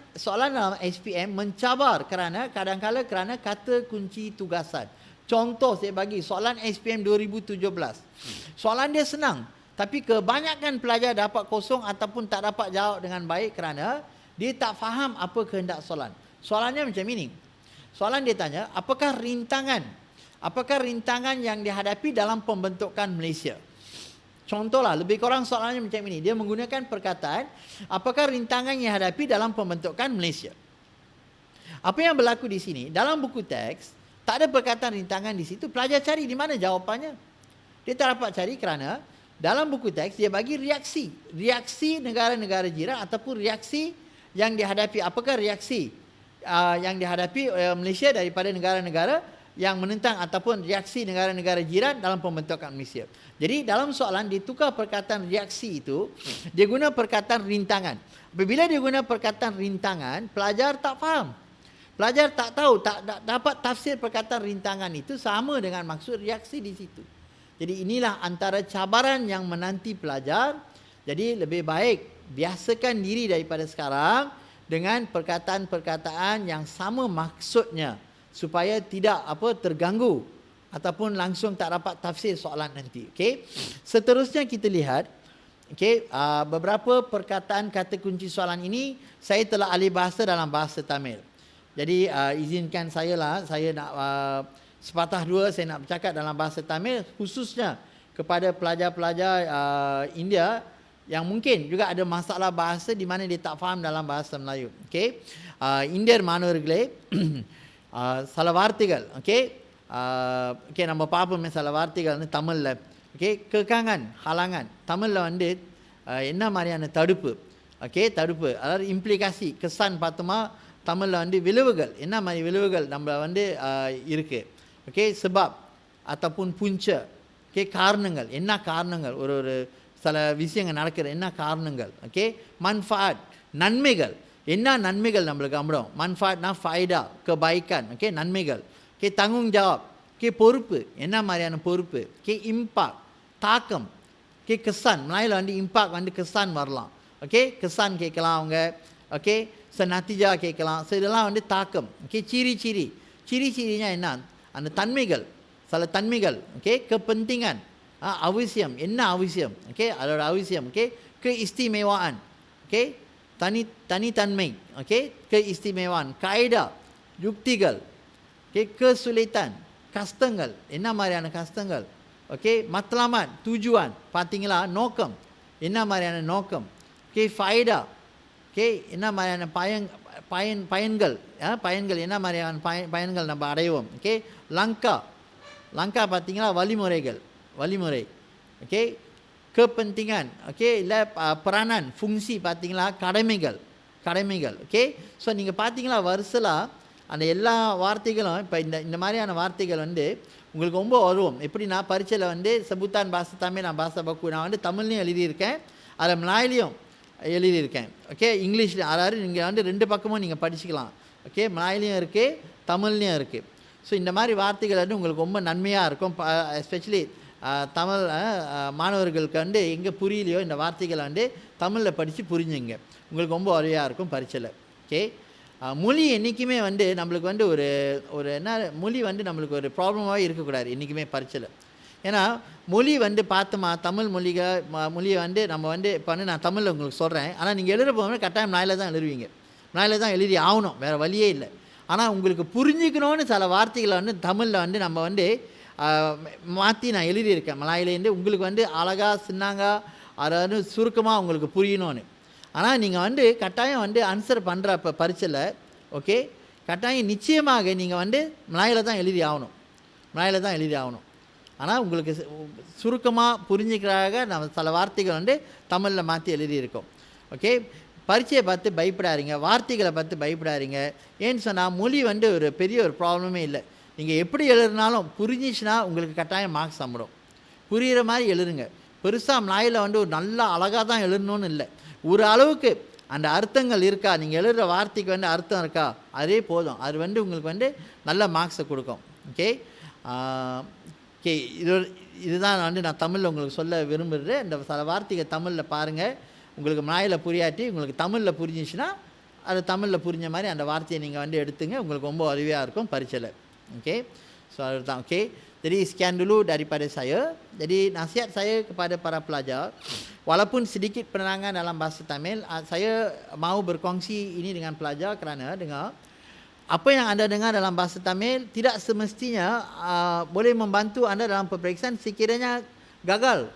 A: dalam SPM mencabar kerana kadang-kadang kerana kata kunci tugasan. Contoh saya bagi soalan SPM 2017. Soalan dia senang, tapi kebanyakan pelajar dapat kosong ataupun tak dapat jawab dengan baik kerana dia tak faham apa kehendak soalan. Soalannya macam ini. Soalan dia tanya, apakah rintangan Apakah rintangan yang dihadapi dalam pembentukan Malaysia? Contohlah, lebih kurang soalannya macam ini. Dia menggunakan perkataan, apakah rintangan yang dihadapi dalam pembentukan Malaysia? Apa yang berlaku di sini? Dalam buku teks, tak ada perkataan rintangan di situ. Pelajar cari di mana jawapannya. Dia tak dapat cari kerana dalam buku teks dia bagi reaksi. Reaksi negara-negara jiran ataupun reaksi yang dihadapi. Apakah reaksi yang dihadapi Malaysia daripada negara-negara yang menentang ataupun reaksi negara-negara jiran dalam pembentukan Malaysia. Jadi dalam soalan ditukar perkataan reaksi itu, dia guna perkataan rintangan. Apabila dia guna perkataan rintangan, pelajar tak faham. Pelajar tak tahu, tak dapat tafsir perkataan rintangan itu sama dengan maksud reaksi di situ. Jadi inilah antara cabaran yang menanti pelajar. Jadi lebih baik biasakan diri daripada sekarang dengan perkataan-perkataan yang sama maksudnya, supaya tidak terganggu ataupun langsung tak dapat tafsir soalan nanti. Okey. Seterusnya kita lihat beberapa perkataan kata kunci soalan ini saya telah alih bahasa dalam bahasa Tamil. Jadi izinkan saya nak sepatah dua saya nak bercakap dalam bahasa Tamil, khususnya kepada pelajar-pelajar India yang mungkin juga ada masalah bahasa di mana dia tak faham dalam bahasa Melayu. Okey. Indian மாணவர்களே, சில வார்த்தைகள் நம்ம பார்ப்போமே சில வார்த்தைகள் வந்து தமிழில் கேட்காங்கன் halangan தமிழில் வந்து என்ன மாதிரியான தடுப்பு தடுப்பு அதாவது இம்ப்ளிகாசி கிசான் பார்த்தோமா தமிழில் வந்து விளைவுகள் என்ன மாதிரி விளைவுகள் நம்ம வந்து இருக்குது sebab ataupun punca காரணங்கள் என்ன காரணங்கள் ஒரு சில விஷயங்கள் நடக்கிற என்ன காரணங்கள் manfaat நன்மைகள் என்ன நன்மைகள் நம்மளுக்கு அம்படும் manfaatனா ஃபைடா kebaikan நன்மைகள் tanggung jawab பொறுப்பு என்ன மாதிரியான பொறுப்பு impact தாக்கம் kesan Melayu வந்து impact வந்து kesan வரலாம் kesan கேட்கலாம் அவங்க senatija கேட்கலாம் இதெல்லாம் வந்து தாக்கம் ciri-cirinya என்ன அந்த தன்மைகள் சில தன்மைகள் kepentingan அவசியம் என்ன அவசியம் அதோட அவசியம் keistimewaan தனித்தன்மை keistimewaan kaedah யுக்திகள் kesulitan கஷ்டங்கள் என்ன மாதிரியான கஷ்டங்கள் matlamat tujuan பார்த்தீங்களா நோக்கம் என்ன மாதிரியான நோக்கம் faedah என்ன மாதிரியான பயன்கள் பயன்கள் என்ன மாதிரியான பயன்கள் நம்ம அடைவோம் லங்கா பார்த்தீங்களா வழிமுறை kepentingan இல்லை peranan fungsi பார்த்தீங்களா கடமைகள் ஸோ நீங்கள் பார்த்தீங்களா வருஷலாம் அந்த எல்லா வார்த்தைகளும் இப்போ இந்த மாதிரியான வார்த்தைகள் வந்து உங்களுக்கு ரொம்ப வருவோம். எப்படின்னா பரீட்சையில் வந்து செபுத்தான் பாஷை தமிழ் நான் பாஷை பக்கு நான் வந்து தமிழ்லையும் எழுதியிருக்கேன், அதில் மலாயிலையும் எழுதியிருக்கேன். இங்கிலீஷில் அதாவது நீங்கள் வந்து ரெண்டு பக்கமும் நீங்கள் படிச்சுக்கலாம். மலாயிலையும் இருக்குது, தமிழ்லையும் இருக்குது. ஸோ இந்த மாதிரி வார்த்தைகள் வந்து உங்களுக்கு ரொம்ப நன்மையாக இருக்கும். எஸ்பெஷலி தமிழ் மாணவர்களுக்கு வந்து எங்கே புரியலையோ இந்த வார்த்தைகளை வந்து தமிழில் படித்து புரிஞ்சுங்க, உங்களுக்கு ரொம்ப உதவியாக இருக்கும் பரீட்சையில். மொழி என்றைக்குமே வந்து நம்மளுக்கு வந்து ஒரு என்ன மொழி வந்து நம்மளுக்கு ஒரு ப்ராப்ளமாகவே இருக்கக்கூடாது என்றைக்குமே பரீட்சையில். ஏன்னா மொழி வந்து பார்த்தோமா தமிழ் மொழியை வந்து நம்ம வந்து இப்போ வந்து நான் தமிழில் உங்களுக்கு சொல்கிறேன், ஆனால் நீங்கள் எழுத போகும்போது கட்டாயம் நாயில் தான் எழுதுவீங்க, நாயில் தான் எழுதி ஆகணும், வேறு வழியே இல்லை. ஆனால் உங்களுக்கு புரிஞ்சுக்கணும்னு சில வார்த்தைகளை வந்து தமிழில் வந்து நம்ம வந்து மாற்றி நான் எழுதியிருக்கேன் மலாயிலேருந்து, உங்களுக்கு வந்து அழகாக சின்னாங்க அதாவது சுருக்கமாக உங்களுக்கு புரியணும்னு. ஆனால் நீங்கள் வந்து கட்டாயம் வந்து ஆன்சர் பண்ணுறப்ப பரீட்சையில் கட்டாயம் நிச்சயமாக நீங்கள் வந்து மலாயில் தான் எழுதி ஆகணும். ஆனால் உங்களுக்கு சுருக்கமாக புரிஞ்சுக்கிறாக நம்ம சில வார்த்தைகள் வந்து தமிழில் மாற்றி எழுதியிருக்கோம். பரீட்சையை பார்த்து பயப்படாதீங்க, வார்த்தைகளை பார்த்து பயப்படாதீங்க. ஏன்னு சொன்னால் மொழி வந்து ஒரு பெரிய ஒரு ப்ராப்ளமே இல்லை. நீங்கள் எப்படி எழுதுனாலும் புரிஞ்சிச்சுன்னா உங்களுக்கு கட்டாயம் மார்க்ஸ் சம்படும். புரிகிற மாதிரி எழுதுங்க. பெருசாக மலாயில் வந்து ஒரு நல்ல அழகாக தான் எழுதணும்னு இல்லை, ஒரு அளவுக்கு அந்த அர்த்தங்கள் இருக்கா, நீங்கள் எழுதுகிற வார்த்தைக்கு வந்து அர்த்தம் இருக்கா, அதே போதும், அது வந்து உங்களுக்கு வந்து நல்ல மார்க்ஸை கொடுக்கும். இதுதான் வந்து நான் தமிழில் உங்களுக்கு சொல்ல விரும்புகிறேன். இந்த சில வார்த்தைகள் தமிழில் பாருங்கள், உங்களுக்கு மலாயில் புரியாட்டி உங்களுக்கு தமிழில் புரிஞ்சிச்சுன்னா அது தமிழில் புரிஞ்ச மாதிரி அந்த வார்த்தையை நீங்கள் வந்து எடுத்துங்க, உங்களுக்கு ரொம்ப உதவியாக இருக்கும் பரீட்சையில். So அதுதான். Jadi sekian dulu daripada saya. Jadi nasihat saya kepada para pelajar, walaupun sedikit penerangan dalam bahasa Tamil, saya mahu berkongsi ini dengan pelajar kerana dengar Apa yang anda dengar dalam bahasa Tamil tidak semestinya boleh membantu anda dalam peperiksaan sekiranya gagal.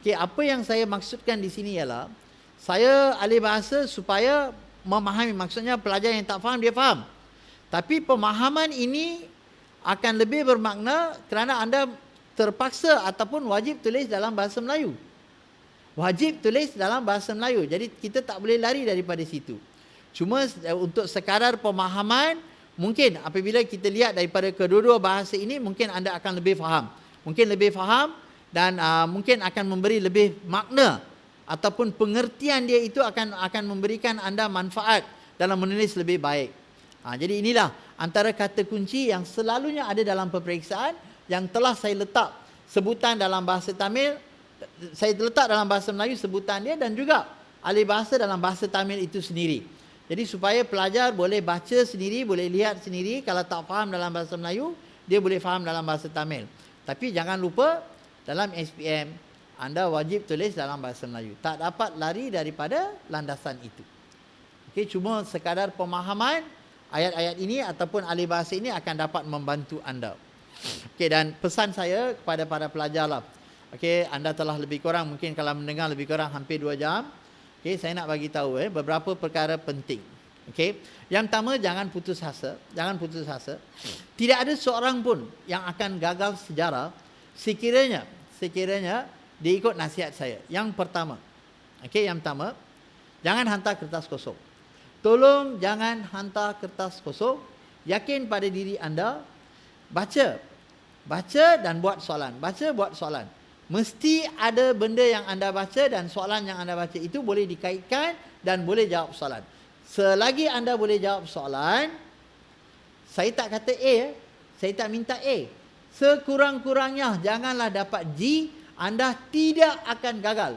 A: Okey, apa yang saya maksudkan di sini ialah saya ahli bahasa supaya memahami, maksudnya pelajar yang tak faham dia faham. Tapi pemahaman ini akan lebih bermakna kerana anda terpaksa ataupun wajib tulis dalam bahasa Melayu. Wajib tulis dalam bahasa Melayu. Jadi kita tak boleh lari daripada situ. Cuma untuk sekadar pemahaman, mungkin apabila kita lihat daripada kedua-dua bahasa ini, mungkin anda akan lebih faham. Mungkin lebih faham dan mungkin akan memberi lebih makna ataupun pengertian dia itu akan memberikan anda manfaat dalam menulis lebih baik. Jadi inilah antara kata kunci yang selalunya ada dalam peperiksaan yang telah saya letak sebutan dalam bahasa Tamil, saya letak dalam bahasa Melayu sebutan dia dan juga ahli bahasa dalam bahasa Tamil itu sendiri. Jadi supaya pelajar boleh baca sendiri, boleh lihat sendiri, kalau tak faham dalam bahasa Melayu, dia boleh faham dalam bahasa Tamil. Tapi jangan lupa dalam SPM anda wajib tulis dalam bahasa Melayu. Tak dapat lari daripada landasan itu. Okey, cuma sekadar pemahaman ayat-ayat ini ataupun ahli bahasa ini akan dapat membantu anda. Okey, dan pesan saya kepada para pelajar lah. Okey, anda telah lebih kurang, mungkin kalau mendengar lebih kurang hampir 2 jam. Okey, saya nak bagi tahu beberapa perkara penting. Okey, yang pertama jangan putus asa, jangan putus asa. Tidak ada seorang pun yang akan gagal sejarah sekiranya dia ikut nasihat saya. Yang pertama. Okey, yang pertama, jangan hantar kertas kosong. Tolong jangan hantar kertas kosong. Yakin pada diri anda, baca dan buat soalan. Baca, buat soalan. Mesti ada benda yang anda baca dan soalan yang anda baca itu boleh dikaitkan dan boleh jawab soalan. Selagi anda boleh jawab soalan, saya tak kata A, saya tak minta A. Sekurang-kurangnya janganlah dapat G, anda tidak akan gagal.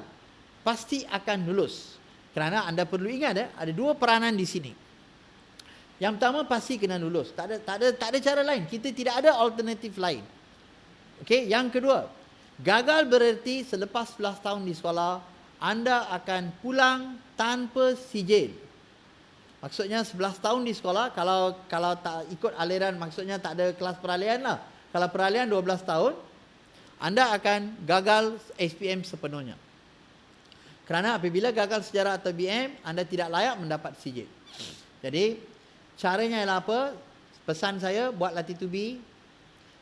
A: Pasti akan lulus. Kerana anda perlu ingat ada 2 peranan di sini. Yang pertama pasti kena lulus. Tak ada cara lain. Kita tidak ada alternatif lain. Okey, yang kedua, gagal bererti selepas 11 tahun di sekolah, anda akan pulang tanpa sijil. Maksudnya 11 tahun di sekolah, kalau tak ikut aliran, maksudnya tak ada kelas peralihan lah. Kalau peralihan 12 tahun, anda akan gagal SPM sepenuhnya. Kerana apabila gagal sejarah atau BM, anda tidak layak mendapat sijil. Jadi, caranya ialah apa? Pesan saya, buat latih tubi.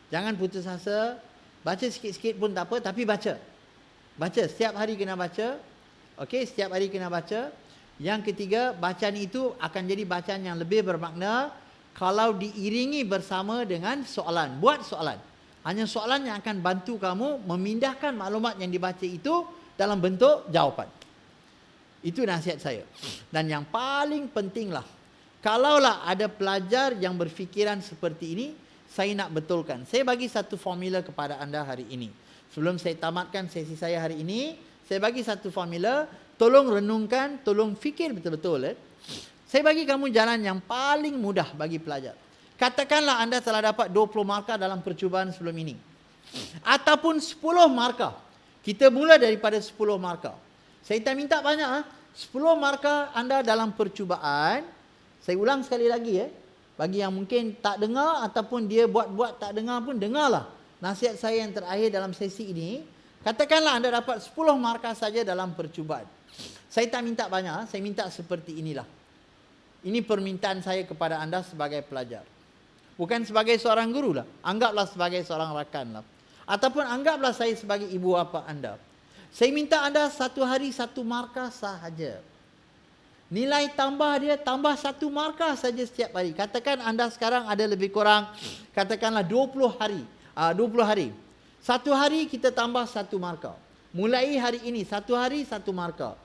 A: Jangan putus asa. Baca sikit-sikit pun tak apa, tapi baca. Baca, setiap hari kena baca. Okey, setiap hari kena baca. Yang ketiga, bacaan itu akan jadi bacaan yang lebih bermakna kalau diiringi bersama dengan soalan. Buat soalan. Hanya soalan yang akan bantu kamu memindahkan maklumat yang dibaca itu dalam bentuk jawapan. Itu nasihat saya. Dan yang paling pentinglah, kalaulah ada pelajar yang berfikiran seperti ini, saya nak betulkan. Saya bagi satu formula kepada anda hari ini. Sebelum saya tamatkan sesi saya hari ini, saya bagi satu formula. Tolong renungkan, tolong fikir betul-betul. Saya bagi kamu jalan yang paling mudah bagi pelajar. Katakanlah anda telah dapat 20 markah dalam percubaan sebelum ini. Ataupun 10 markah. Kita mula daripada 10 markah. Saya tak minta banyak. 10 markah anda dalam percubaan. Saya ulang sekali lagi. Bagi yang mungkin tak dengar ataupun dia buat-buat tak dengar pun, dengarlah nasihat saya yang terakhir dalam sesi ini. Katakanlah anda dapat 10 markah saja dalam percubaan. Saya tak minta banyak, saya minta seperti inilah. Ini permintaan saya kepada anda sebagai pelajar. Bukan sebagai seorang guru lah. Anggaplah sebagai seorang rakan lah. Ataupun anggaplah saya sebagai ibu bapa anda. Saya minta anda satu hari 1 markah sahaja. Nilai tambah dia tambah 1 markah saja setiap hari. Katakan anda sekarang ada lebih kurang, katakanlah 20 hari. 20 hari. 1 hari kita tambah 1 markah. Mulai hari ini 1 hari 1 markah.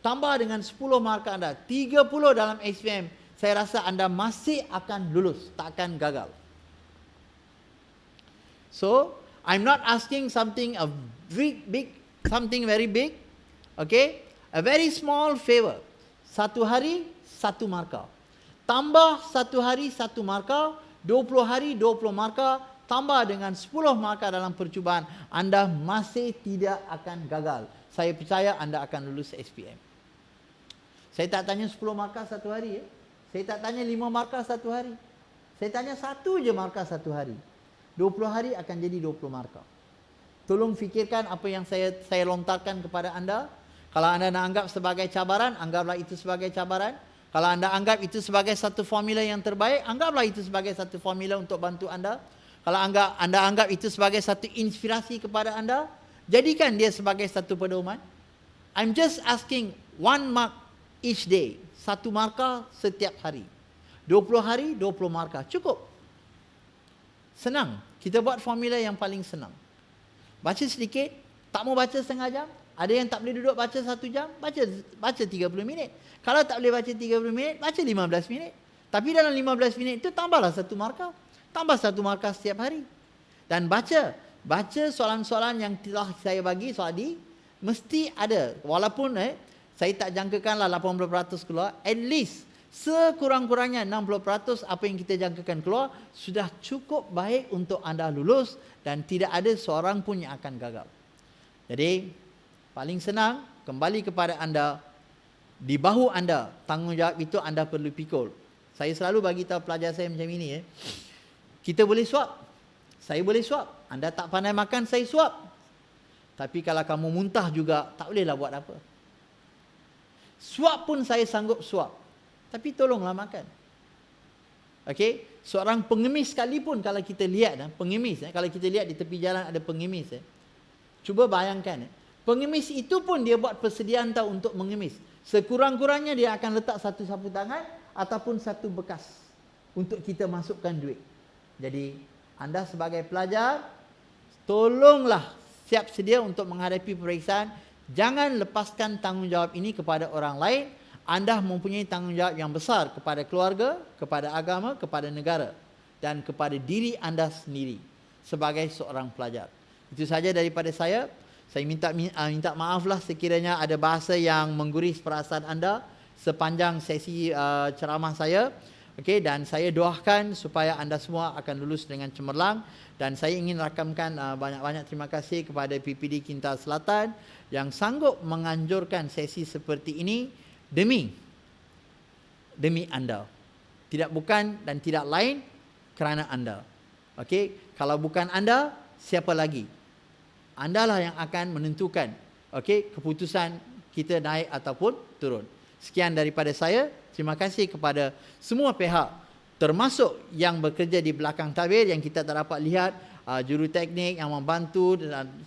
A: Tambah dengan 10 markah anda. 30 dalam SPM. Saya rasa anda masih akan lulus. Tak akan gagal. So, I'm not asking something something very big. Okay? A very small favor. 1 hari 1 markah. Tambah 1 hari 1 markah. 20 hari 20 markah. Tambah dengan 10 markah dalam percubaan. Anda masih tidak akan gagal. Saya percaya anda akan lulus SPM. Saya tak tanya 10 markah 1 hari. Saya tak tanya 5 markah 1 hari. Saya tanya satu je markah satu hari. 20 hari akan jadi 20 markah. Tolong fikirkan apa yang saya lontarkan kepada anda. Kalau anda nak anggap sebagai cabaran, anggaplah itu sebagai cabaran. Kalau anda anggap itu sebagai satu formula yang terbaik, anggaplah itu sebagai satu formula untuk bantu anda. Kalau anda anggap itu sebagai satu inspirasi kepada anda, jadikan dia sebagai satu pedoman. I'm just asking 1 mark each day. 1 markah setiap hari. 20 hari, 20 markah. Cukup. Senang. Kita buat formula yang paling senang. Baca sedikit, tak mau baca setengah jam. Ada yang tak boleh duduk baca 1 jam, baca 30 minit. Kalau tak boleh baca 30 minit, baca 15 minit. Tapi dalam 15 minit itu tambahlah 1 markah. Tambah 1 markah setiap hari. Dan baca soalan-soalan yang telah saya bagi tadi, mesti ada. Walaupun saya tak jangkakanlah 80% keluar, at least sekurang-kurangnya 60% apa yang kita jangkakan keluar sudah cukup baik untuk anda lulus dan tidak ada seorang pun yang akan gagal. Jadi paling senang kembali kepada anda, di bahu anda tanggungjawab itu anda perlu pikul. Saya selalu bagi tahu pelajar saya macam ini kita boleh suap, saya boleh suap, anda tak pandai makan saya suap. Tapi kalau kamu muntah juga tak bolehlah buat apa. Suap pun saya sanggup suap, tapi tolonglah makan. Okey, seorang pengemis sekalipun kalau kita lihat pengemis kalau kita lihat di tepi jalan ada pengemis cuba bayangkan pengemis itu pun dia buat persediaan tahu untuk mengemis. Sekurang-kurangnya dia akan letak satu sapu tangan ataupun satu bekas untuk kita masukkan duit. Jadi anda sebagai pelajar, tolonglah siap sedia untuk menghadapi peperiksaan. Jangan lepaskan tanggungjawab ini kepada orang lain. Anda mempunyai tanggungjawab yang besar kepada keluarga, kepada agama, kepada negara dan kepada diri anda sendiri sebagai seorang pelajar. Itu saja daripada saya. Saya minta maaflah sekiranya ada bahasa yang mengguris perasaan anda sepanjang sesi ceramah saya. Okey, dan saya doakan supaya anda semua akan lulus dengan cemerlang. Dan saya ingin rakamkan banyak-banyak terima kasih kepada PPD Kinta Selatan yang sanggup menganjurkan sesi seperti ini demi anda. Tidak bukan dan tidak lain kerana anda. Okey, kalau bukan anda, siapa lagi? Andalah yang akan menentukan keputusan kita naik ataupun turun. Sekian daripada saya. Terima kasih kepada semua pihak, termasuk yang bekerja di belakang tabir yang kita tak dapat lihat, juru teknik yang membantu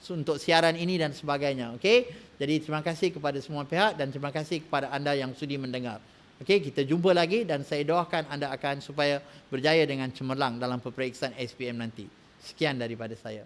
A: untuk siaran ini dan sebagainya. Okey, jadi terima kasih kepada semua pihak dan terima kasih kepada anda yang sudi mendengar. Okey, kita jumpa lagi dan saya doakan anda akan supaya berjaya dengan cemerlang dalam peperiksaan SPM nanti. Sekian daripada saya.